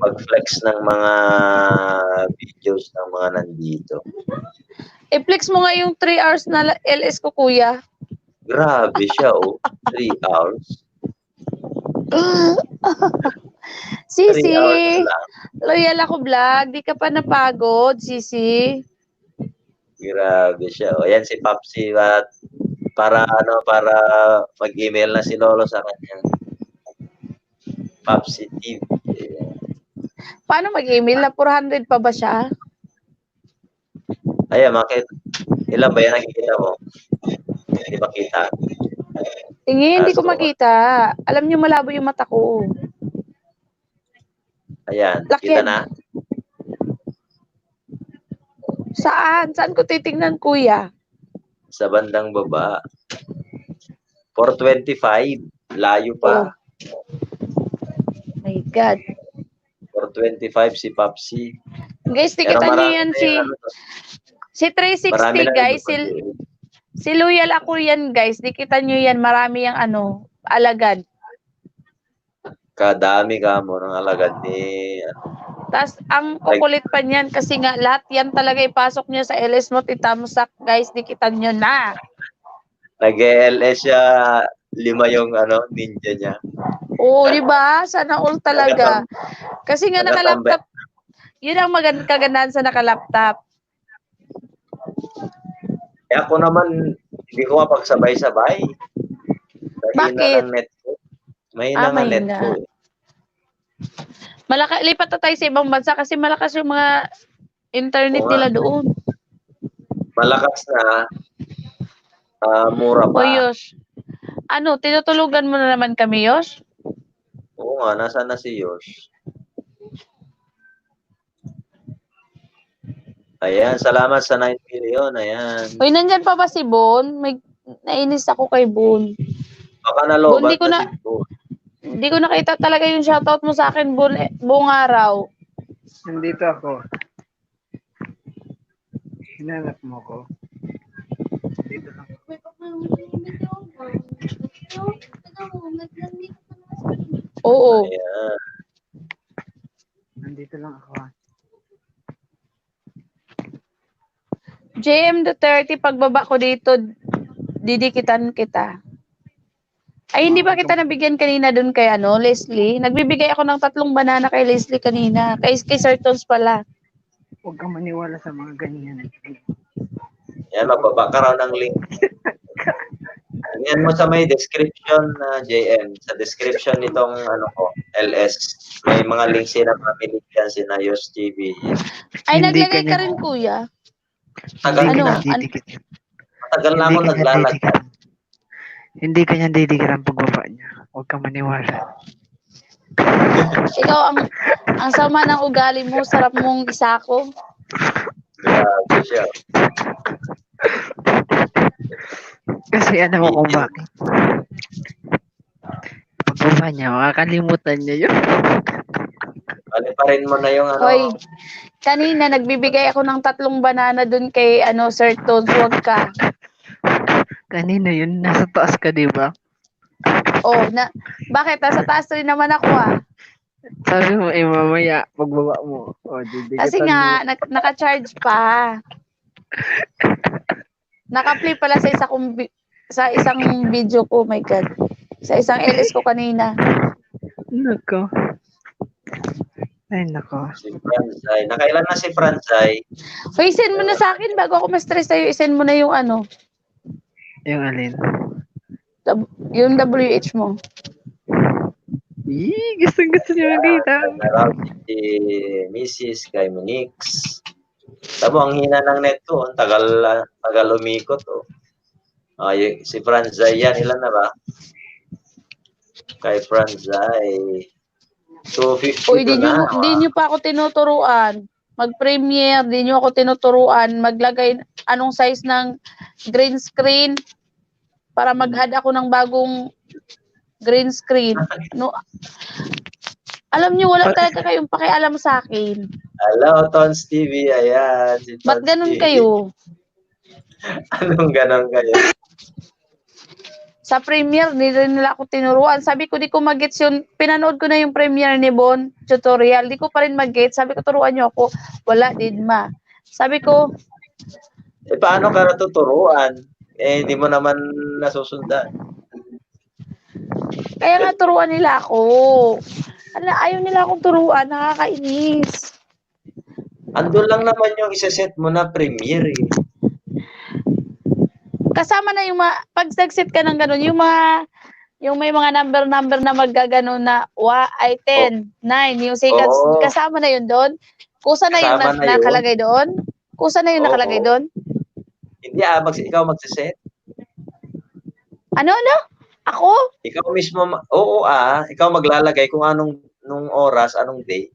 mag-flex ng mga videos ng mga nandito. I-flex mo nga yung 3 hours na LS ko, kuya. Grabe siya, oh. 3 hours. 3 Sisi, hours lang. loyal ako vlog. Di ka pa napagod, Sisi. Grabe siya. O, yan si Papsi. Para mag-email na si Lolo sa kanya. Papsi TV. Paano mag-email? Na 400 pa ba siya? Ayan, ilan ba yan nakikita mo? Hindi makita. Tingin, hindi ko So, makita. Alam niyo, malabo yung mata ko. Ayan, Laki. kita na. Saan? Saan ko titingnan, kuya? Sa bandang baba. 425. Layo pa. My God. 425 si Papsi. Guys, Pero tikitan niyo marami yan na si... yung Si 360, marami na guys. yung Si loyal ako yan, guys. Dikitan nyo yan. Marami yung alagad. kadami ka mo ng alagad ni Tapos, ang kukulit pa niyan kasi nga lahat yan talaga ipasok niya sa LS mo, titamsak, guys. Dikitan nyo na. nag-LS siya 5 yung ninja niya. Oo, di ba? Sana all talaga. Kasi nga nakalaptop. Yun ang kagandahan sa nakalaptop. Kaya ako naman, hindi ko mapagsabay-sabay. Bakit? Ng net ko. Mahina nga net ko. Lipat na tayo sa ibang bansa kasi malakas yung mga internet nila doon. Malakas na, mura pa. O Yosh, tinutulugan mo na naman kami, Yosh? Oo nga, nasaan na si Yosh? Ayan, salamat sa 9 million. Ayan. Hoy, nandyan pa ba si Bon? Nainis ako kay Bon. Baka nalobat Bon, na si Bon. Hindi ko nakita talaga yung shoutout mo sa akin buong araw. Nandito ako. Hinanap mo ko. Dito lang. Oo. Ayan. Nandito lang ako. JM Duterte, pagbaba ko dito, didikitan kita. Ay, hindi ba kita nabigyan kanina dun kay Leslie? Nagbibigay ako ng 3 banana kay Leslie kanina. Kay Sir Tons pala. Huwag kang maniwala sa mga ganyan. Yan, mababa ka raw ng link. Yan mo sa may description na JM. Sa description nitong LS. May mga links sila mapili dyan, sina Yos TV. Ay, Hindi naglagay ka kanya- rin, kuya. Tagal Hindi na. ka didikit. Tagal na ako naglalagyan. Hindi kanya didikit ang pagbaba niya. Huwag kang maniwala. Ikaw, ang sama ng ugali mo, sarap mong isako. Grabe siya. Kasi alam mo kung bakit. Pagbaba niya, makakalimutan niya yun. Paliparin mo na yung Hoy, kanina nagbibigay ako ng 3 banana dun kay Sir Tons. Huwag ka. Kanina yun, nasa taas ka, di ba? Bakit? Nasa taas rin naman ako Sabi mo, mamaya, pagbaba mo. Didikatan Kasi nga, naka-charge pa. Naka-play pala sa isang video ko, my God. Sa isang LS ko kanina. Nako. Ay, nako. Si Fransay. Nakailan na si Fransay? Hoy, send mo na sa akin bago ako ma-stress sa'yo. Isend mo na yung Yung alin? yung WH mo. Gusto niya makita. Meron si Mrs. kay Monix. Tabo, ang hina ng net ko. Ang tagal umikot. Si Fransay yan. Ilan na ba? Kay Fransay. 250 Uy, di na. nyo pa ako tinuturuan. Mag-premiere, di nyo ako tinuturuan. Maglagay anong size ng green screen para mag-add ako ng bagong green screen. Alam nyo, wala talaga kayong pakialam sa akin. Hello, Tons TV. Ayan. Si Tons Ba't ganun TV. kayo? Anong ganun kayo? Sa premiere, di rin nila ako tinuruan. Sabi ko, di ko mag-gets yun. Pinanood ko na yung premiere ni Bon, tutorial. Di ko pa rin mag-gets. Sabi ko, turuan nyo ako. Wala, din ma. Sabi ko, Eh, paano ka natuturuan? Eh, hindi mo naman nasusundan. Kaya nga turuan nila ako. Ayaw nila akong turuan, nakakainis. Andun lang naman yung isa-set mo na premiere eh. Kasama na yung pag nag-set ka ng ganun, yung may mga number na maggagano na ay 10, 9, yung seconds, Oo. kasama na yun doon. Kusa na yung Kasama na yun. nakalagay doon. Kusa na yung Oo. nakalagay doon. Hindi ikaw magsiset. Ano? Ako? Ikaw mismo, ikaw maglalagay kung nung oras, anong day.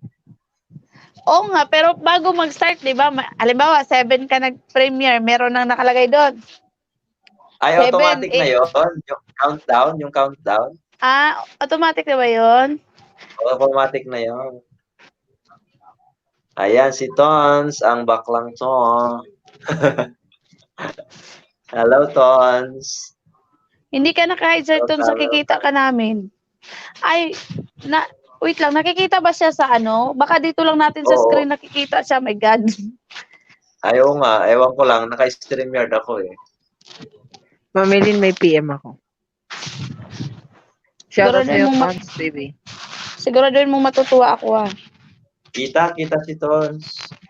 Oo nga, pero bago mag-start, di ba? Halimbawa, 7 ka nag-premiere, meron nang nakalagay doon. Ay, 7, automatic na 8. yun. Yung countdown. Automatic na ba yun? Automatic na yun. Ayan, si Tons, ang baklang to. Hello, Tons. Hindi ka naka-hide doon sa kikita ka namin. Wait lang, nakikita ba siya sa ano? Baka dito lang natin sa Oo. screen nakikita siya, my God. Ayaw nga, ewan ko lang, naka-StreamYard ako eh. Mamilin, may PM ako. Shoutout Siguraduhin sa'yo, mong Tons, baby. Siguraduhin mong matutuwa ako Kita si Tons.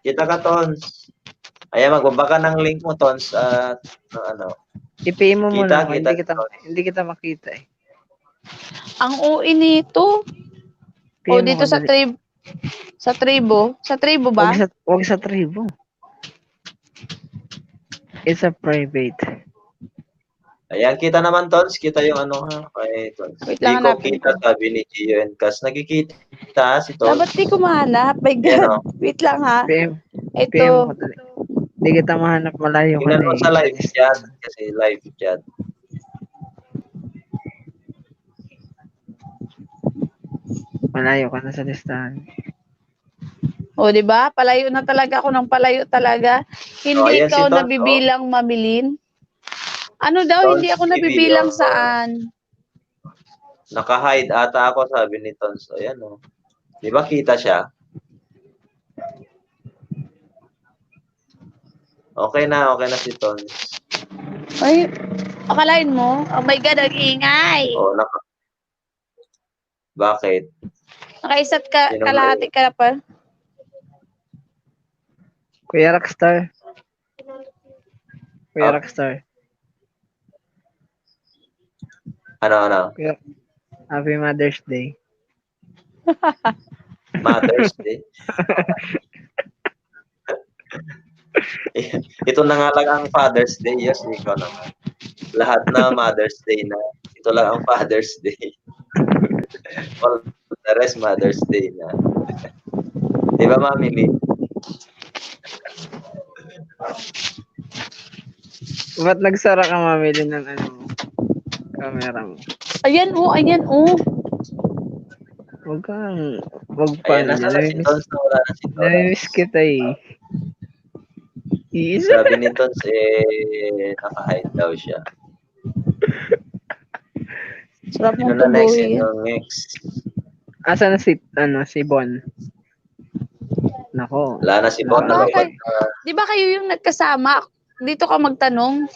Kita ka, Tons. Ayan, magbaba ka ng link mo, Tons. I-PM mo muna ako. Kita. Hindi kita makita eh. Ang UI nito. PM mo Dito ko sa dali. tribo. Sa tribo ba? Wag sa tribo. It's a private. Ayan, kita naman, Tons. Kita yung kay Tons. Wait Di lang, ko hanapin kita, ko. sabi ni Gio and Cas. Nagkikita si Tons. Dapat di ko mahanap. My God. Yan, Wait lang ha. PM mo Ito. ko dali. Hindi kita mahanap, malayo ka Tingnan na mo eh. sa live chat. Kasi live chat. Malayo ka na sa listahan. Di ba? Palayo na talaga ako ng palayo talaga. Hindi ayan ikaw si Tons, nabibilang mamilin. Ano daw, Tons hindi ako TV, nabibilang saan? Naka-hide ata ako, sabi ni Tons. Ayan, oh. Di ba kita siya? Okay na si Tons. Ay, akalain mo? Oh my God, ang ingay. Oo, Bakit? Nakaisat ka, Sino kalahati ka na pa. Kuya Rockstar. Ano? Happy Mother's Day. Mother's Day? Ito na nga lang ang Father's Day. Yes, ikaw naman. Lahat na Mother's Day na. Ito lang ang Father's Day. All the rest Mother's Day na. Di ba, Mami Lee? Ba't nagsara ka, mamili ng camera mo? Ayan oh. Huwag Ayan, pa. nasa na si Tons na wala na si Tons. Namimiss kita eh. Sabi ni Tons, naka-hide daw siya. Sarap Sino mong na next? tubuhin. Sino next? Asa na si Bon? Nako. Wala na si Bon. Di ba kayo yung nagkasama? Dito ka magtanong.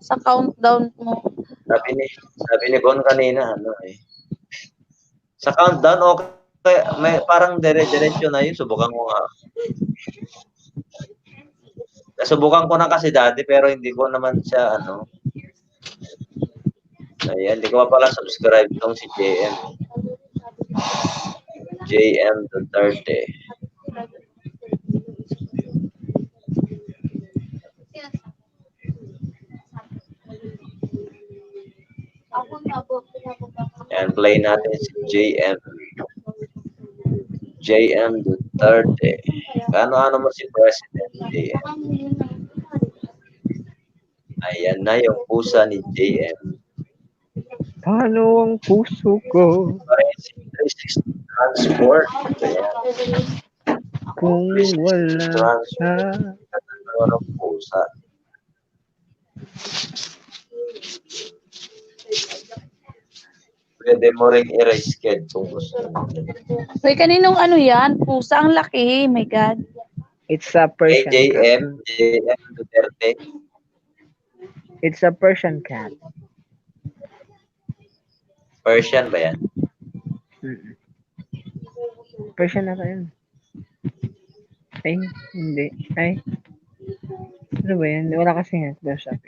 Sa countdown mo. Sabi ni Bon kanina, sa countdown, okay, may parang dire-diretso na yun. Subukan ko nga. Nasubukan ko na kasi dati, pero hindi ko naman siya, ayan, hindi ko pa pala subscribe itong si JM. JM Duterte. Ayan, play natin si JM. JM Duterte. Ano mo si President JM? Ayan na yung pusa ni JM. Paano ang puso ko? 360 transport. Ayan. Kung wala siya. Ano ng pusa? Pwede mo ring erase kid kung gusto mo. Uy, kaninong ano yan? Pusa, ang laki. My God. It's a Persian cat. JM Duterte. It's a Persian cat. Persian ba yan? Mm-mm. Persian na yun. Ay, hindi. Ay. Ano ba yan? Wala kasi nga. Close up.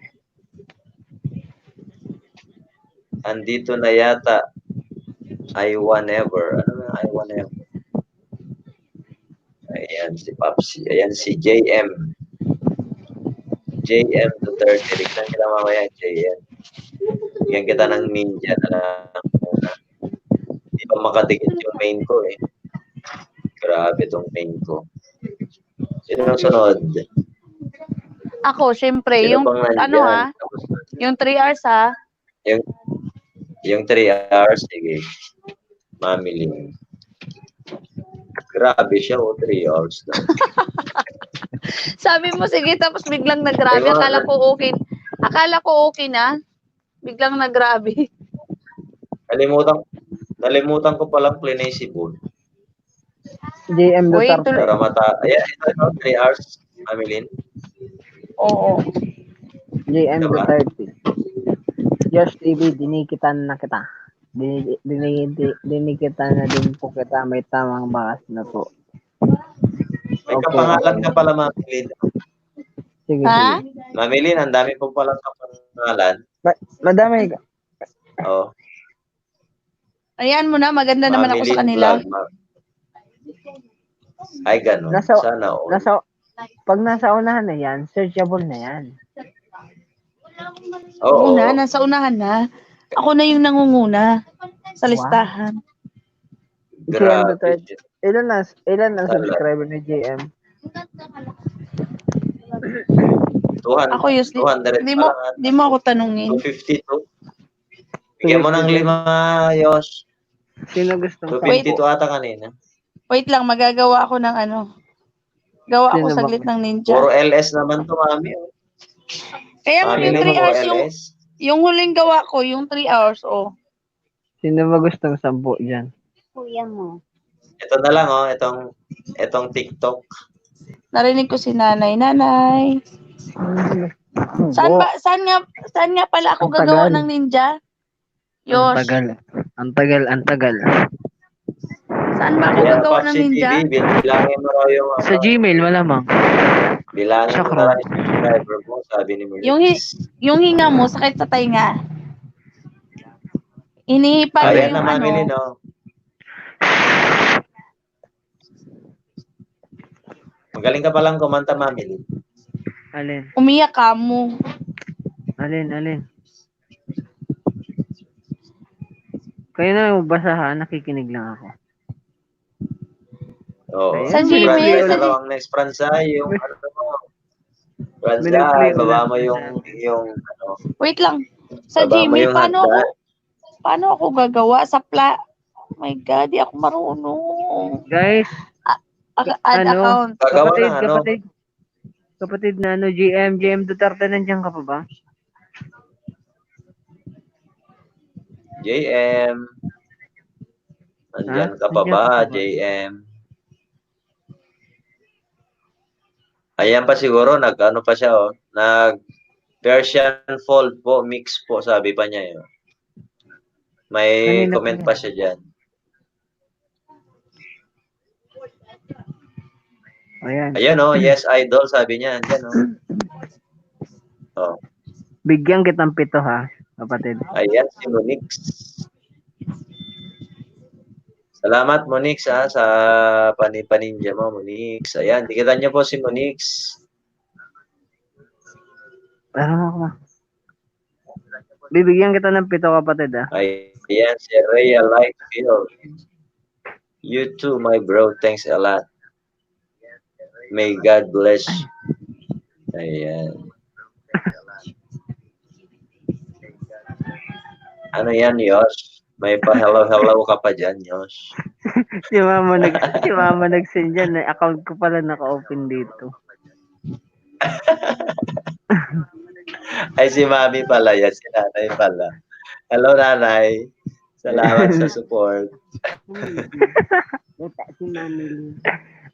Andito na yata. I whenever. Ano na I whenever? Ayan si Papsi. Ayan si JM. JM Duterte. Tignan kita mamaya, JM. Bigyan kita ng ninja na lang muna. Hindi pa makadikit yung main ko eh. Grabe tong main ko. Sino ang sunod? Ako, syempre, Sino yung, pang nandyan? ano ha, yung 3 hours ha, Yung 3 hours, sige. Mami Lynn. Grabe siya, 3 hours na. sabi mo, sige, tapos biglang nagrabe, Diba? akala ko okay na, biglang nagrabe. Nalimutan ko palang Plinacibol. JM Uy, Duterte. Para ayan, ito, 3 hours, Mami Lynn. Oo. JM Diba? Duterte. Josh TV, dinikitan na kita. Dinikitan na din po kita. May tamang bakas na po. May Okay, kapangalan okay. ka pala, Mami Lynn. Sige, Ha? sige. Mami Lynn, ang dami po palang kapangalan. Madami. Oh, Ayan mo na, maganda naman Mami ako Lynn sa kanila. Vlog. Ay, ganun. Nasa- Sana all. Pag nasa unahan na yan, searchable na yan. Oo. Una, nasa unahan na. Ako na yung nangunguna sa Wow. listahan. JM Grabe. Duterte. Ilan ang Tala. subscriber ni JM? 200. Ako usually, 200 hindi pa mo, lang. di mo ako tanungin. 252. Bigyan mo ng 5, Yos. Sino gusto mo? 252 ata kanina. Wait lang, magagawa ako ng ano. Gawa ako Sino ba? saglit ng ninja. Puro LS naman to, Mami. Kaya nga Mami yung Lynn, 3 puro hours, LS. yung huling gawa ko, yung 3 hours, oh. Sino ba gustong 10 dyan? Kuya mo. Ito na lang, oh. Itong TikTok. Narinig ko si nanay. Nanay, saan nga pala ako Ang gagawa tagal. ng ninja? Ang Yosh, tagal. saan ba ako Ayan, gagawa ng Popsi ninja? TV. Bilangin mo raw yung... Sa Gmail, malamang. Bilangin Sa mo Chrome. na yung subscriber mo, sabi ni Mulis. Yung hinga mo, sakit sa tainga. Inihipa ko Ayan yung na, Mami ano. Lynn, oh. Magaling ka palang kumanta, Mami Lynn. Alin? Umiyak ka mo. Alin? Kayo na magbasa ha, nakikinig lang ako. Oo. Ayan, Sa Gmail, Franzay sa na raw ang next. Franzay, yung ano mo. Franzay, Minag-play baba ulit mo na yung ano. Wait lang. Sa Baba mo Gmail, yung hagdan. paano ako gagawa? Oh my God, di ako marunong. Guys, Add ano? account. Gagawa ng ano. Kapatid na ano, JM Duterte, nandiyan ka pa ba? JM. Nandyan ka pa Nandiyan ba, ka pa ba? JM? Ayan pa siguro, nag-ano pa siya, oh. Nag-Persian fold po, mix po, sabi pa niya, yun. May Kanina comment pa pa siya dyan. Ayan. Ayan, oh, yes, idol, sabi niya. Ayan, oh. Oh. Bigyan kitang 7 ha, kapatid. Ayan, si Monix. Salamat, Monix, ha, sa paninja mo, Monix. Ayan, dikitan niyo po si Monix. Parang ako. Bibigyan kita ng 7 kapatid ha. Ayan, si Rhea Lightfield. You too, my bro. Thanks a lot. May God bless you. Ayan. Ano yan, Yosh? May pa-hello ka pa dyan, Yosh. si mama nag-send dyan. Account ko pala naka-open dito. Ay, si Mami pala yan. Si Nanay pala. Hello, Nanay. Salamat sa support. Bata si Mami Lee.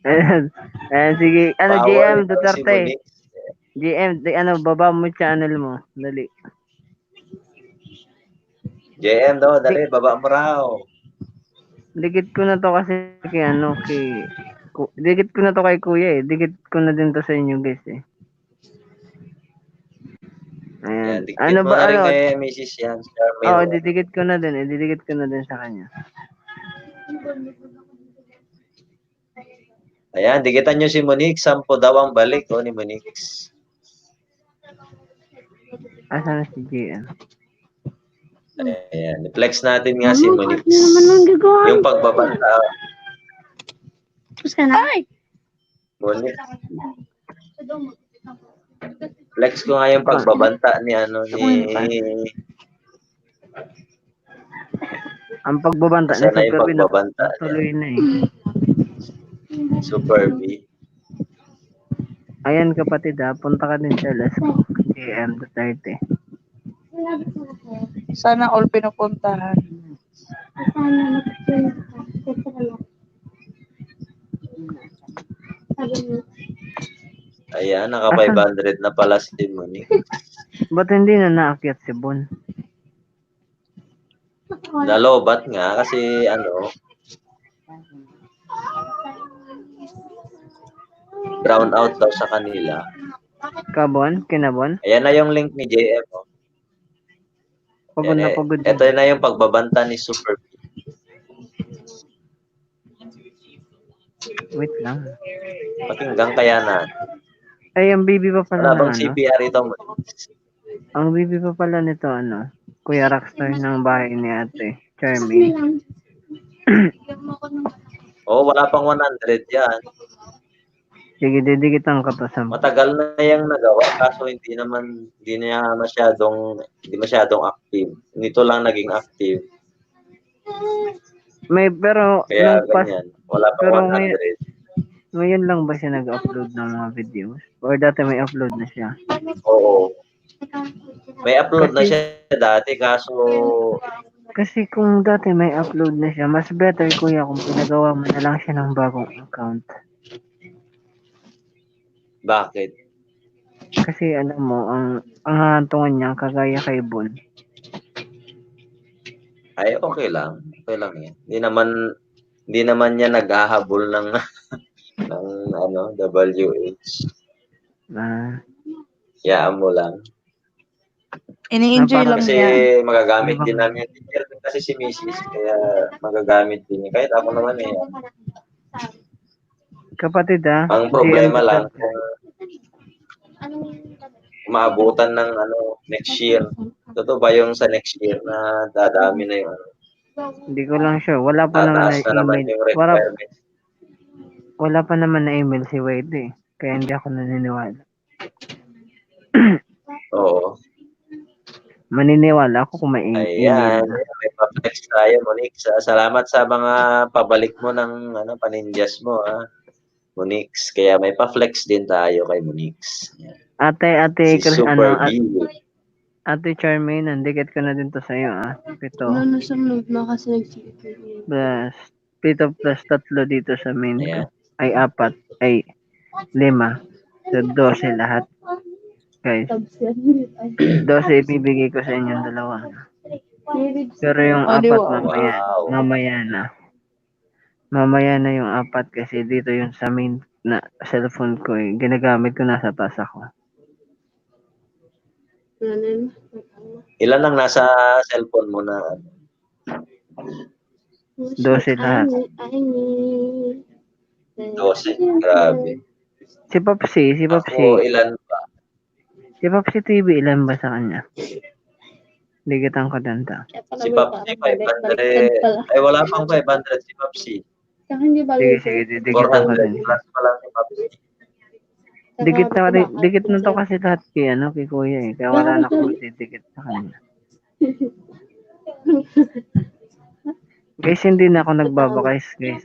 Ayan, sige. Ano, Power GM ito si Duterte. Monique. GM, baba mo channel mo. Dali. JM daw, dali, baba mo raw. Dikit ko na to kasi dikit ko na to kay Kuya eh. Dikit ko na din to sa inyo guys eh. Yan, Ayan. dikit Ano mo ba, na rin ano? kay Mrs. Yan. Charmaine. Oo, didikit ko na din eh. Didikit ko na din sa kanya. Ayan, dikitan nyo si Monique. 10 daw ang balik ni Monique. Asan na si GM? Ayan, i-flex natin nga si Monique. Yung pagbabanta. Ay! Monique. Flex ko nga yung pagbabanta ni Ang pagbabanta Asan na ni yung Super B pagbabanta tuloy na eh. Super B. Ayan kapatid punta ka din sa Las GM Duterte. Sana all pinupuntahan. Ayan, naka 500 na pala si Monique. Ba't hindi na naakyat si Bon? Nalobat nga kasi brown out daw sa kanila. Kabon? Kinabon? Ayan na yung link ni JM. Pagod na pagod. Ito na yung pagbabanta ni Super B. Wait lang. Pakinggan kaya na. Ay, ang baby pa pala Wala bang ng CPR ito? Ang baby pa pala nito Kuya Rockstar ng bahay ni Ate Charmaine. Wala pang 100 yan. Sige, didikitan ko to sa Matagal na yung nagawa kaso hindi masyadong active. Nito lang naging active. pero Kaya nung ganyan. Wala pang 100. Ngayon lang ba siya nag-upload ng mga videos? Or dati may upload na siya? Oo. May upload na siya dati kaso Kasi kung dati may upload na siya, mas better kuya kung pinagawa mo na lang siya ng bagong account. bakit? Kasi alam mo, ang hantungan niya kagaya kay Bon. Ay okay lang. Okay lang yan. Hindi naman niya naghahabol ng WH. Yaan mo lang. Ini-enjoy lang Kasi niya. magagamit din namin kasi si Mrs. Kaya magagamit din niya. Kahit ako naman Kapatid Ang problema lang kung maabutan ng next year. Totoo ba yung sa next year na dadami na yung Hindi ko lang sure. Wala pa naman na naman email. yung requirement. Wala pa naman na email si Wade eh. Kaya hindi ako naniniwala. Oo. Maniniwala ako kung may email. Ayan. May pa-flex tayo, Monique. Salamat sa mga pabalik mo ng paninjas mo, Monique. Kaya may pa-flex din tayo kay Monique. Ate, Si Super B. Ate Charmaine, nandikit ko na din to sa'yo, Pito. Nasunod na kasi nag-CPA. Plus, pito plus 3 dito sa main ko. Ayan. Ay 4. Ay 5. So, 12 lahat. Guys, 12 ibibigay ko sa inyong dalawa. Pero yung 4 mamaya na. Mamaya na yung 4 kasi dito yung sa main na cellphone ko ginagamit ko nasa taas ako. Ilan ang nasa cellphone mo na? 12 lahat. 12. Grabe. Si Popsi. Ako, ilan ba? Si Popsi TV, ilan ba sa kanya? Ligitan ko danta. Si Popsi, 500. Ay, wala pang 500 si Popsi. Sige, digitan ko 400 din. plus pa lang si Popsi. Dikit na to kasi lahat kay Kuya Kaya wala na akong didikit sa kanya. Guys, hindi na ako nagbabakais, guys,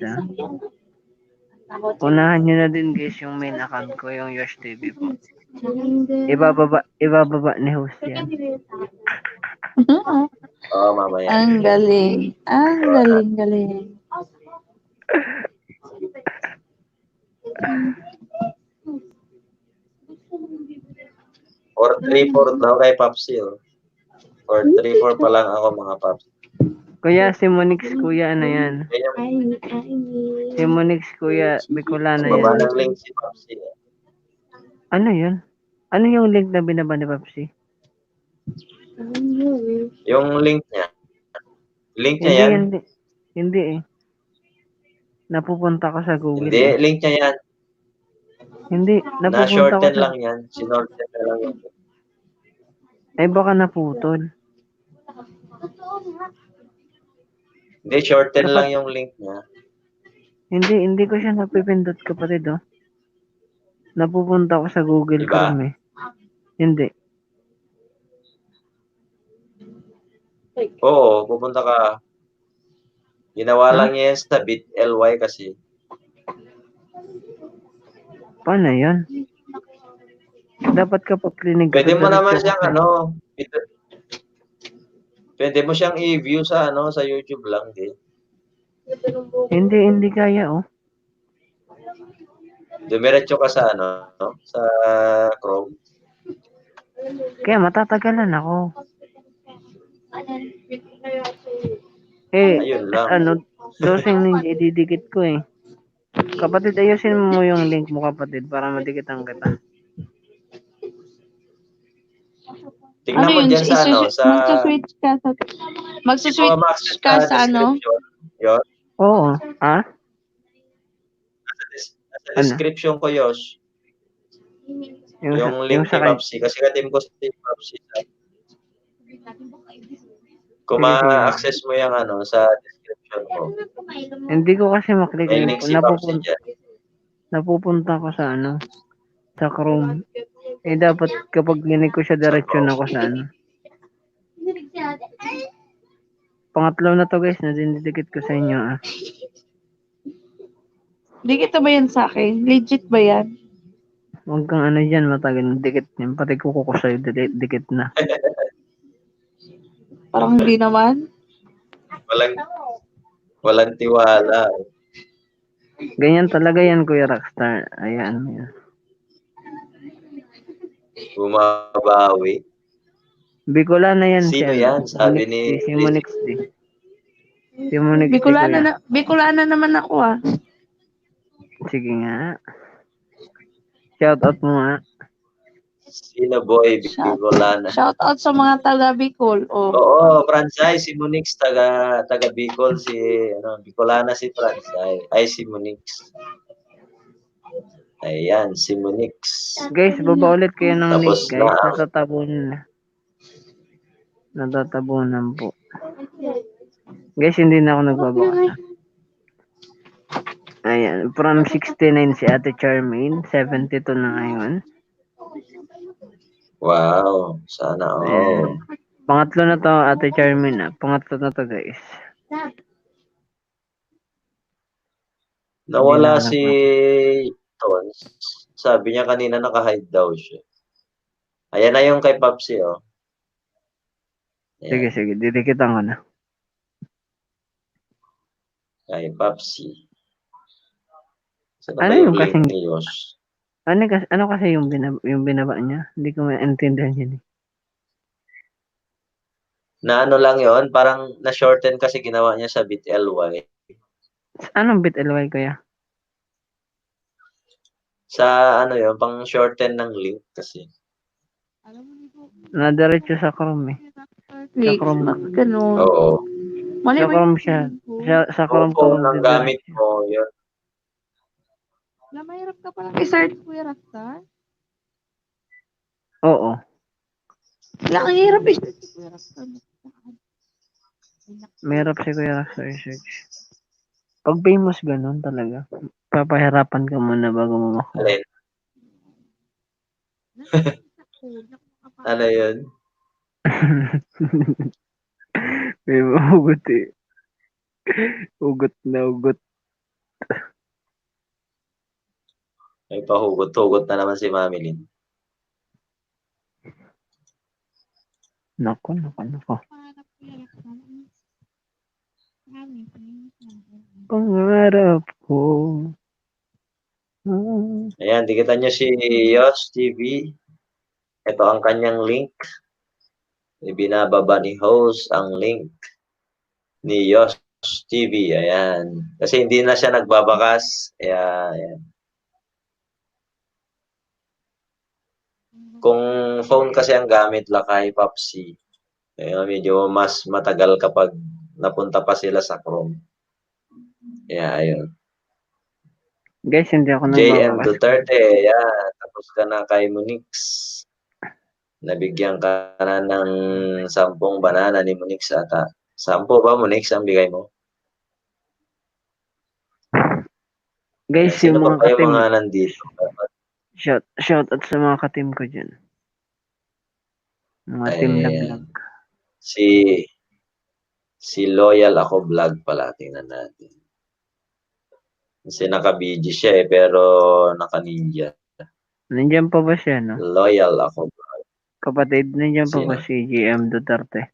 Unahan nyo na din, guys, yung main account ko, yung Yosh TV po. Ibababa ni host yan. Oo, mamaya. Ang galing. Ang galing. Or 3-4 daw kay Papsi, oh. Or 3-4 pa lang ako, mga Paps. Kuya, si Monix, kuya, ano yan? Yan Si Monix, kuya, Bicolana yung baba yan. ng link si Papsi. Ano yun? Ano yung link na binaba ni Papsi? Yung link niya. Link niya Hindi, yan? hindi. Hindi eh. Napupunta ko sa Google Hindi, eh. link niya yan. Hindi, napupunta ko Na-shorten sa... lang yan. Sinorten na lang yan. Ay, baka naputol. Hindi, shorten Dapat- lang yung link niya. Hindi ko siya napipindot, kapatid, oh. Napupunta ko sa Google Diba? Chrome eh. Hindi. Oo, pupunta ka. Ginawa lang niya yan sa bit.ly kasi. Paano yun? Dapat kapag klinig Pwede mo naman diretso siyang ka. pwede mo siyang i-view sa sa YouTube lang din. Hindi kaya, oh. Dumiretso ka sa sa Chrome. Kaya matatagalan ako. Eh, Ayun lang. dosing ninja, ididikit ko eh. Kapatid, ayusin mo yung link mo, kapatid, para madikitan kita. Tingnan mo dyan sa sa Magsuswitch ka sa... Magsuswitch ka sa description. Yun. Oo. Ah? Sa description ko, Yosh. Yung link sa ni Papsi. Kasi katim ko si Papsi. Kung ma-access mo yung sa description ko. Hindi ko kasi maklik. May link si Papsi dyan. Napupunta ko sa sa Chrome. Eh, dapat kapag ginig ko siya, diretsyon ako sa Pangatlo na to, guys, na dinidikit ko sa inyo, ah. Dikit ba yan sa akin? Legit ba yan? Huwag kang dyan, matagal dikit yan. Pati kuko ko sa'yo, dikit na. Parang hindi naman. Walang tiwala. Ganyan talaga yan, Kuya Rockstar. Ayan. Bumabawi. Bicolana yan. Sino siya, yan? Sabi ni Si Monix D. Si Monix D, Kuya. Bicolana naman ako, ah. Sige nga. Shoutout mo nga. Sino boy? Bicolana. Shout out sa mga taga Bicol. Oh. Oo, Fransay, si Monix taga Bicol, si Bicolana si Fransay. Ay, si Monix. Ayan, si Monix. Guys, baba ulit kayo ng Tapos link, guys. na. Natatabunan po. Guys, hindi na ako nagbabasa. Ayan, from 69 si Ate Charmaine, 72 na ngayon. Wow, sana Ayan. Pangatlo na to, Ate Charmaine. Pangatlo na to, guys. Nawala si Tons. Sabi niya kanina naka-hide daw siya. Ayan na yung kay Papsi, oh. Ayan, Sige, didikitan ko na. kay Papsi. Saan Ano ba yung yung link kasing- ni Yosh? Ano kasi yung binaba niya? Hindi ko maintindihan yun eh. Na lang yon, parang na-shorten kasi ginawa niya sa bit.ly. Anong bit.ly, Kuya? Sa yon, pang shorten ng link kasi. Nadiretso sa Chrome eh. Click. Chrome. Ganun. Oo. Mali Sa ba Chrome yung siya. phone ko? Sa Chrome Kung ko. ang gamit mo, yun. Na mahirap ka palang i-search, Kuya Rockstar? Oo. Wala, ang hirap i-search, Kuya Rockstar. Mahirap si Kuya sa research. Pag famous ganun talaga. Papahirapan ka muna bago mo makuha. Alin? Ano yun? May mahugot eh. Ugot na ugot. May pahugot-hugot na naman si Mami Lynn. Nako. pangarap ko. Ayan, dikitan nyo si Yos TV. Ito ang kanyang link. Ibinababa ni host ang link ni Yos TV. Ayan. Kasi hindi na siya nagbabakas. Ayan. Kung phone kasi ang gamit, lakay Papsi. Medyo mas matagal kapag napunta pa sila sa Chrome. Ayun. Guys, hindi ako JM nagbabakas. Duterte, yan. Tapos ka na kay Monix. Nabigyan ka na ng 10 banana ni Monix ata. 10 ba, Monix, ang bigay mo? Guys, Sino yung pa mga ba yung katim, mga nandito? shout out sa mga katim ko dyan. Mga team Ayan. laglag. Si Loyal Ako Vlog pala. Tingnan natin. Kasi naka-BG siya pero naka-ninja. Nandiyan pa ba siya, no? Loyal Ako Vlog. Kapatid, nandiyan pa ba Sino? si GM Duterte?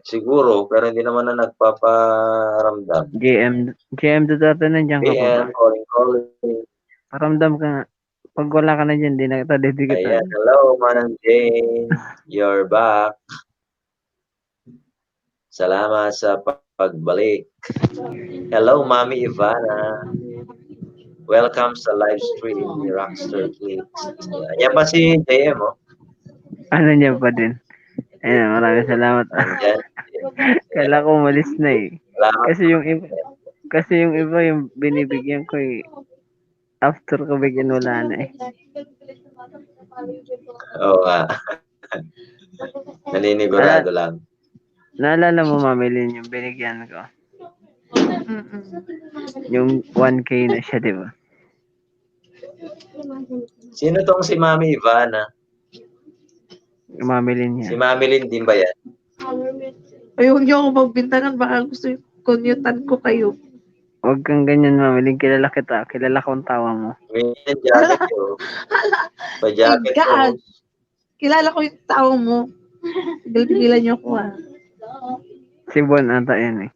Siguro, pero hindi naman na nagpaparamdam. GM Duterte, nandiyan ka pa ba? PM, calling. Paramdam ka nga. Pag wala ka na dyan, di na kita didikitan. Ayan, hello, Manang Jane. You're back. Salamat sa pagbalik. Hello, Mami Ivana. Welcome sa live stream ni Rockstar Clicks. Ayan pa si JM, oh. Nandiyan pa din. Ayan, maraming salamat. Andyan. Kala ko umalis na eh. Salamat. Kasi yung iba yung binibigyan ko eh. After ko bigyan wala na eh. Oo nga. Naninigurado lang. Naalala mo, Mami Lynn, yung binigyan ko? Yung 1K na siya, di ba? Sino tong si Mami Ivana? Mami Lynn Si yan. Mami Lynn din ba yan? Ay, huwag niyo ako magbintangan. Baka gusto yung kunyutan ko kayo. Huwag kang ganyan, Mami Lynn. Kilala kita. Kilala ko ang tawa mo. May jacket ko. Pa-jacket ko. God. Kilala ko yung tao mo. Tigil-tigilan niyo ako ah. Si Bon ata yan eh.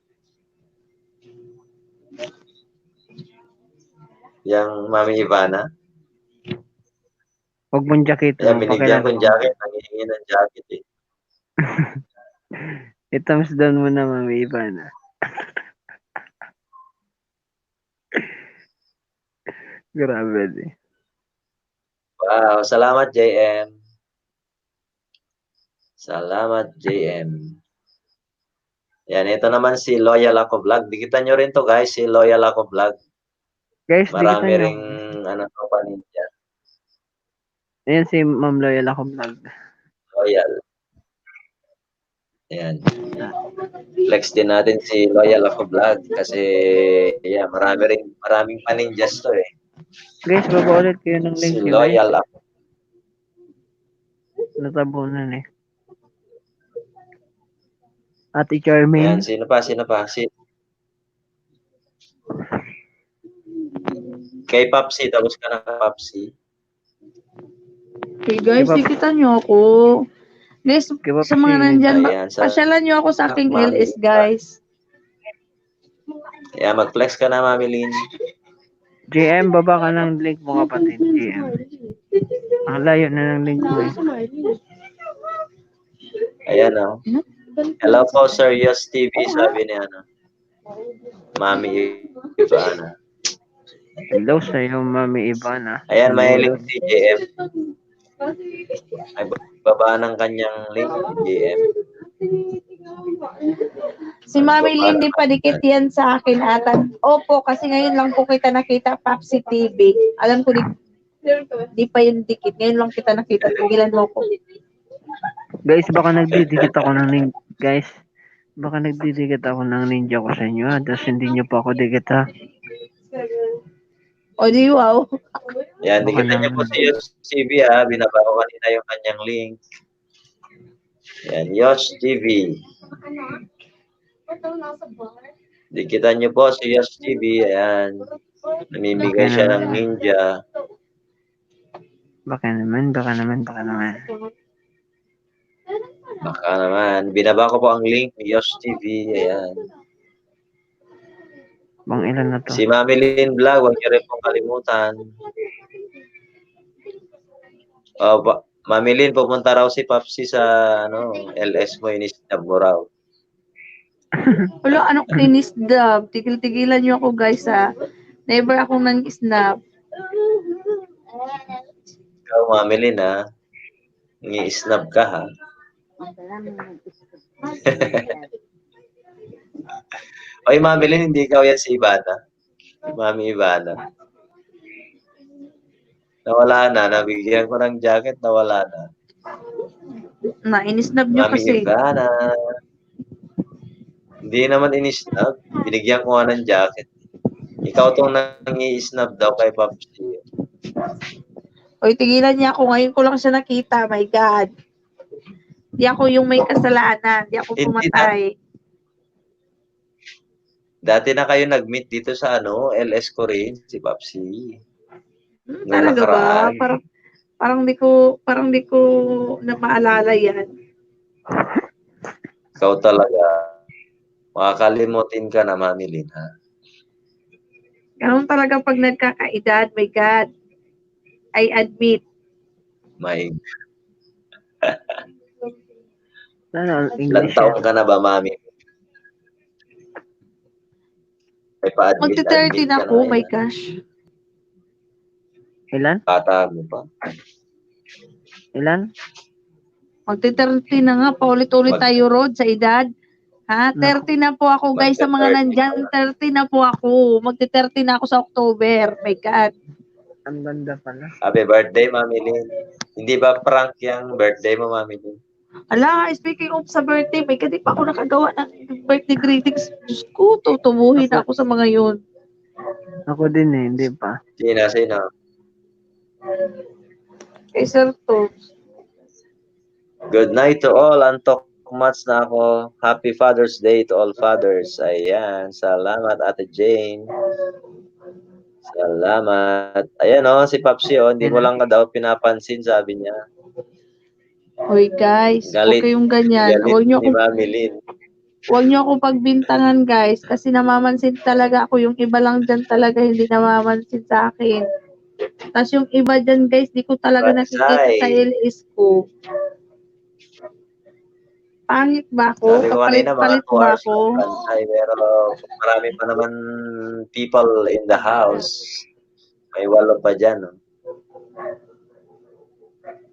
Yang Mami Ivana. Huwag mong jacket. Ayan, binigyan ko yung jacket. Nangihingi ng jacket eh. I-thumbs down mo na, Mami Ivana. Grabe eh. Wow, salamat JM. Salamat JM. Yan, ito naman si Loyal Ako Vlog. Dikitan nyo rin to guys, si Loyal Ako Vlog. Guys, Marami dikitan ring nyo. ano to paninja. Ayan si Ma'am Loyal ako vlog. Loyal. Ayan. Flex din natin si Loyal Ako Vlog kasi yeah, maraming paninjas to eh. Guys, baba ulit kayo ng link Si nyo, guys. Loyal Ako. Natabunan eh. Ate Charmaine. Ayan, sino pa? Kay Papsi, tapos ka na Papsi. Okay guys, Diba- dikitan niyo ako. Guys, Diba sa mga kasi- nandyan, Ayan, pasyalan niyo ako sa aking Mami. LS guys. Ayan, mag-flex ka na, Mami Lynn. GM, baba ka ng link mo kapatid. GM. Ang layo na ng link mo eh. Ayan o. Hello po, Sir Yos TV, sabi ni ano. Mami Ivana. Hello sa'yo, Mami Ivana. Ayan, may link si JM. Ay, baba ng kanyang link, JM. Si Mami Lynn, di pa dikit yan sa akin ata. Opo, kasi ngayon lang po kita nakita, Papsi TV. Alam ko, di pa yung dikit. Ngayon lang kita nakita. Tigilan mo ko. Guys, baka nagdidikit ako ng link. Guys, baka nagdidikit ako ng ninja ko sa inyo ha. Tapos hindi nyo pa ako dikit ha. O di wow. Ayan, dikitan niyo po si Yos TV ha. Binaba ko kanina yung kanyang link. Ayan, Yos TV. Dikitan niyo po si Yos TV. Ayan. Namimigay siya ng ninja. Baka naman. Baka naman. Binaba ko po ang link ni Yos TV. Ayan. Pang ilan na to? Si Mami Lynn Vlog, huwag niyo rin pong kalimutan. Mami Lynn, pupunta raw si Papsi sa LS mo, inistab mo raw. Wala, anong inisdab? Tigil-tigilan niyo ako, guys, ha? Never akong nang-snap. Ikaw, Mami Lynn, ha? Ngi-snap ka, ha? Oy, Mami Lynn, hindi ikaw yan si Ivana. Si Mami Ivana. Nawala na. Nabigyan ko ng jacket, nawala na. Na-inisnab niyo Mami kasi. Ivana. Hindi naman inisnab. Binigyan ko nga ng jacket. Ikaw tong nang-i-snap daw kay Papsi. Oy, tigilan niya ako. Ngayon ko lang siya nakita. My God. Di ako yung may kasalanan. Di ako Hindi pumatay. Dati na kayo nag-meet dito sa LS ko rin, si Papsi. Nung Talaga ba? nakaraan. Parang di ko na maalala yan. Ikaw talaga. Makakalimutin ka na, Mami Lynn, ha? Ganun talaga pag nagkakaedad. My God. I admit. May Ano, ilang English taon yan. ka na ba, Mami? May pa-admit Magti-30 na ka ako. na My yan. gosh. Ilan? Bata mo pa. Ilan? Magti-30 na nga. Paulit-ulit Mag- tayo, Rod, sa edad. Ha? 30 na po ako, guys. Sa mga Magti-30 nandyan, 30 na po ako. Magti-30 na ako sa October. My God. Ang ganda pala. Happy birthday, Mami Lynn. Hindi ba prank yung birthday mo, Mami Lynn? Ala, speaking of sa birthday, may hindi pa ako nakagawa ng birthday greetings. Diyos ko, tutubuhin ako sa mga yun. Ako din eh, hindi pa. Sino? Kay Sir to. Good night to all. Antok much na ako. Happy Father's Day to all fathers. Ayan. Salamat, Ate Jane. Salamat. Ayan si Papsi hindi mo lang daw pinapansin, sabi niya. Hoy guys, Galit. huwag kayong ganyan. Galit ni Mami Lynn. Huwag niyo ako pagbintangan, guys, kasi namamansin talaga ako. Yung iba lang dyan talaga hindi namamansin sa akin. Tapos yung iba dyan, guys, di ko talaga nakikita sa LS ko. Pangit ba ako? Sabi ko kanina, mga Kapalit-palit 2 ba hours ako? ng bantay, pero marami pa naman people in the house. May 8 pa dyan. No?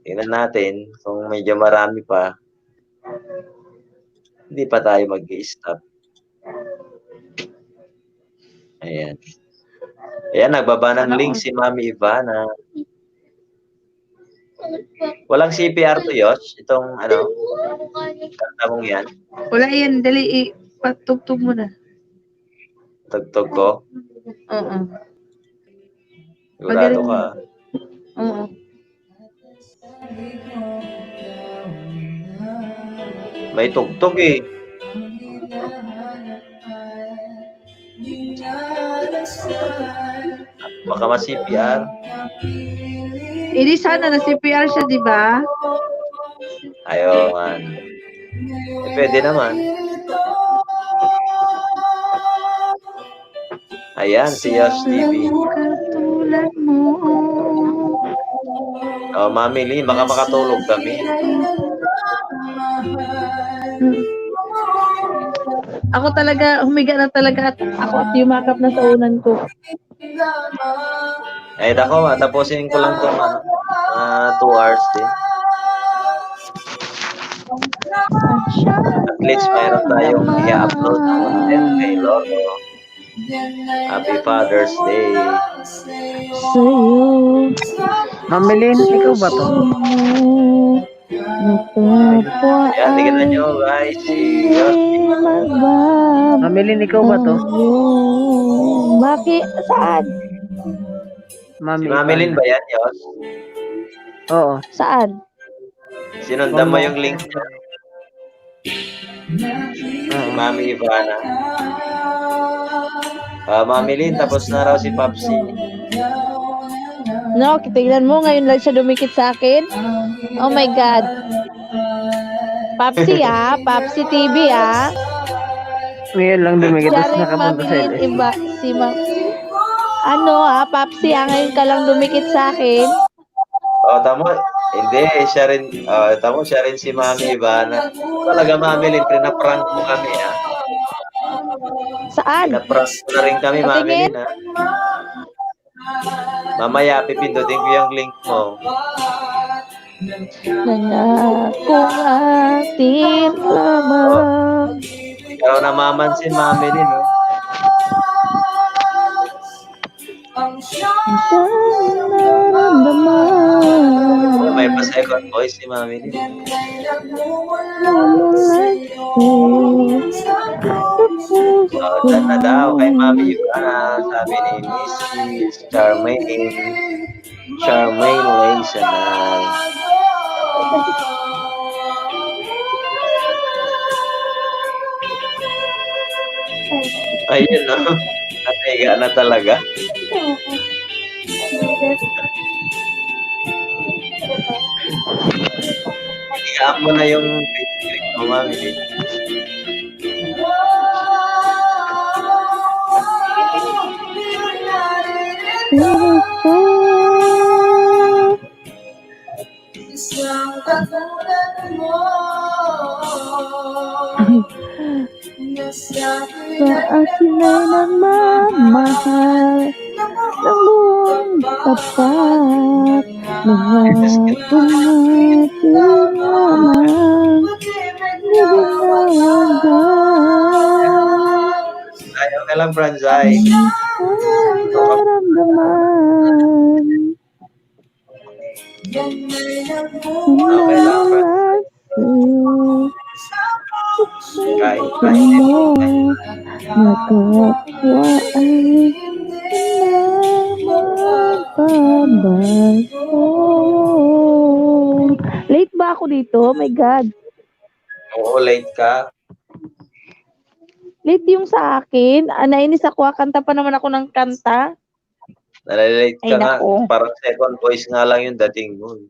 Tingnan natin kung medyo marami pa. Hindi pa tayo mag-i-stop. Ayan. Ayan, nagbaba ng link si Mami Ivana. Walang CPR to, Yosh? Itong kanta mong yan? Wala yan, dali, patugtog mo na. Tugtog ko? Oo. Sigurado ka. Oo. May tugtog eh. Baka ma-CPR. Hindi sana na CPR siya, di ba? Ayaw man. Pwede naman. Ayan, si Yosh TV. Katulad mo. Mami Lynn, baka makatulog kami. Ako talaga, humiga na talaga at ako at yumakap na sa unan ko. Ay, dako, tapusin ko lang itong 2 hours din. At least mayroon tayong i-upload na content kay Lolo. Happy Father's Day. Sa'yo. Mami Lynn, ikaw ba to? Ayan, tingnan nyo guys. Si Yoshi. Mami Lynn, ikaw ba to? Bakit? Saan? Si Mami Lynn ba yan, Yosh? Oo. Saan? Sinundan mo yung link niya. Si Mami Ivana. Mami Lynn, tapos na raw si Papsi. No, tingnan mo, ngayon lang siya dumikit sa akin. Oh my God. Papsi Papsi TV Ngayon lang dumikit, Siya tapos rin nakapunta sa mamingin LS. iba, si Ma'am. Ano Papsi, ngayon ka lang dumikit sa akin? Oh, tamo. Hindi, siya rin, tamo, siya rin si Mami Ivana. Talaga, Mami Lin, pinaprank mo kami, ha? Saan? Pinaprank mo na rin kami, Mami Patingin? Lin, ha? Mamaya, pipindutin ko yung link mo. Nangakong atin lamang. Ikaw namamansin, Mami Lin, oh. Ang siyang nararamdaman. May pa-second voice si Mami Lin. Oh, dyan na daw kay Mami Ivana, sabi ni Mrs. Charmaine Laysanay. Ayun, no? Natiga na talaga. Higaan mo na yung Facebook mo, Mami Lin. Sa akin ay nagmamahal ng buong tapat. Mga tumating lamang nabinawagan. Ayaw na lang, Franzay. Nararamdaman. Okay lang, Franzay. Kain. Nakakwa ay namababasong. Late ba ako dito? Oh my God. Oo, late ka. Late yung sa akin. Nainis ako. Kanta pa naman ako ng kanta. Nalalate Ay, ka nga. nako. Parang second voice nga lang yung dating mo.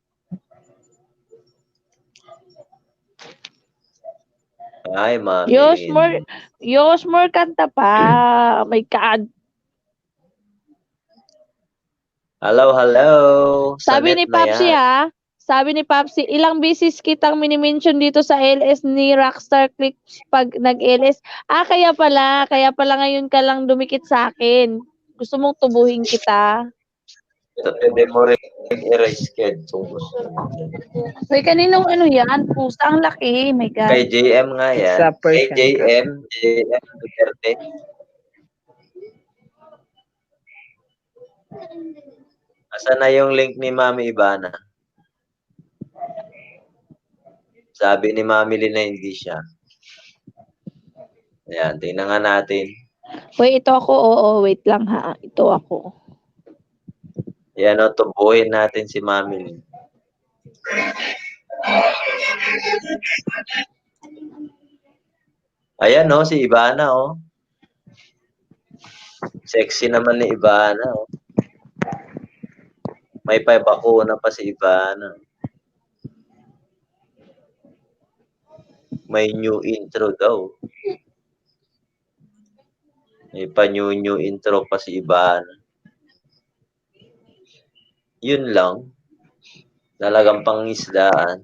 Ay, Mami Lin. Yosmore kanta pa. Oh my God. Hello. Sabi Sanet ni na Papsi yan. Sabi ni Papsi, ilang beses kitang minimension dito sa LS ni Rockstar Clicks pag nag-LS. Kaya pala ngayon ka lang dumikit sa akin. Gusto mong tubuhin kita. Ito, pwede mo rin erase kid. Uy, kaninong ano yan? Pusa, ang laki. My God. Kay JM nga yan. Sa Kay Persian. JM Duterte. Asan na yung link ni Mami Ivana? Sabi ni Mami Lin na hindi siya. Ayan, tingnan nga natin. Wait, ito ako. Oo, wait lang ha. Ito ako. Ayan o, tubuhin natin si Mami Lin. Ayan o, si Ivana o. Sexy naman ni Ivana o. May bakuna pa si Ivana. May new intro daw. May pa-new intro pa si Ivana. Yun lang. Talagang pangisdaan.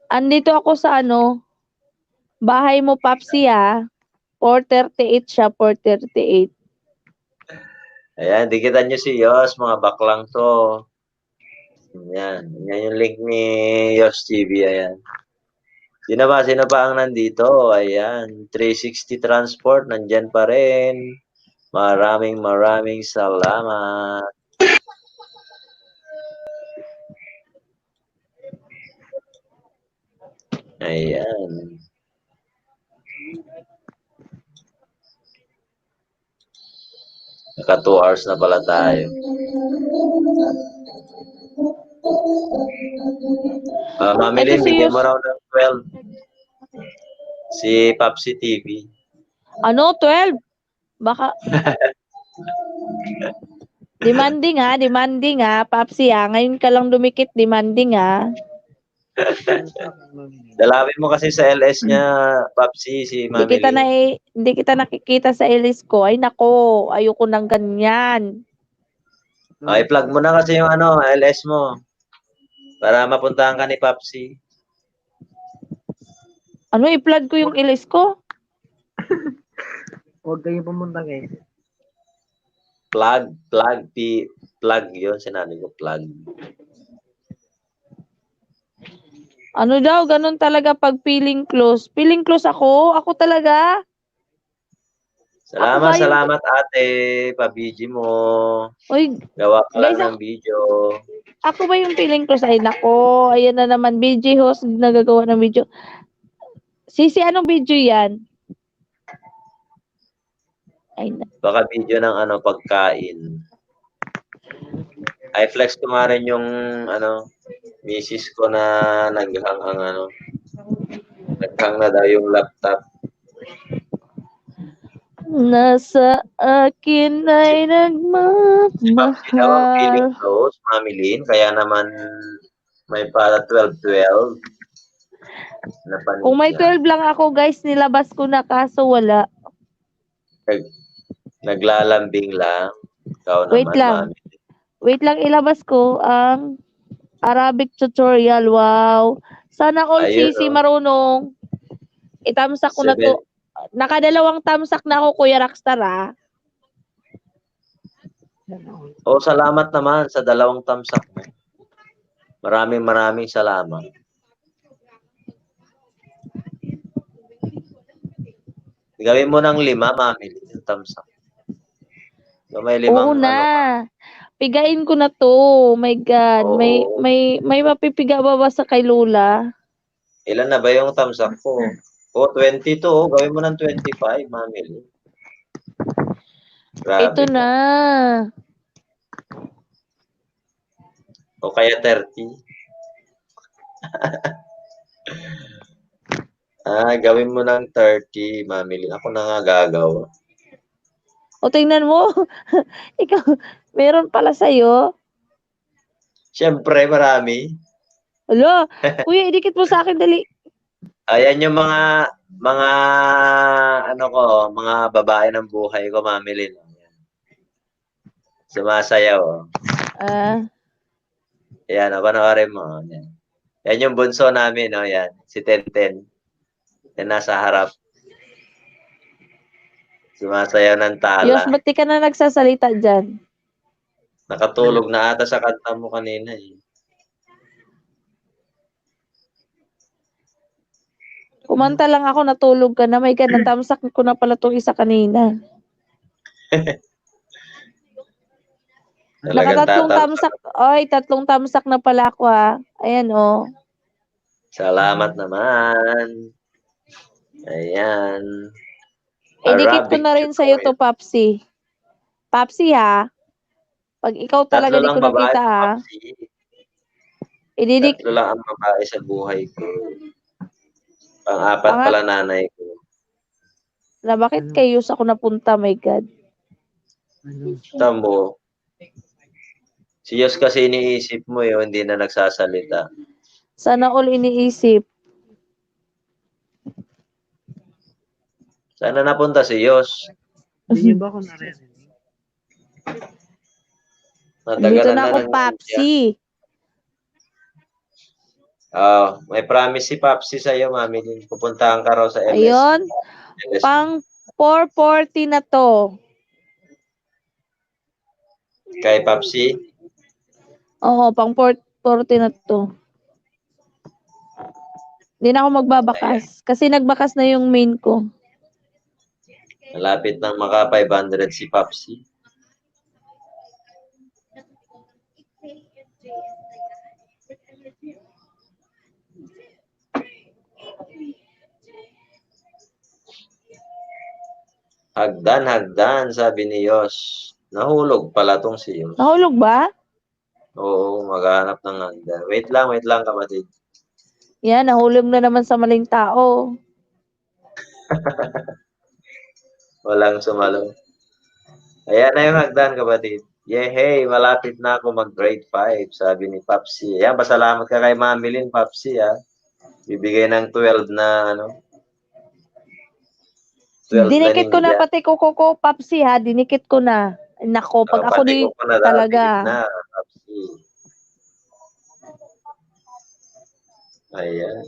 Andito ako sa bahay mo, Papsi 438 siya, 438. Ayan, dikitan nyo si Yos, mga baklang to. Ayan, yan yung link ni Yos TV, ayan. Sino pa ang nandito? Ayan, 360 Transport, nandyan pa rin. Maraming salamat. Ayan. Naka 2 hours na pala tayo. Mami Lin, bigyan mo raw ng 12. Si Papsi TV. 12? Baka... demanding Papsi Ngayon ka lang dumikit, demanding Dalawin mo kasi sa LS niya, Papsi, si Mami Lynn. Hindi kita nakikita sa LS ko. Ay nako, ayoko ng ganyan. Ay, plug mo na kasi yung LS mo. Para mapuntahan ka ni Papsi. Ano, i-plug ko yung LS ko? Huwag kayong pumunta guys. Plug yun, sinabi ko, plug. Ano daw, ganun talaga pag feeling close. Feeling close ako? Ako talaga? Salamat, Ako ba yung- salamat ate, pa-BG mo. Uy, Gawa ka lang guys, ng video. ako ba yung feeling close? Ay nako, ayan na naman, BG host, nagagawa ng video. Sisi, anong video yan? Ay, Baka video ng pagkain. Ay, flex ko nga rin yung misis ko na naghang naghang na daw yung laptop. nasa akin ay Si Papsi daw ang feeling nagmamahal. close, Mami Lynn, kaya naman may para 12-12. Kung may 12 lang ako, guys, nilabas ko na kaso wala. Naglalambing lang. Ikaw Wait naman, lang. Mami. Wait lang, ilabas ko ang Arabic tutorial. Wow. Sana all Ayun, sisi marunong. Itamsak ko na to. Nakadalawang tamsak na ako, Kuya Rockstar, ah. Oh, salamat naman sa 2 tamsak mo. Maraming salamat. Gawin mo ng 5, Mami, yung tamsak. So, may 5 Oo na. Pigain ko na to. My God. Oo. May mapipiga ba sa kay Lola? Ilan na ba yung tamsak ko? 22, gawin mo ng 25, Mami. Grabe. Ito na. O kaya 30. Gawin mo ng 30, Mami. Ako na nga gagawa. O tingnan mo. Ikaw, meron pala sa'yo. Siyempre, marami. Alo, kuya, idikit mo sa akin, dali. Ayan yung mga mga babae ng buhay ko, Mami Lynn. Sumasayaw. Ayan, panoorin mo. Yan yung bunso namin, yan. Si Tenten. Yan nasa harap. Sumasayaw ng tala. Diyos, ba't di ka na nagsasalita dyan? Nakatulog na ata sa kanta mo kanina eh. Kumanta lang ako, natulog ka na. May natamsak ko na pala itong isa kanina. Nakatatlong tamsak. Oy, 3 tamsak na pala ako, ha. Ayan, oh. Salamat naman. Ayan. Idikit ko na rin sa'yo to, Papsi. Papsi, ha? Pag ikaw talaga di ko nakita, ha? Ididik. 3 lang ang babae sa buhay ko. Pang-4 pala nanay ko. Na bakit kayo ako napunta, my God? Tamo. Si Diyos kasi iniisip mo yun, hindi na nagsasalita. Sana all iniisip. Sana napunta si Diyos. Hindi ba ako narinig? Dito na ako, Papsi. May promise si Papsi sa'yo, Mami. Pupuntahan ka raw sa LS. Ayun. Pang 440 na to. Kay Papsi? Oo, pang 440 na to. Hindi na ako magbabakas. Kasi nagbakas na yung main ko. Malapit nang maka 500 si Papsi. Hagdan, sabi ni Yos. Nahulog pala tong si Yos. Nahulog ba? Oo, maghanap ng hagdan. Wait lang kapatid. Yan, nahulog na naman sa maling tao. Walang sumalo. Ayan na yung hagdan, kapatid. Hey, malapit na ako mag grade 5, sabi ni Papsi. Ayan, pasalamat ka kay Mami Lynn, Papsi, ha. Bibigay ng 12 na, ano? 12 na Dinikit ko na ninja. pati kuko ko, Papsi ha. Dinikit ko na. Nako, pag ako Pati di ko pa na daw, talaga. dikit na. Papsi. Ayan.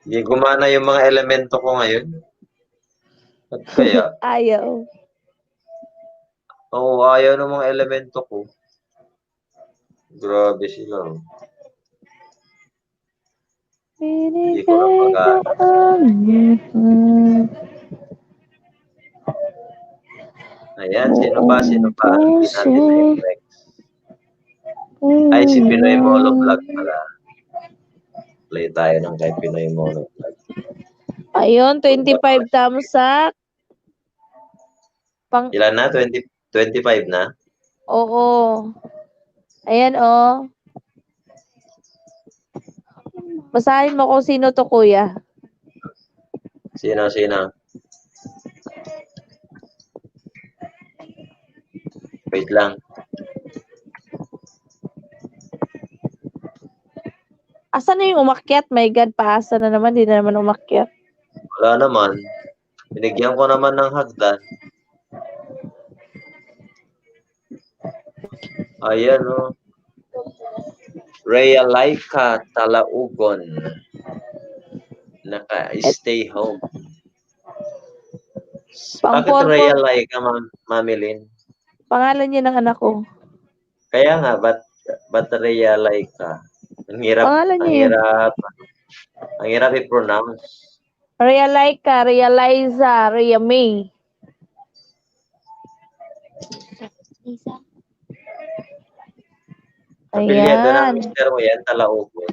Hindi gumana yung mga elemento ko ngayon. At kaya, Ayaw. oo, ayaw ng mga elemento ko. Grabe sila. Hindi ko na pag-aano. Ayan, sino pa? Sino pa? Hindi natin na-flex. Ay, si Pinoy Molo Vlog pala. Play tayo ng kay Pinoy Molo Vlog. Ayun, 25 thumbs up. Pang, Ilan na? 25 na? oo. Ayan, oh. Basahin mo kung sino to, kuya. Sino? Wait lang. Asan na yung umakyat? My God, paasa na naman. Di na naman umakyat. Wala naman. Binigyan ko naman ng hagdan. Ayan, oh. Rhea Laika Talaugon. Naka-stay home. Bakit Rhea Laika, Mami Lynn? Pangalan niya ng anak ko. Kaya nga, ba't Rhea Laika? Ang hirap, Pangalan ang niya yun. hirap. Ang hirap i-pronounce. Rhea Laika, Rhea Liza, Rhea May. Apelyido ng Ayan. mister mo yan, Talaugon.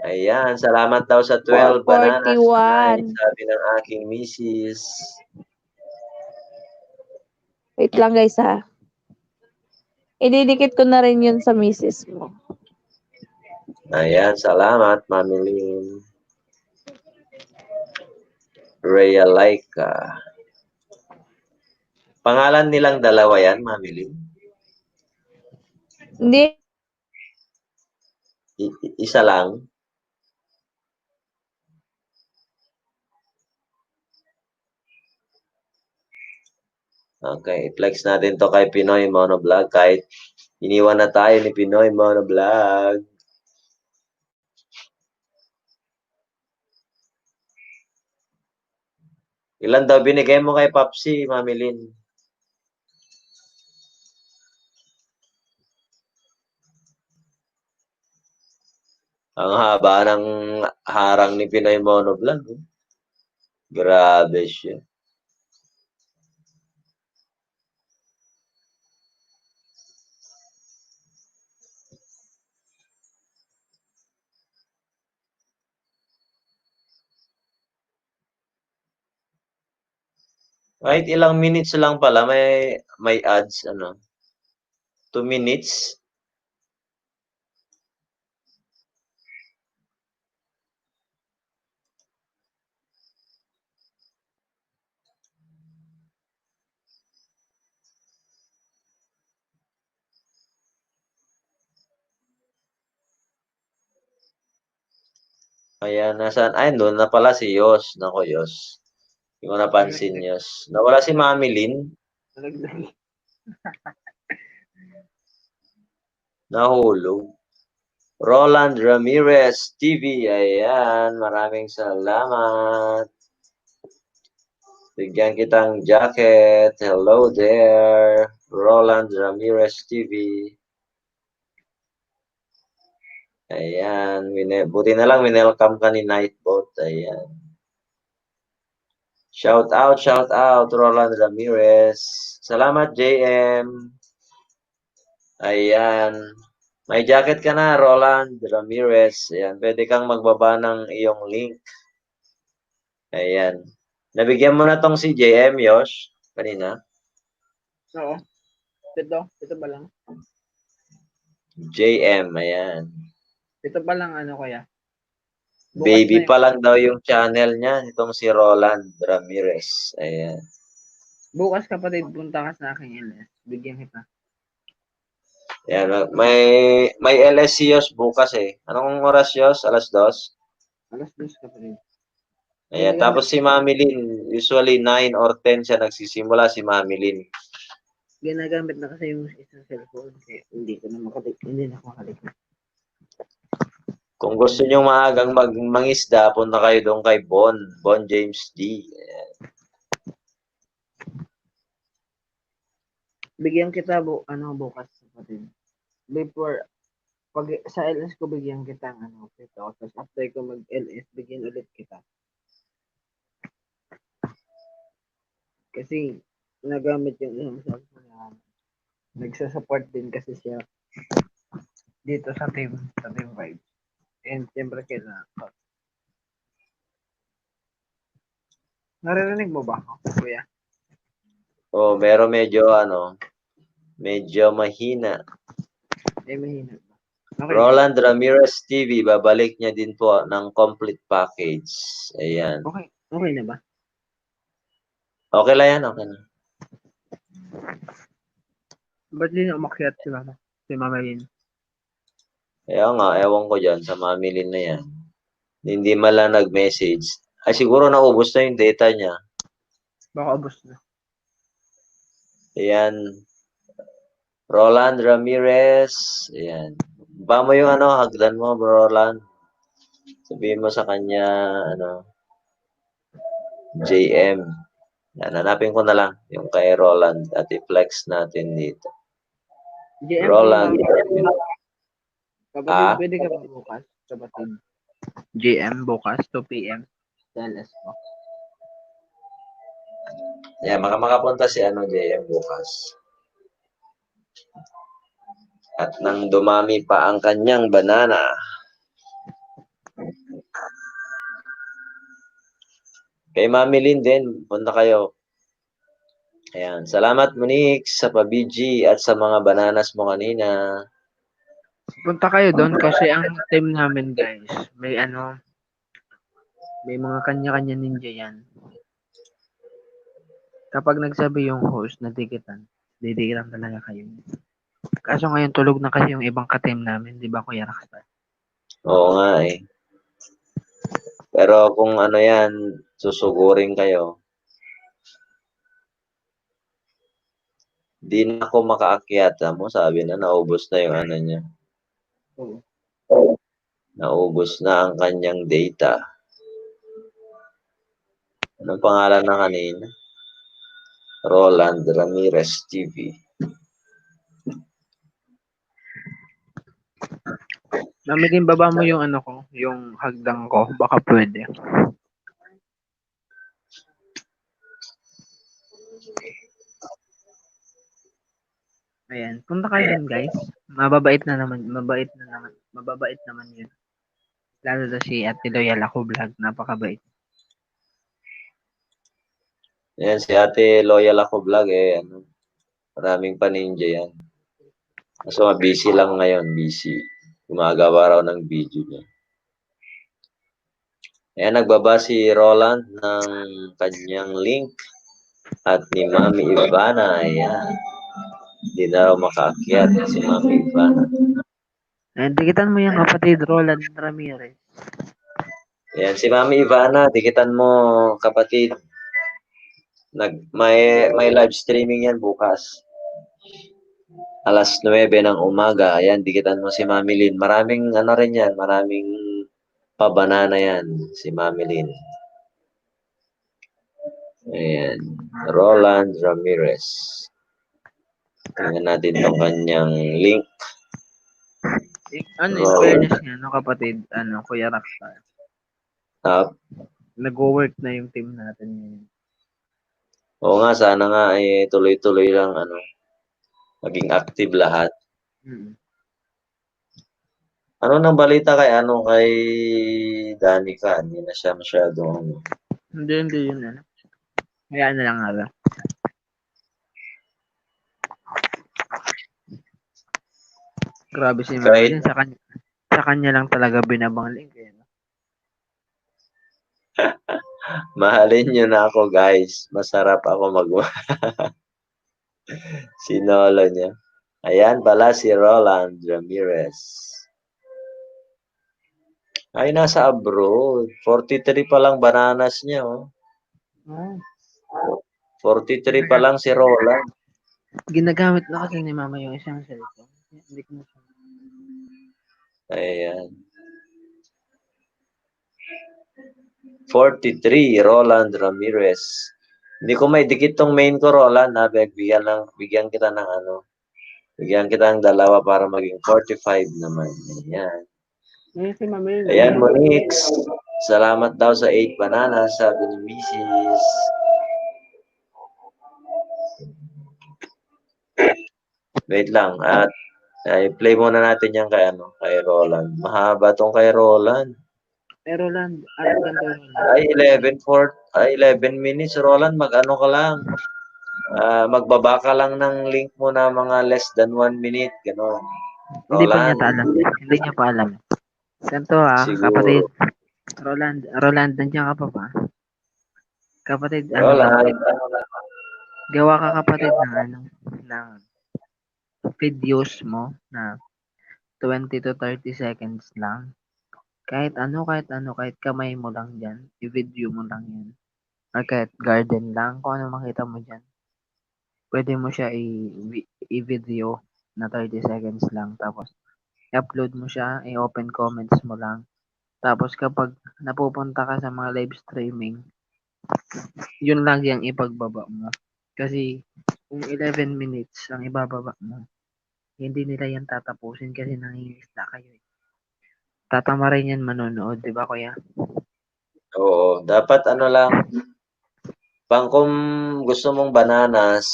Ayan, salamat daw sa 12 bananas tonight, 441. sabi ng aking misis. Wait lang guys ha. Ididikit ko na rin yun sa misis mo. Ayan, salamat, Mami Lynn. Rhea Laika. Pangalan nilang dalawa yan, Mami Lynn? Hindi. Isa lang? Okay, i-flex natin to kay Pinoy Monovlog kahit iniwan na tayo ni Pinoy Monovlog. Ilan daw binigay mo kay Papsi, Mami Lynn? Ang haba ng harang ni Pinoy Monovlog. Eh. Grabe siya. Kahit ilang minutes lang pala, may ads, ano? 2 minutes. Ayan, nasaan? Ay, doon na pala si Yos. Nako, Yos. Hindi ko napansin, Yos. Nawala si Mami Lynn. Nahulog. Roland Ramirez TV. Ayan, maraming salamat. Bigyan kitang jacket. Hello there. Roland Ramirez TV. Ayan. Buti na lang, winelcome ka ni Nightbot. Ayan. Shout out, Roland Ramirez. Salamat, JM. Ayan. May jacket ka na, Roland Ramirez. Ayan. Pwede kang magbaba ng iyong link. Ayan. Nabigyan mo na tong si JM, Yosh, kanina? Oo. Ito ba lang? JM, ayan. Ito ba lang ano kaya? Baby pa lang daw yung channel niya, itong si Roland Ramirez. Ayan. Bukas kapatid, punta ka sa aking LS. Bigyan kita. Yan, may LS si Yos bukas eh. Anong oras Yos? Alas 2? Alas 2 kapatid. Ayan, tapos si Mami Lynn, usually 9 or 10 siya nagsisimula si Mami Lynn. Ginagamit na kasi yung isang cellphone. Kaya hindi na ako makalik. Kung gusto nyo maagang mangisda, punta kayo doon kay Bon James D. Ayan. Bigyan kita bukas kapatid. Before, pag sa LS ko bigyan kita ng 50. Tapos after ko mag-LS, bigyan ulit kita. Kasi nagamit yung isang cellphone na nagsasupport din kasi siya dito sa team 5. And siyempre kailangan. Naririnig mo ba ako, kuya? Oh, meron medyo mahina. Mahina ba? Okay. Roland Ramirez TV, babalik niya din po ng complete package. Ayan. Okay na ba? Okay lang yan, okay na. Ba't din umakyat si Mama? Si Mama Lynn? Kaya nga, ewan ko dyan sa Mami Lynn na yan. Hindi man nag-message. Ay, siguro naubos na yung data niya. Baka ubos na. Ayan. Roland Ramirez. Ayan. Ba mo yung hagdan mo, Roland. Sabihin mo sa kanya, JM. Yan, hanapin ko na lang yung kay Roland at i-flex natin dito. JM, Roland. Kapatid, pwede ka ba bukas? Kapatid. JM bukas, 2 p.m. Sa LS ko. Yan, makapunta si JM bukas. At nang dumami pa ang kanyang banana. Kay Mami Lynn din, punta kayo. Ayan. Salamat Monique sa pa-BG at sa mga bananas mo kanina. Punta kayo doon kasi ang team namin guys, may mga kanya-kanya ninja yan. Kapag nagsabi yung host na didikitan talaga kayo. Kaso ngayon tulog na kasi yung ibang ka-team namin, di ba Kuya Rockstar? Oo nga eh. Pero kung yan, susugurin kayo. Di na ako makaakyat mo, sabi na naubos na yung niya. Oo. Naubos na ang kanyang data. Anong pangalan na kanina? Roland Ramirez TV. Namiging baba mo yung yung hagdang ko, baka pwede. Ayan, punta kayo dun guys. Mababait naman yun. Lalo na si Ate Loyal ako vlog, napakabait. Ayan, si Ate Loyal ako vlog maraming paninja yan. Kaso busy lang ngayon, busy. Gumagawa raw ng video niya. Ayan, nagbaba si Roland ng kanyang link at ni Mami Ivana. Ayan. Hindi na raw makaakyat si Mami Ivana. Ayan, dikitan mo yung kapatid Roland Ramirez. Ayan, si Mami Ivana, dikitan mo kapatid. May live streaming yan bukas. Alas 9 ng umaga. Ayan, dikitan mo si Mami Lynn. Maraming rin yan, maraming pabanana yan, si Mami Lynn. Ayan, Roland Ramirez. Tingnan natin itong kanyang link. In fairness niya, kapatid, Kuya Rockstar. Nag-work na yung team natin ngayon. Oo nga, sana nga tuloy-tuloy lang maging active lahat. Ano nang balita kay Danica? Hindi na siya masyadong Hindi yun Hayaan na lang nga. Grabe si Mami. Sa kanya lang talaga binabangling kayo. Mahalin nyo na ako guys. Masarap ako Sinolo niya. Ayan pala si Roland Ramirez. Ay, nasa abroad. 43 pa lang bananas niya, oh. Ah, 43 pa lang si Roland. ginagamit na kasi ni mama yung isang cellphone. Hindi ko na siya. Ayan. 43, Roland Ramirez. Hindi ko may dikit tong main ko, Roland, ha? Bigyan kita ng ano. Bigyan kita ng dalawa para maging 45 naman. Ayan. Ngayon si mama yun. Ayan, Monix. Salamat daw sa 8 bananas, sabi ni Mrs. Wait lang. At play muna natin yan kay Roland. Mahaba tong kay Roland. Pero Roland, ano ganito Roland? Ay, 11 minutes, Roland. Mag-ano ka lang. Magbaba ka lang ng link mo na mga less than 1 minute. Ganon. Hindi pa niya Roland. alam. Hindi niya pa alam. Ganito Siguro. kapatid. Roland, nandiyan ka pa ba? Kapatid, Roland. gawa ka kapatid ng videos mo na 20 to 30 seconds lang. Kahit kamay mo lang dyan, i-video mo lang yan. Or kahit garden lang, kung ano makita mo dyan. Pwede mo siya i-video na 30 seconds lang. Tapos, i-upload mo siya, i-open comments mo lang. Tapos, kapag napupunta ka sa mga live streaming, yun lang yung ipagbaba mo. Kasi, kung 11 minutes ang ibababa mo, hindi nila yan tatapusin kasi nangingisda kayo. Tatama rin yan manonood, di ba kuya? Oo. Dapat lang. Kung gusto mong bananas,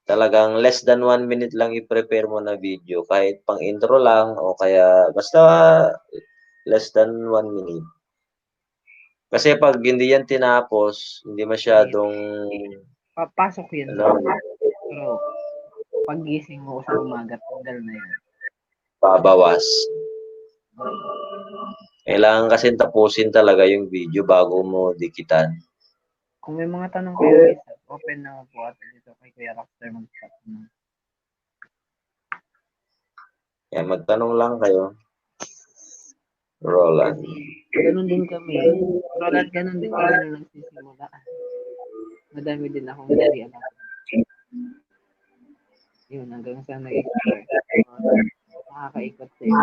talagang less than 1 minute lang i-prepare mo na video. Kahit pang intro lang o kaya basta less than 1 minute. Kasi pag hindi yan tinapos, hindi masyadong Papasok yan. ano, Pero, pag gising mo sa umaga, tanggal na yan. babawas. Kailangan kasi tapusin talaga yung video bago mo dikitan. Kung may mga tanong kayo, guys, open na po at dito kay Kuya Rockstar mag-start na. Kaya magtanong lang kayo. Roland. Ganun din kami. Roland, ganun din kami nung nagsisimula. Madami din akong hindi alam. Yun, hanggang sa nag-expert. Nakakaikot sa'yo.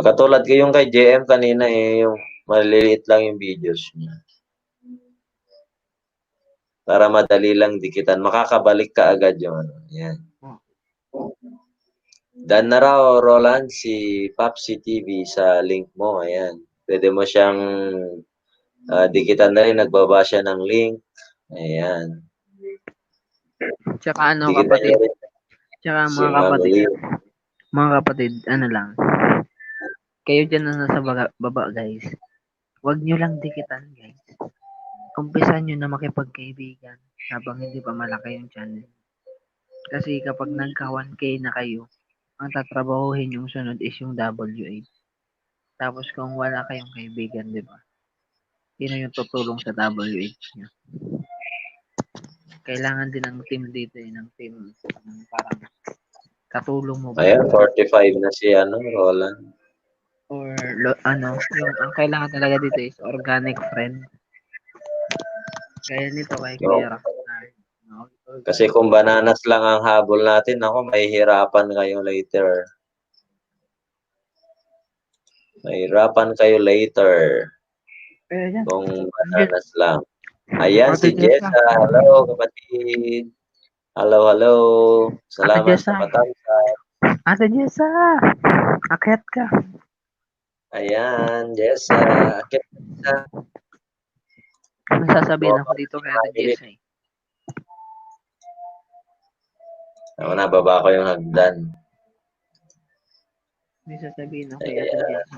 Katulad ko yung kay JM kanina yung maliliit lang yung videos niya. Para madali lang dikitan. Makakabalik ka agad yung ano. Yan. Dan na raw, Roland, si Papsi TV sa link mo. Ayan. Pwede mo siyang dikitan na rin. Nagbaba siya ng link. Ayan. Tsaka Dikitan kapatid. niya rin Tsaka si Mamuli. mga kapatid, lang. Kayo dyan na nasa baba, guys. Huwag nyo lang dikitan, guys. Umpisan nyo na makipagkaibigan habang hindi pa malaki yung channel. Kasi kapag nagka 1K na kayo, ang tatrabahuhin yung sunod is yung W8. Tapos kung wala kayong kaibigan, di ba? Sino yung tutulong sa W8 nyo? Kailangan din ng team dito, ng team parang katulong mo ba? Ayan, 45 na si Roland. Or yung ang kailangan talaga dito is organic friend. Kaya nito kay Kuya Rockstar. Kasi kung bananas lang ang habol natin, ako, mahihirapan kayo later. Mahirapan kayo later. Kung bananas lang. Ayan, si Jessa. Hello, kapatid. Hello. Salamat sa patanggap. Ate Jessa, akyat ka. Ayan, Jessa. Akyat ka. May sasabihin ako dito kay Ate Jessa. Ako na, baba ko yung hagdan. May sasabihin ako kay Ate Jessa.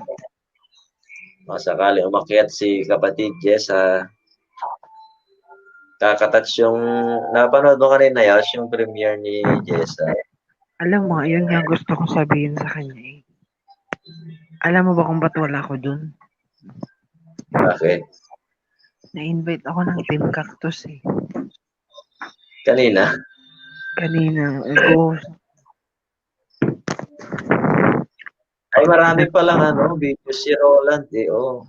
Masakali umakyat si kapatid Jessa. Kakatouch yung napanood mo kanina yung premiere ni Jessa. Alam mo, yun nga gusto kong sabihin sa kanya eh. Alam mo ba kung ba't wala ko dun? Bakit? Na-invite ako ng Team Cactus eh. Kanina? Kanina, nag-host. Ay, marami palang video si Roland eh. Oh.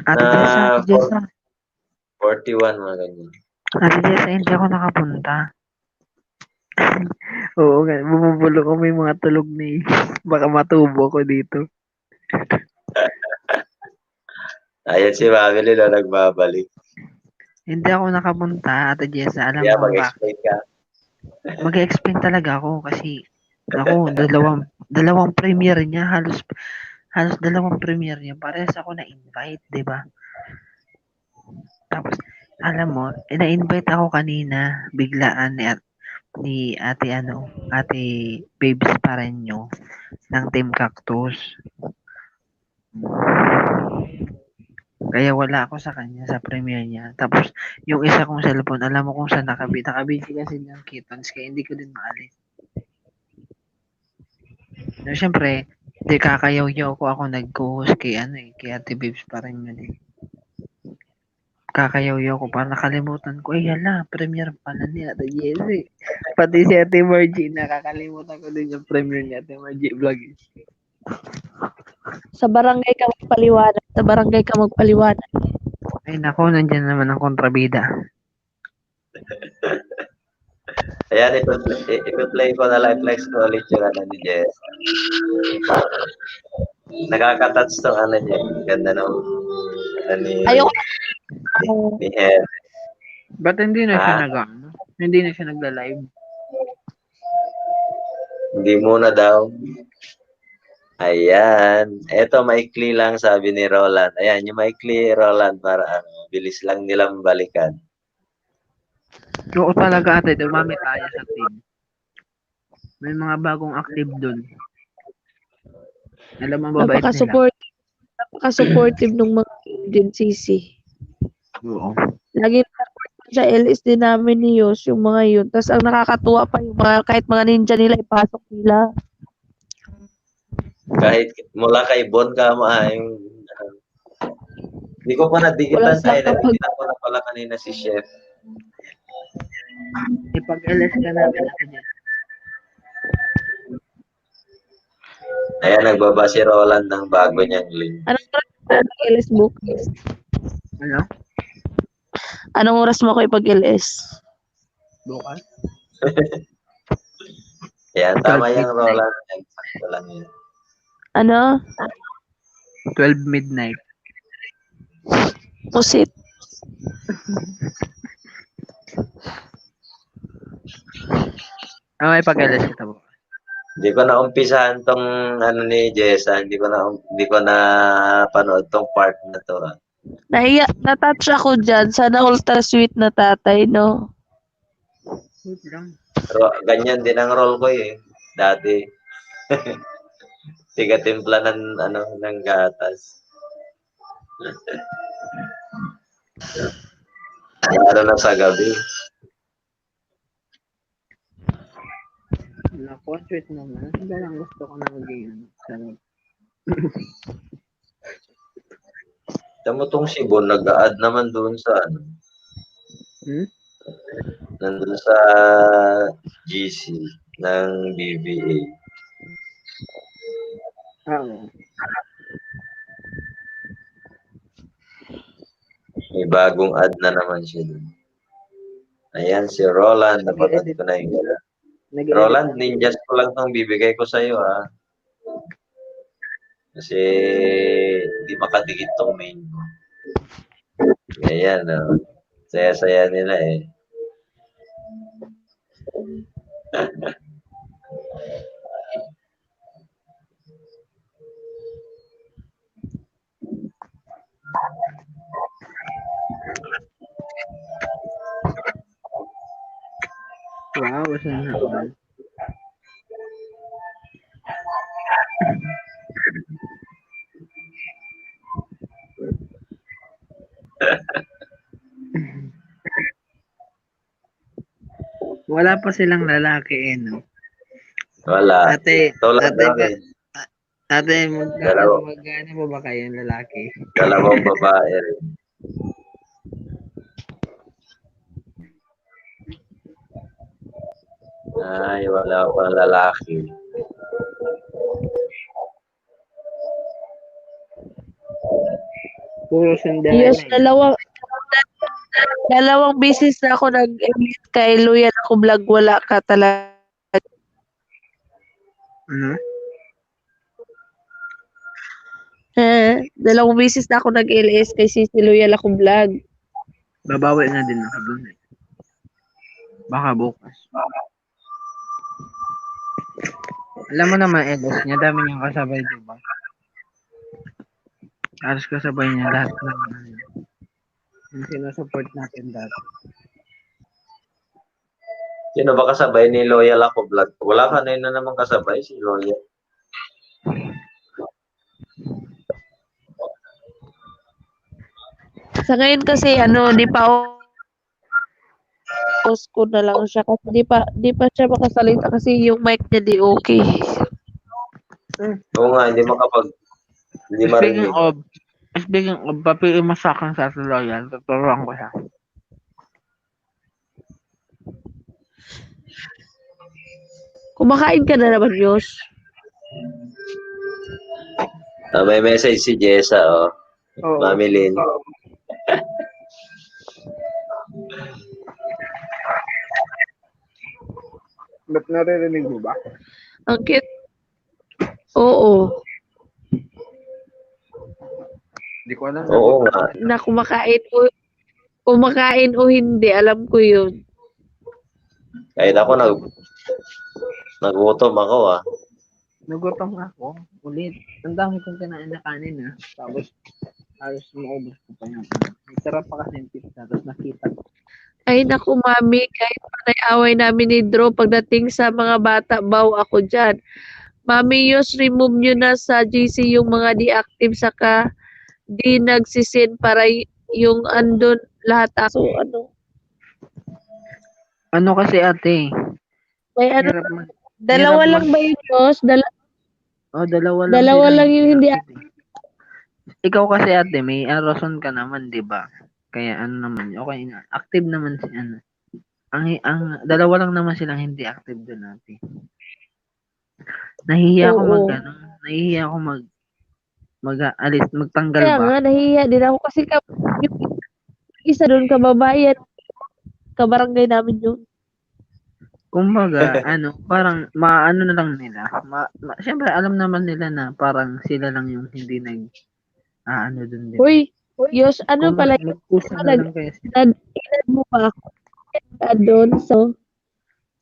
Ate Jessa, Ate Jessa. 41, mga ganyan. Ate Jessa, hindi ako nakapunta. Oo nga, bumubulo ko may mga tulog na baka matubo ko dito. Ayan si Mami Lilo nagbabalik. Hindi ako nakapunta, Ate Jessa. Alam Kaya mo ba? mag-explain ka. Mag-explain talaga ako kasi ako, dalawang premiere niya, halos dalawang premiere niya. Parehas ako na-invite, di ba? Tapos, alam mo, na-invite ako kanina, biglaan ni Ate Babes Pareño ng Team Cactus. Kaya wala ako sa kanya sa premiere niya. Tapos, yung isa kong cellphone, alam mo kung saan nakabit. Nakabit kasi ng Kittens, kaya hindi ko din maalis. No, syempre, di kakayaw-yaw ko ako nag-host kay Ate Babes Pareño din. Kakayaw-yaw ko, parang nakalimutan ko, hala, premiere pala ni Ate Jessie. Pati si Ate Margie, nakakalimutan ko din yung premiere ni Ate Margie vlog. Sa barangay ka magpaliwanag. Sa barangay ka magpaliwanag. Ay nako, nandyan naman ang kontrabida. Ayan, i-play ko na lang, flex ko ulit yung ni Jess. Nakaka-touch tong niya. Ganda nung ni Ayoko. ni Head. Ba't hindi na siya hindi na siya nagla-live? Hindi muna daw. Ayan. Eto, maikli lang sabi ni Roland. Ayan, yung maikli Roland para bilis lang nilang balikan. Oo talaga ate, dumami tayo sa team. May mga bagong active dun. Alam mo ba Napaka-supportive ng mga agency. Oo. Lagi sa LS din namin ni Yos, yung mga yun. Tapos ang nakakatuwa pa yung mga, kahit mga ninja nila, ipasok nila. Kahit mula kay Bon ka yung hindi ko pa nadikitan tayo. Nadikitan ko na pala kanina si Chef. Ipag-LS ka namin ako dyan. Ayan, nagbaba si Roland ng bago niyang link. Anong oras mo ipag-LS book? Ano? Anong oras mo ako ipag-LS? Bukas? Ayan, tama yung Roland. Sakto lang yun. Ano? 12 midnight. Musit. Okay, pag-LS kita bukas. Hindi ko na umpisahan tong ni Jessa, hindi ko na panood tong part na to. Na-touch ako dyan. Sana ultra sweet na tatay, no? Wait lang. Pero ganyan din ang role ko eh. Dati. Tiga-timpla ng gatas. Lalo na sa gabi. Naku, sweet naman. Hindi lang gusto ko na maging sarap. Tamo tong si Bon, nag-a-add naman doon sa nandun sa GC ng BBA. Oo. May bagong add na naman siya doon. Ayan, si Roland. Napanood ko na yung Roland, ninjas ko lang itong bibigay ko sa'yo, ha. Kasi hindi makadikit tong main mo. Ayan, saya-saya nila eh. Wow, sana all. Wala pa silang lalaki no? Wala. Ate, Dalawa. magkano mo ba kayong lalaki? Dalawang babae rin. Ay, wala pang lalaki. Puro Cinderella. Yes, dalawang beses na ako nag-emit kay Loyal Ako Vlog, wala ka talaga. Ano? Dalawang beses na ako nag-LS kay Sisi Loyal Ako Vlog. Babawi na din ako dun eh. Baka bukas. Alam mo naman, LS niya, dami niyang kasabay, diba? Halos kasabay niya lahat ng yung sinusupport natin dati. Sino ba kasabay ni Loyal Ako Vlog? Wala ka na naman kasabay si Loyal. Sa ngayon kasi di pa post ko na lang siya kasi di pa siya makasalita kasi yung mic niya di okay. Oo nga, hindi marinig. Speaking of, papiliin mo sa akin sa Loyal, tuturuan ko siya. Kumakain ka na naman, Yos. May message si Jessa, oh. Oo. Mami Lynn. Ba't naririnig mo ba? Ang cute. Oo. Hindi ko alam. Oo nga. Na kumakain o hindi, alam ko yun. Kahit ako nagutom ako, ah. Nagutom ako. Ulit. Ang dami kong kinain na kanin, ah. Tapos, halos maubos ko pa yung May sarap pa kasi yung pizza. Tapos nakita ko. Ay, naku, mami, kahit panay-away namin ni Drew, pagdating sa mga bata, baw ako dyan. Mami, Yos, remove nyo na sa GC yung mga deactive saka di nagsisin para yung andun lahat ako. Ano kasi ate? May Hirap mag... dalawa lang ba yun, Yos? dalawa lang. Dalawa sila lang yung hindi active. Ikaw kasi ate, may Arason ka naman, di ba? Kaya ano naman, okay na. Active naman si ano. Ang dalawa lang naman silang hindi active doon ate. Nahihiya ako nahihiya ako magtanggal Kaya ba? nga, nahihiya din ako kasi yung isa doon kababayan, kabarangay namin yun. Kumbaga, parang maano na lang nila. Siyempre, alam naman nila na parang sila lang yung hindi doon din. Uy, Yos, ano pala yun? Nag-push na lang kaya sila. Nag-inad mo ba ako? Doon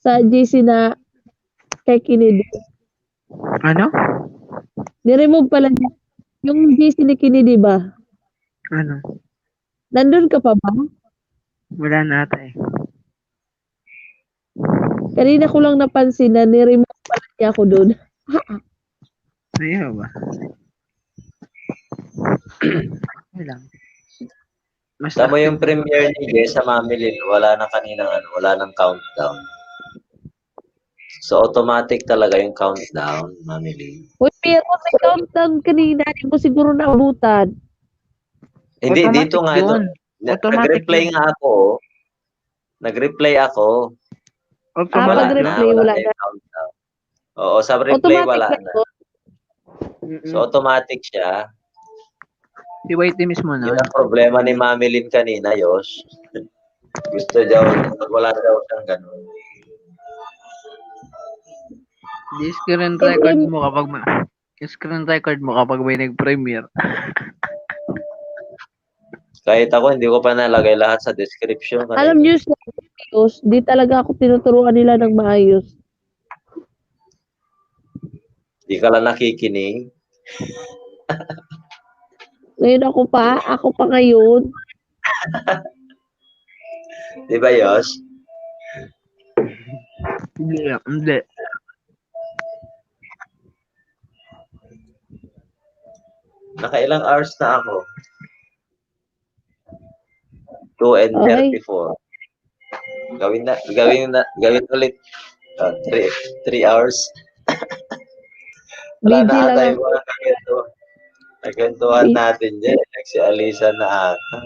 sa GC na kay Kennedy. Ano? Ni-remove pala niya. Yung GC ni Kennedy ba? Ano? Nandun ka pa ba? Wala na ata eh. Kanina ko lang napansin na ni-remove pala niya ako doon. Ayaw ba? Okay lang. Tama yung premiere ni Jess sa Mami Lynn, wala na wala nang countdown. So, automatic talaga yung countdown, Mami Lynn. Uy, pero may countdown kanina. Hindi mo siguro naabutan. Hindi, Automatic dito nga. yun. Automatic Nag-reply nga ako. Nag-reply ako. Automatic pag-reply, wala na. yung countdown. Oo, sa reply Automatic wala na na. to. So, automatic siya. Si Whitey mismo na. Yun ang problema ni Mami Lynn kanina, Yos. Gusto daw, wala daw siyang ganun. Screen record mo kapag may nag-premiere. Kahit ako, hindi ko pa nalagay lahat sa description. Alam niyo, Yos, di talaga ako tinuturuan nila ng maayos. Di ka lang nakikinig. Ngayon ako pa ngayon. Di ba, Yos? Hindi. Nakailang hours na ako. 2 and 34. Gawin ulit. 3 hours. Wala Busy na ata lang yung mga nagkwentuhan natin dyan. Nagsialisa na ata.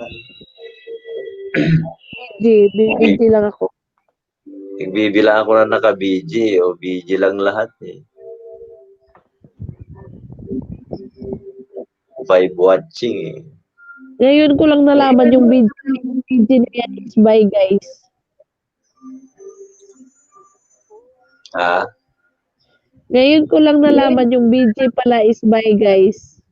Busy lang ako. Nagbibilang ako na naka-BG o BG lang lahat eh. 5 watching eh. Ngayon ko lang nalaman yung video niya is by guys. Ha? Ngayon ko lang nalaman yung BJ pala is by guys.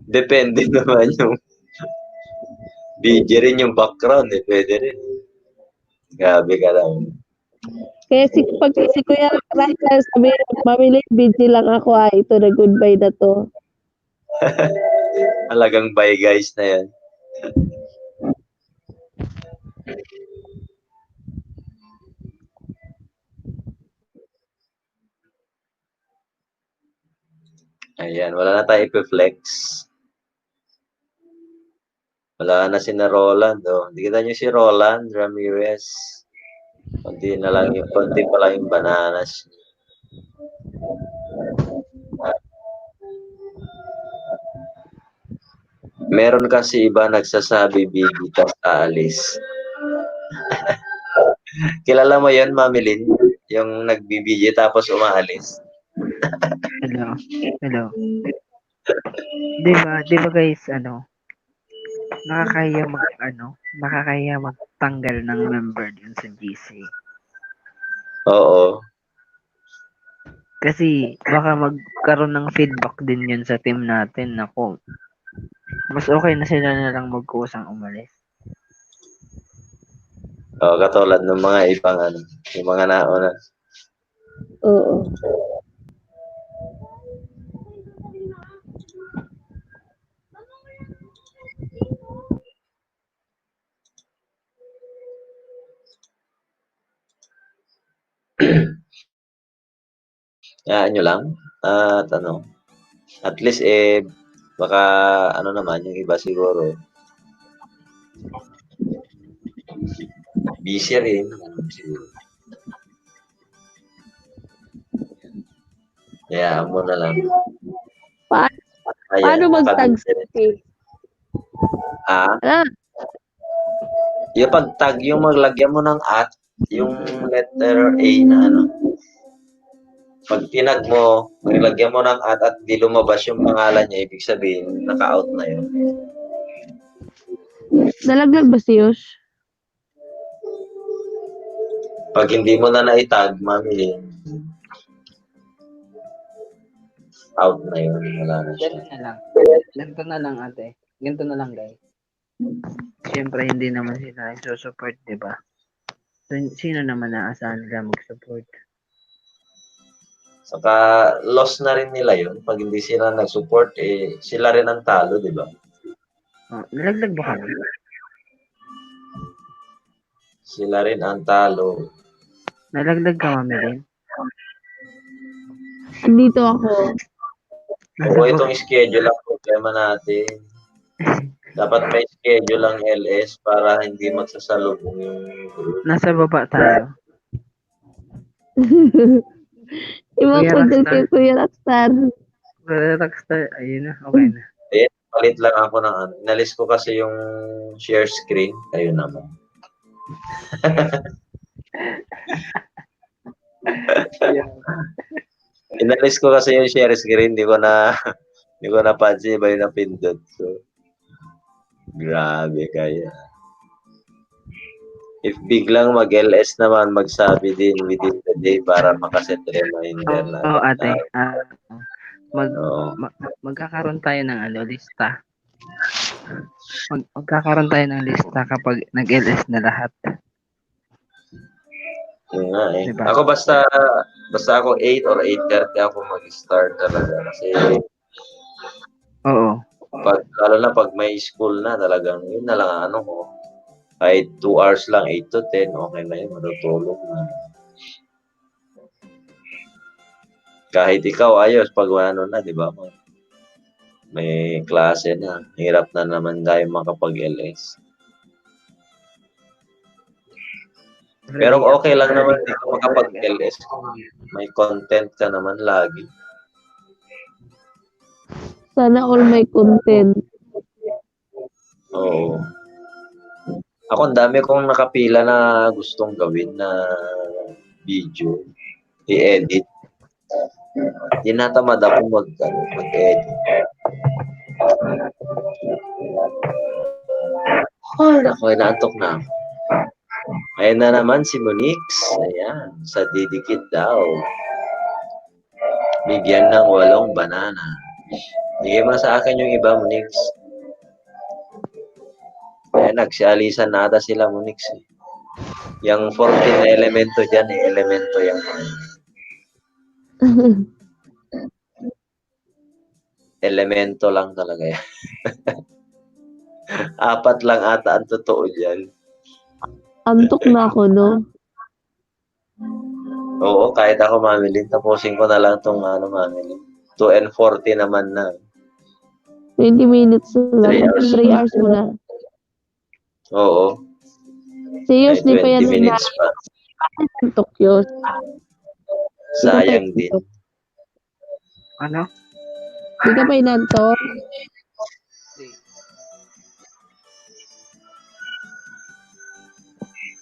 Depende naman yung BG rin yung background eh. Pwede rin. Grabe ka lang. Kaya pag si Kuya Rachel sabi mamili, BJ lang ako ito na goodbye na to. Talagang bye guys na yan. Ayan, wala na tayo ipi-flex. Wala na si na Roland. Oh. Hindi kita nyo si Roland Ramirez. Konti pa lang yung bananas. Meron kasi iba nagsasabi Biggie tas aalis. Kilala mo yun, Mami Lynn? Yung nagbibigay tapos umaalis. Hello. Di ba guys, nakakaya magtanggal ng member dun sa GC. Oo. Kasi baka magkaroon ng feedback din yun sa team natin. Ako, mas okay na sila na lang magkusang umalis. Katulad ng mga ibang yung mga nauna. Oo. Yan nyo lang. At least baka naman yung iba siguro busy rin siguro. Kaya mo na lang. Paano mag-tag Yung pag-tag, yung maglagyan mo ng at, yung letter A na pag tinag mo, maglagyan mo ng at di lumabas yung pangalan niya, ibig sabihin, naka-out na yun. Nalaglag ba si Yosh? Pag hindi mo na na-tag, Mami, out na yun. Wala na siya. Ganito na lang ate. Ganito na lang guys. Siyempre hindi naman sila i-support, di ba? So, sino naman naasahan nila mag-support? Saka loss na rin nila yun. Pag hindi sila nag-support, sila rin ang talo, di ba? Nalaglag ba kami? Sila rin ang talo. Nalaglag ka, Mami Lynn? Andito ako. Oo, itong schedule ang problema natin. Dapat may schedule ang LS para hindi magsasalubong yung group. Nasa baba tayo. Imapunod kay Kuya Rockstar. Kuya Rockstar, ayun na, okay na. Palit lang ako ng inalis ko kasi yung share screen. Ayun naman. Inalis ko kasi yung share screen, hindi ko na pansin ba yung napindot. So, grabe kaya. If biglang mag-LS naman, magsabi din within the day para makaset reminder na. Ate. Magkakaroon tayo ng lista. Magkakaroon tayo ng lista kapag nag-LS na lahat. Yun nga eh. Diba? Ako basta ako 8 or 8:30 ako mag-start talaga kasi Oo. lalo na pag may school na talagang yun na lang ko. Kahit 2 hours lang, 8 to 10, okay na yun, matutulog na. Kahit ikaw ayos pag na, di ba? May klase na. Hirap na naman tayo makapag-LS. Pero okay lang naman di ka makapag-LS kung may content ka naman lagi. Sana all may content. Oo. Ako, ang dami kong nakapila na gustong gawin na video, i-edit. Tinatamad ako mag-edit. Oh, naku, inaantok na ako. Ayan na naman si Monix. Ayan, sa didikit daw. Bigyan ng 8 banana. Bigay mo sa akin yung iba, Monix. Ayan, nagsialisan nada sila, Monix. Yung 14 na elemento dyan, elemento yung elemento lang talaga yan. 4 lang ata ang totoo dyan. Antok na ako, no? Oo, kahit ako mamilin, tapusin ko na lang itong mamilin. 2 and 40 naman na. 20 minutes na 3 lang. hours. 3 hours mo na. Oo. Seriously May pa yan 20 minutes pa. antok yun. Sayang din. Ano? Hindi ka pa inantok?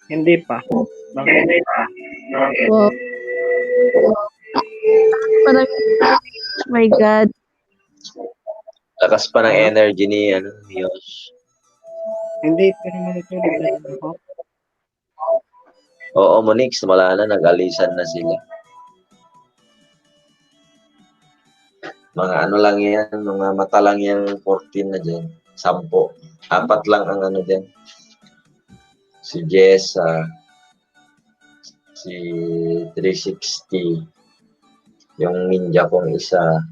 Hindi pa. Bakit? Wow. Parang, oh my God. Lakas pa ng energy ni Yos. Hindi pa naman natulog na ako. Oo, Monix, wala na, nag-alisan na sila. Mga ano lang yan, mga mata lang yan, 14 na dyan. 10. 4 lang ang ano dyan. Si Jessa, si 360, yung ninja kong isa,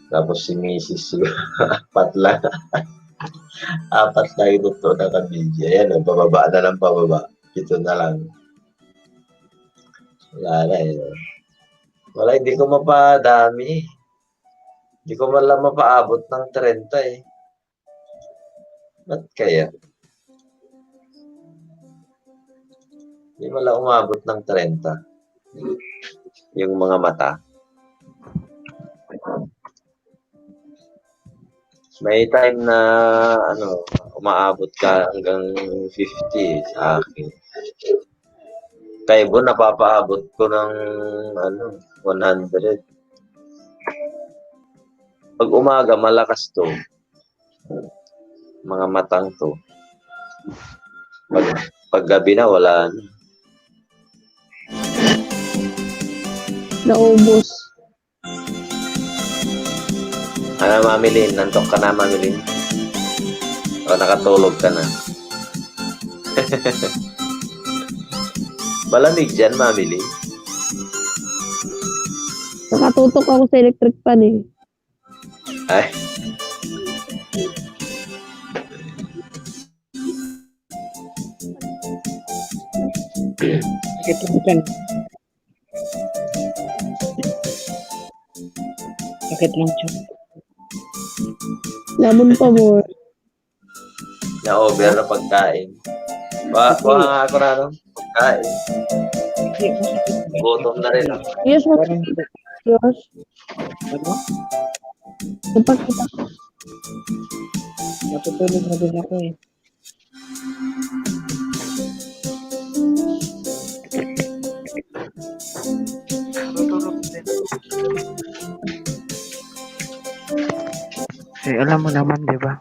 tapos si Mrs. 4 lang. 4 lang yung totoo na kabidya. Ayan, pababa na lang pababa. Ito na lang. Wala na eh. Wala, hindi ko mapadami. Hindi ko man lang mapaabot ng 30 eh. Ba't kaya? Hindi mo lang umabot ng 30. Yung mga mata. May time na umaabot ka hanggang 50 sa akin. Kaya Bon, napapaabot ko ng 100. Pag umaga, malakas to. Mga matang to. Pag gabi na, wala na. Naubos. Ano, Mamilin? Nantok ka na, Mamilin? O, nakatulog ka na. Malamig dyan, Mamilin. Nakatutok ako sa electric fan eh. Ay. Sakit lang dyan. Sakit lang dyan. Lamon pa more. Na-over na pagkain. Kuha nga ako na, pagkain. Gutom na rin. Yes, Parang, yes. ano? Napakita ko. Natutulog na din ako eh. Natutulog din. Eh, alam mo naman, di ba?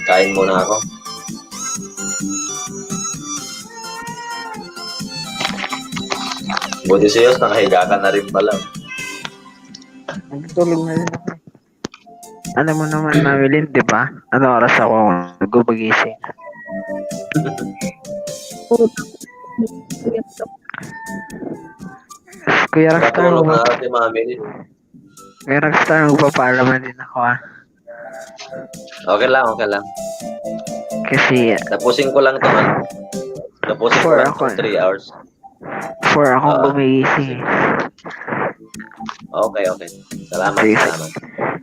Kain muna ako. Buti si Yos, nakahiga ka na rin pala. Natutulog na din ako eh. Alam mo naman, Mamilin, di ba? Ano oras ako nagbubagising? Kuya Rockstar, Natulog na ate mami din. Kuya Rockstar, magpapaalam na din ako ah. Okay lang, okay lang. Kasi Tapusin ko lang itong ano. Tapusin ko For lang ako, itong 3 hours. 4 akong Ah. gumigising. Okay, okay. Salamat, Sige. salamat.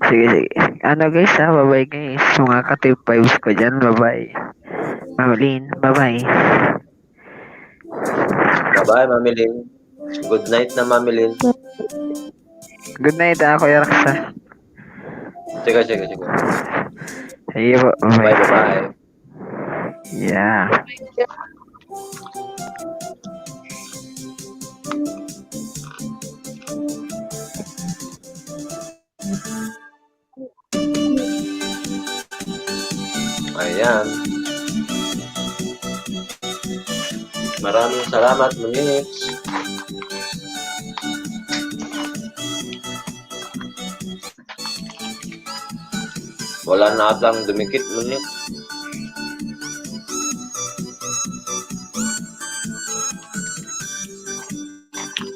Sige, sige. Ano guys ha, bye-bye guys. Mga ka-tip vibes ko dyan, bye-bye. Mamalin, bye-bye. Bye-bye, Mami Lin. Good night na, Mami Lin. Good night ha, Kuya Rockstar. Sige, sige, sige. Sige po, bye-bye. Bye-bye. Yeah. Ayan. Maraming salamat, Munix. Wala na atang dumikit, Munix.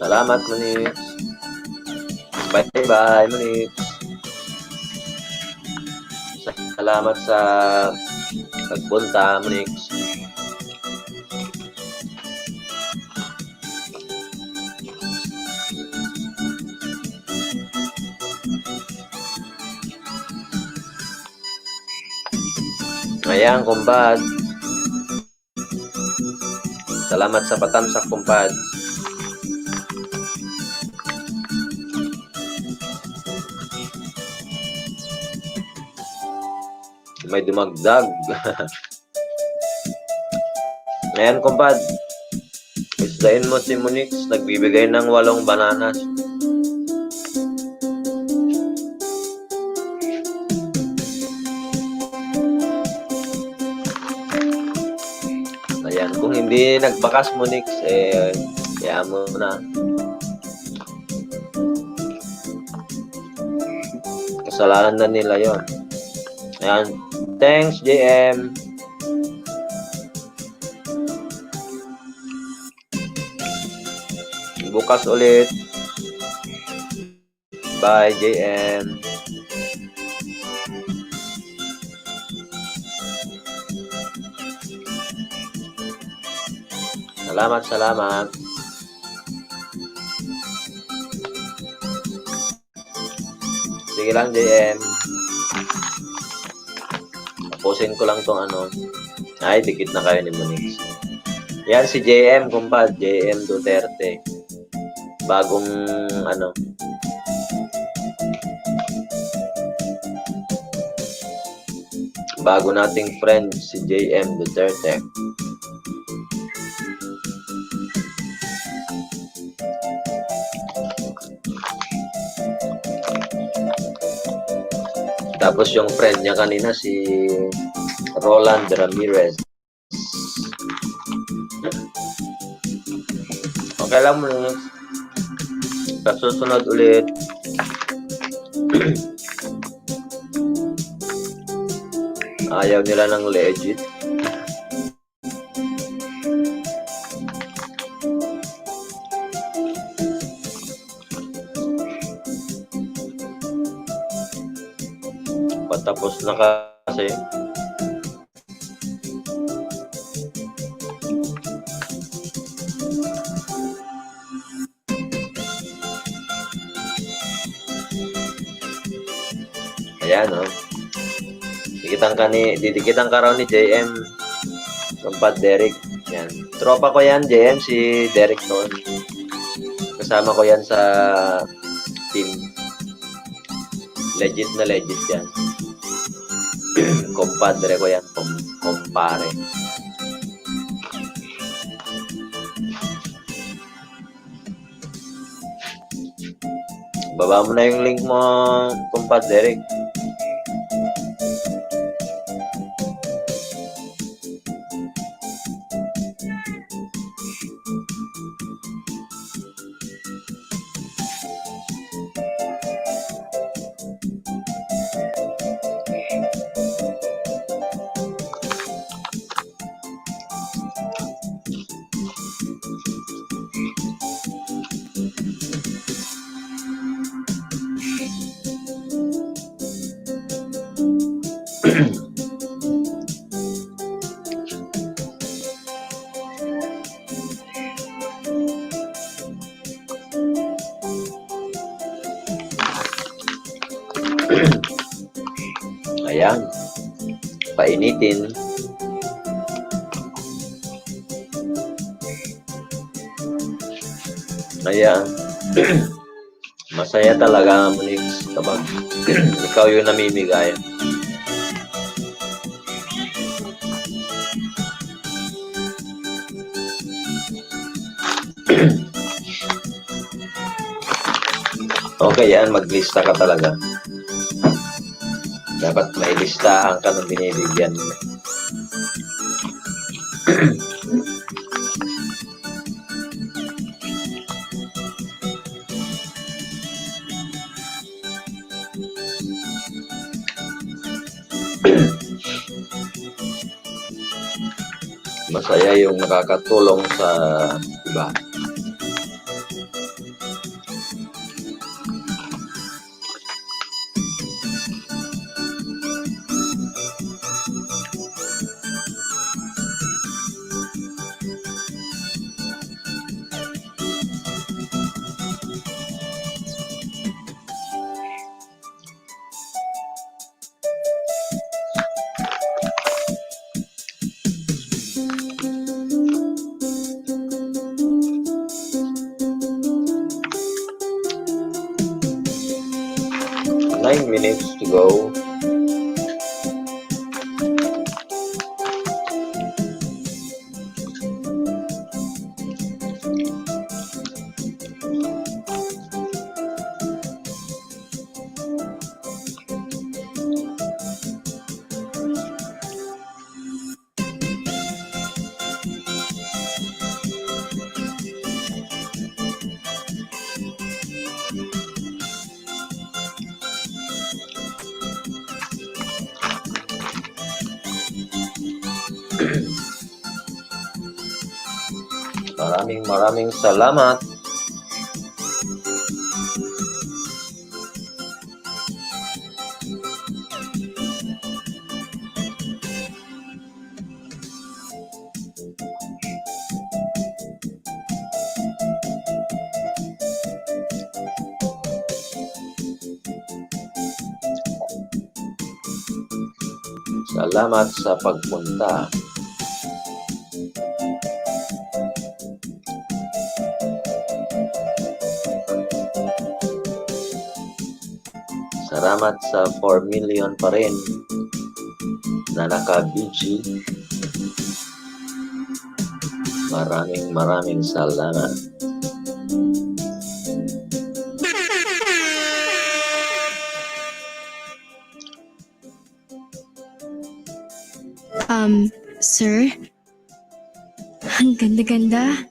Salamat, Munix. Bye-bye, Munix. Salamat sa pagpunta, Munix. Ayan, kumpad. Salamat sa patamsak, kumpad. May dumagdag. Ayan, kumpad. Isdain mo si Munix. Nagbibigay ng 8 bananas. Ayan, kung hindi nagbakas Munix, kaya mo na. Kasalanan na nila yon. Ayan. Thanks, JM. Bukas ulit. Bye, JM. Salamat, salamat. Sige lang, JM. Tapusin ko lang tong ano. Ay, dikit na kayo ni Munix. Yan si JM, kumpad. JM Duterte. Bagong ano. Bago nating friend si JM Duterte. Tapos yung friend niya kanina si Roland Ramirez. Okay lang mo. Sa susunod ulit. Ayaw nila ng legit. Patapos na kasi. Ayan, oh. Didikitan ka raw ni JM. Kumpad Derek. Yan. Tropa ko yan, JM, si Derek noon. Kasama ko yan sa team. Legit na legit yan. Kompadre ko yan. Kompare. Baba mo na yung link mo, kumpad Derek. Ayan. Painitin. Ayan. Masaya talaga, Monix, kapag ikaw yung namimigay. Okay yan, maglista ka talaga. Dapat may listahan ka ng binibigyan mo. Masaya yung nakakatulong sa iba. Nine minutes to go. Maraming salamat. Salamat sa pagpunta. Salamat sa 4 million pa rin na naka-BG. Maraming salamat. Sir? Ang ganda-ganda.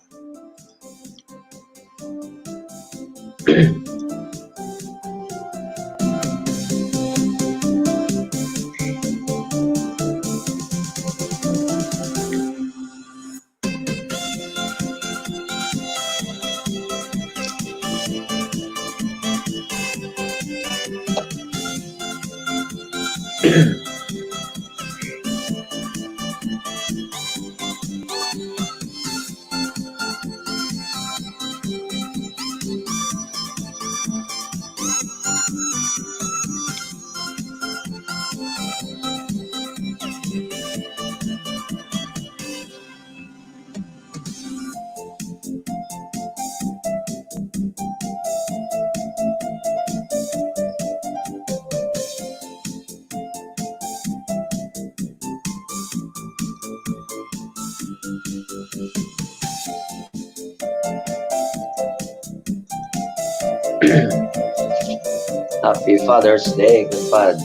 Happy Father's Day, kumpad.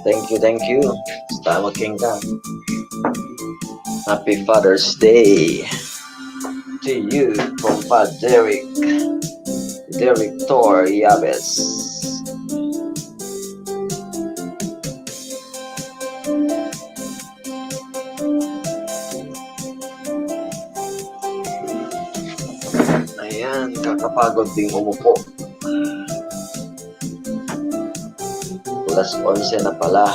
Thank you. Tama Kingdom. Happy Father's Day to you, kumpad Derek Tor Yabes. Ayan, kakapagod ding umupo. Alas 11 na pala.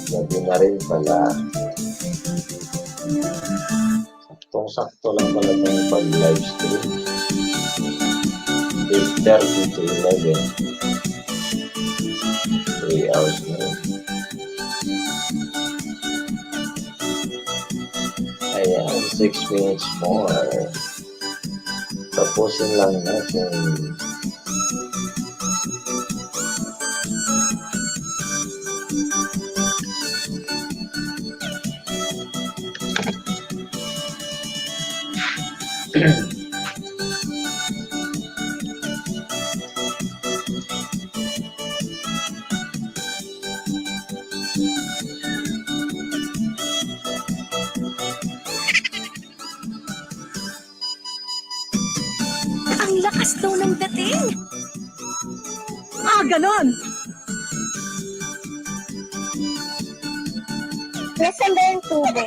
Gabi na rin pala. Saktong-sakto lang pala itong pag-live stream. 8:30 to 11. 3 hours na rin. Ayan, 6 minutes more. Tapusin lang natin. Ang lakas daw ng dating. Ganon. Nasaan ba yung tubo?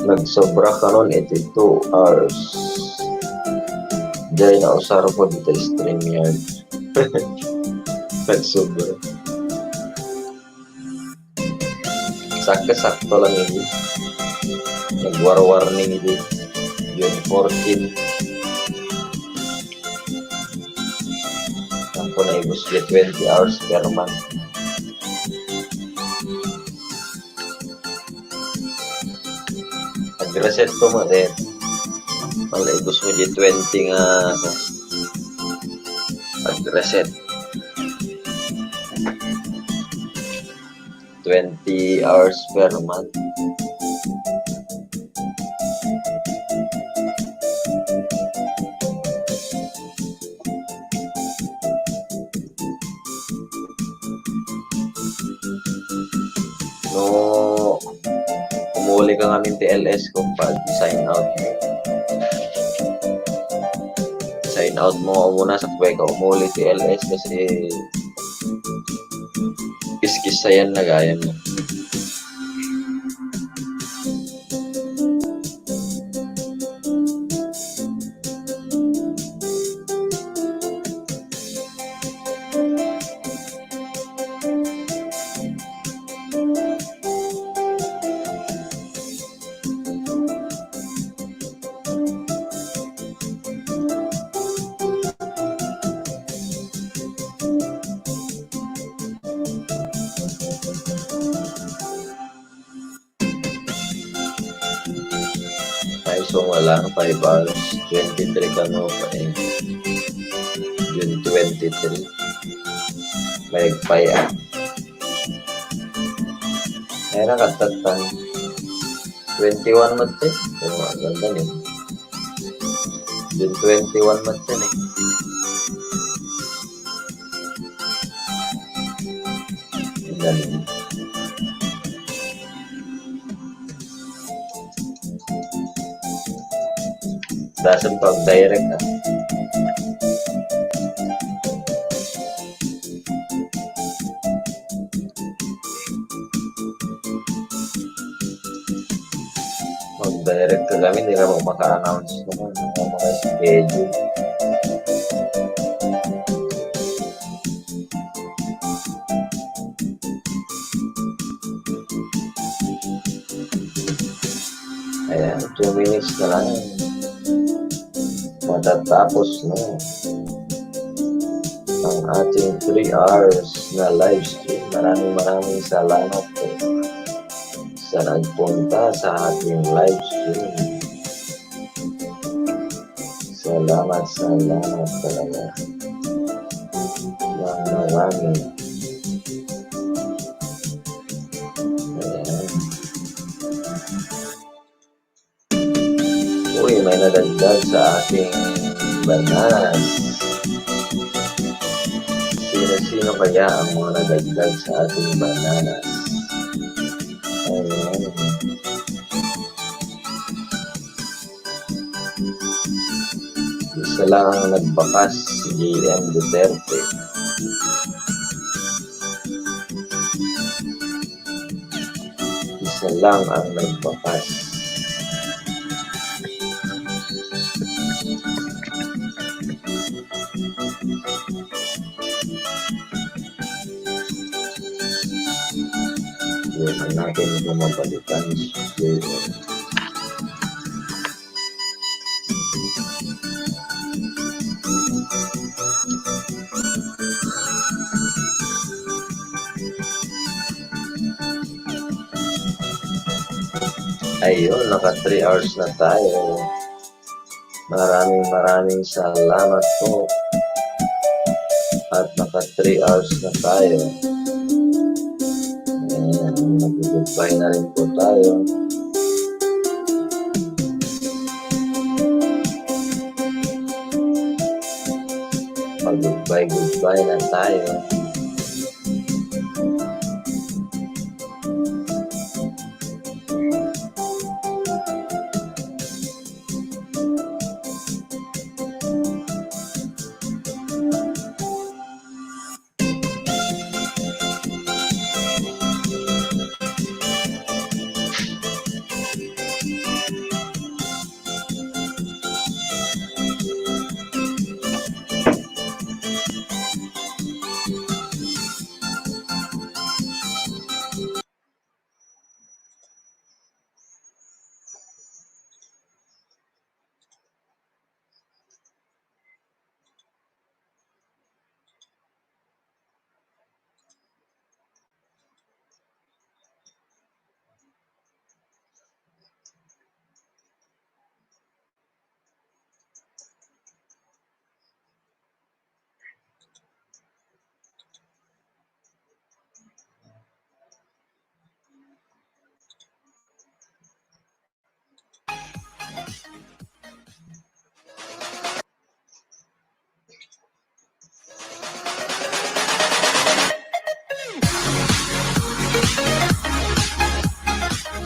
Nagsobra ka nun 82 hours. Diyan na usar ko dito StreamYard. Nagsobra. Sakto lang ini. Nagwar-warning din. June 14. Ako na ibus 20 hours per month. Nag-reset ko mo din. Wala, ibus mo di 20 nga ako. Nag-reset. 20 hours per month. No, umuli ka nga ng TLS kung sign out mo. Sign out mo muna sa Kweka, umuli TLS kasi kiskis sa yan na gaya mo. Ay, so wala ka 5 hours. 23 ka no pa eh. June 23. May paya. Ay, nakatatang 21 months eh. Pero ang ganda niyo. June 21 months yan eh. Ang galing. Dasang pag-direct ka. Mag-direct ka kami, hindi ka maka-announce naman. Hindi ka maka-schedule. Ayan, 2 minutes na lang. Matatapos na ang ating 3 hours na live stream. Maraming salamat po sa nagpunta sa ating live stream. Salamat talaga ng marami. Ayan. Uy, may nadagdag sa ating bananas. Sino kaya ang mga nadagdag sa ating bananas? Ayan. Isa lang ang nagbakas, si JM Duterte. Ako lang ang nagbakas. Iwan natin bumabalikan siguro. Ayun, naka 3 hours na tayo. Maraming salamat po. At naka 3 hours na tayo. Ayan, mag-goodbye na rin po tayo. Mag-goodbye na tayo.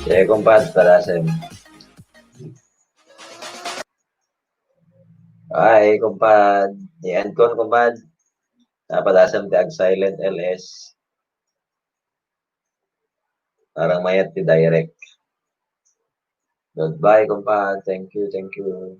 Sige, kumpad, palasim. Ay, kumpad. Yan ko, kumpad. Napalasam ti silent LS. Parang mayat ti direct. Goodbye, kumpad. Thank you, thank you.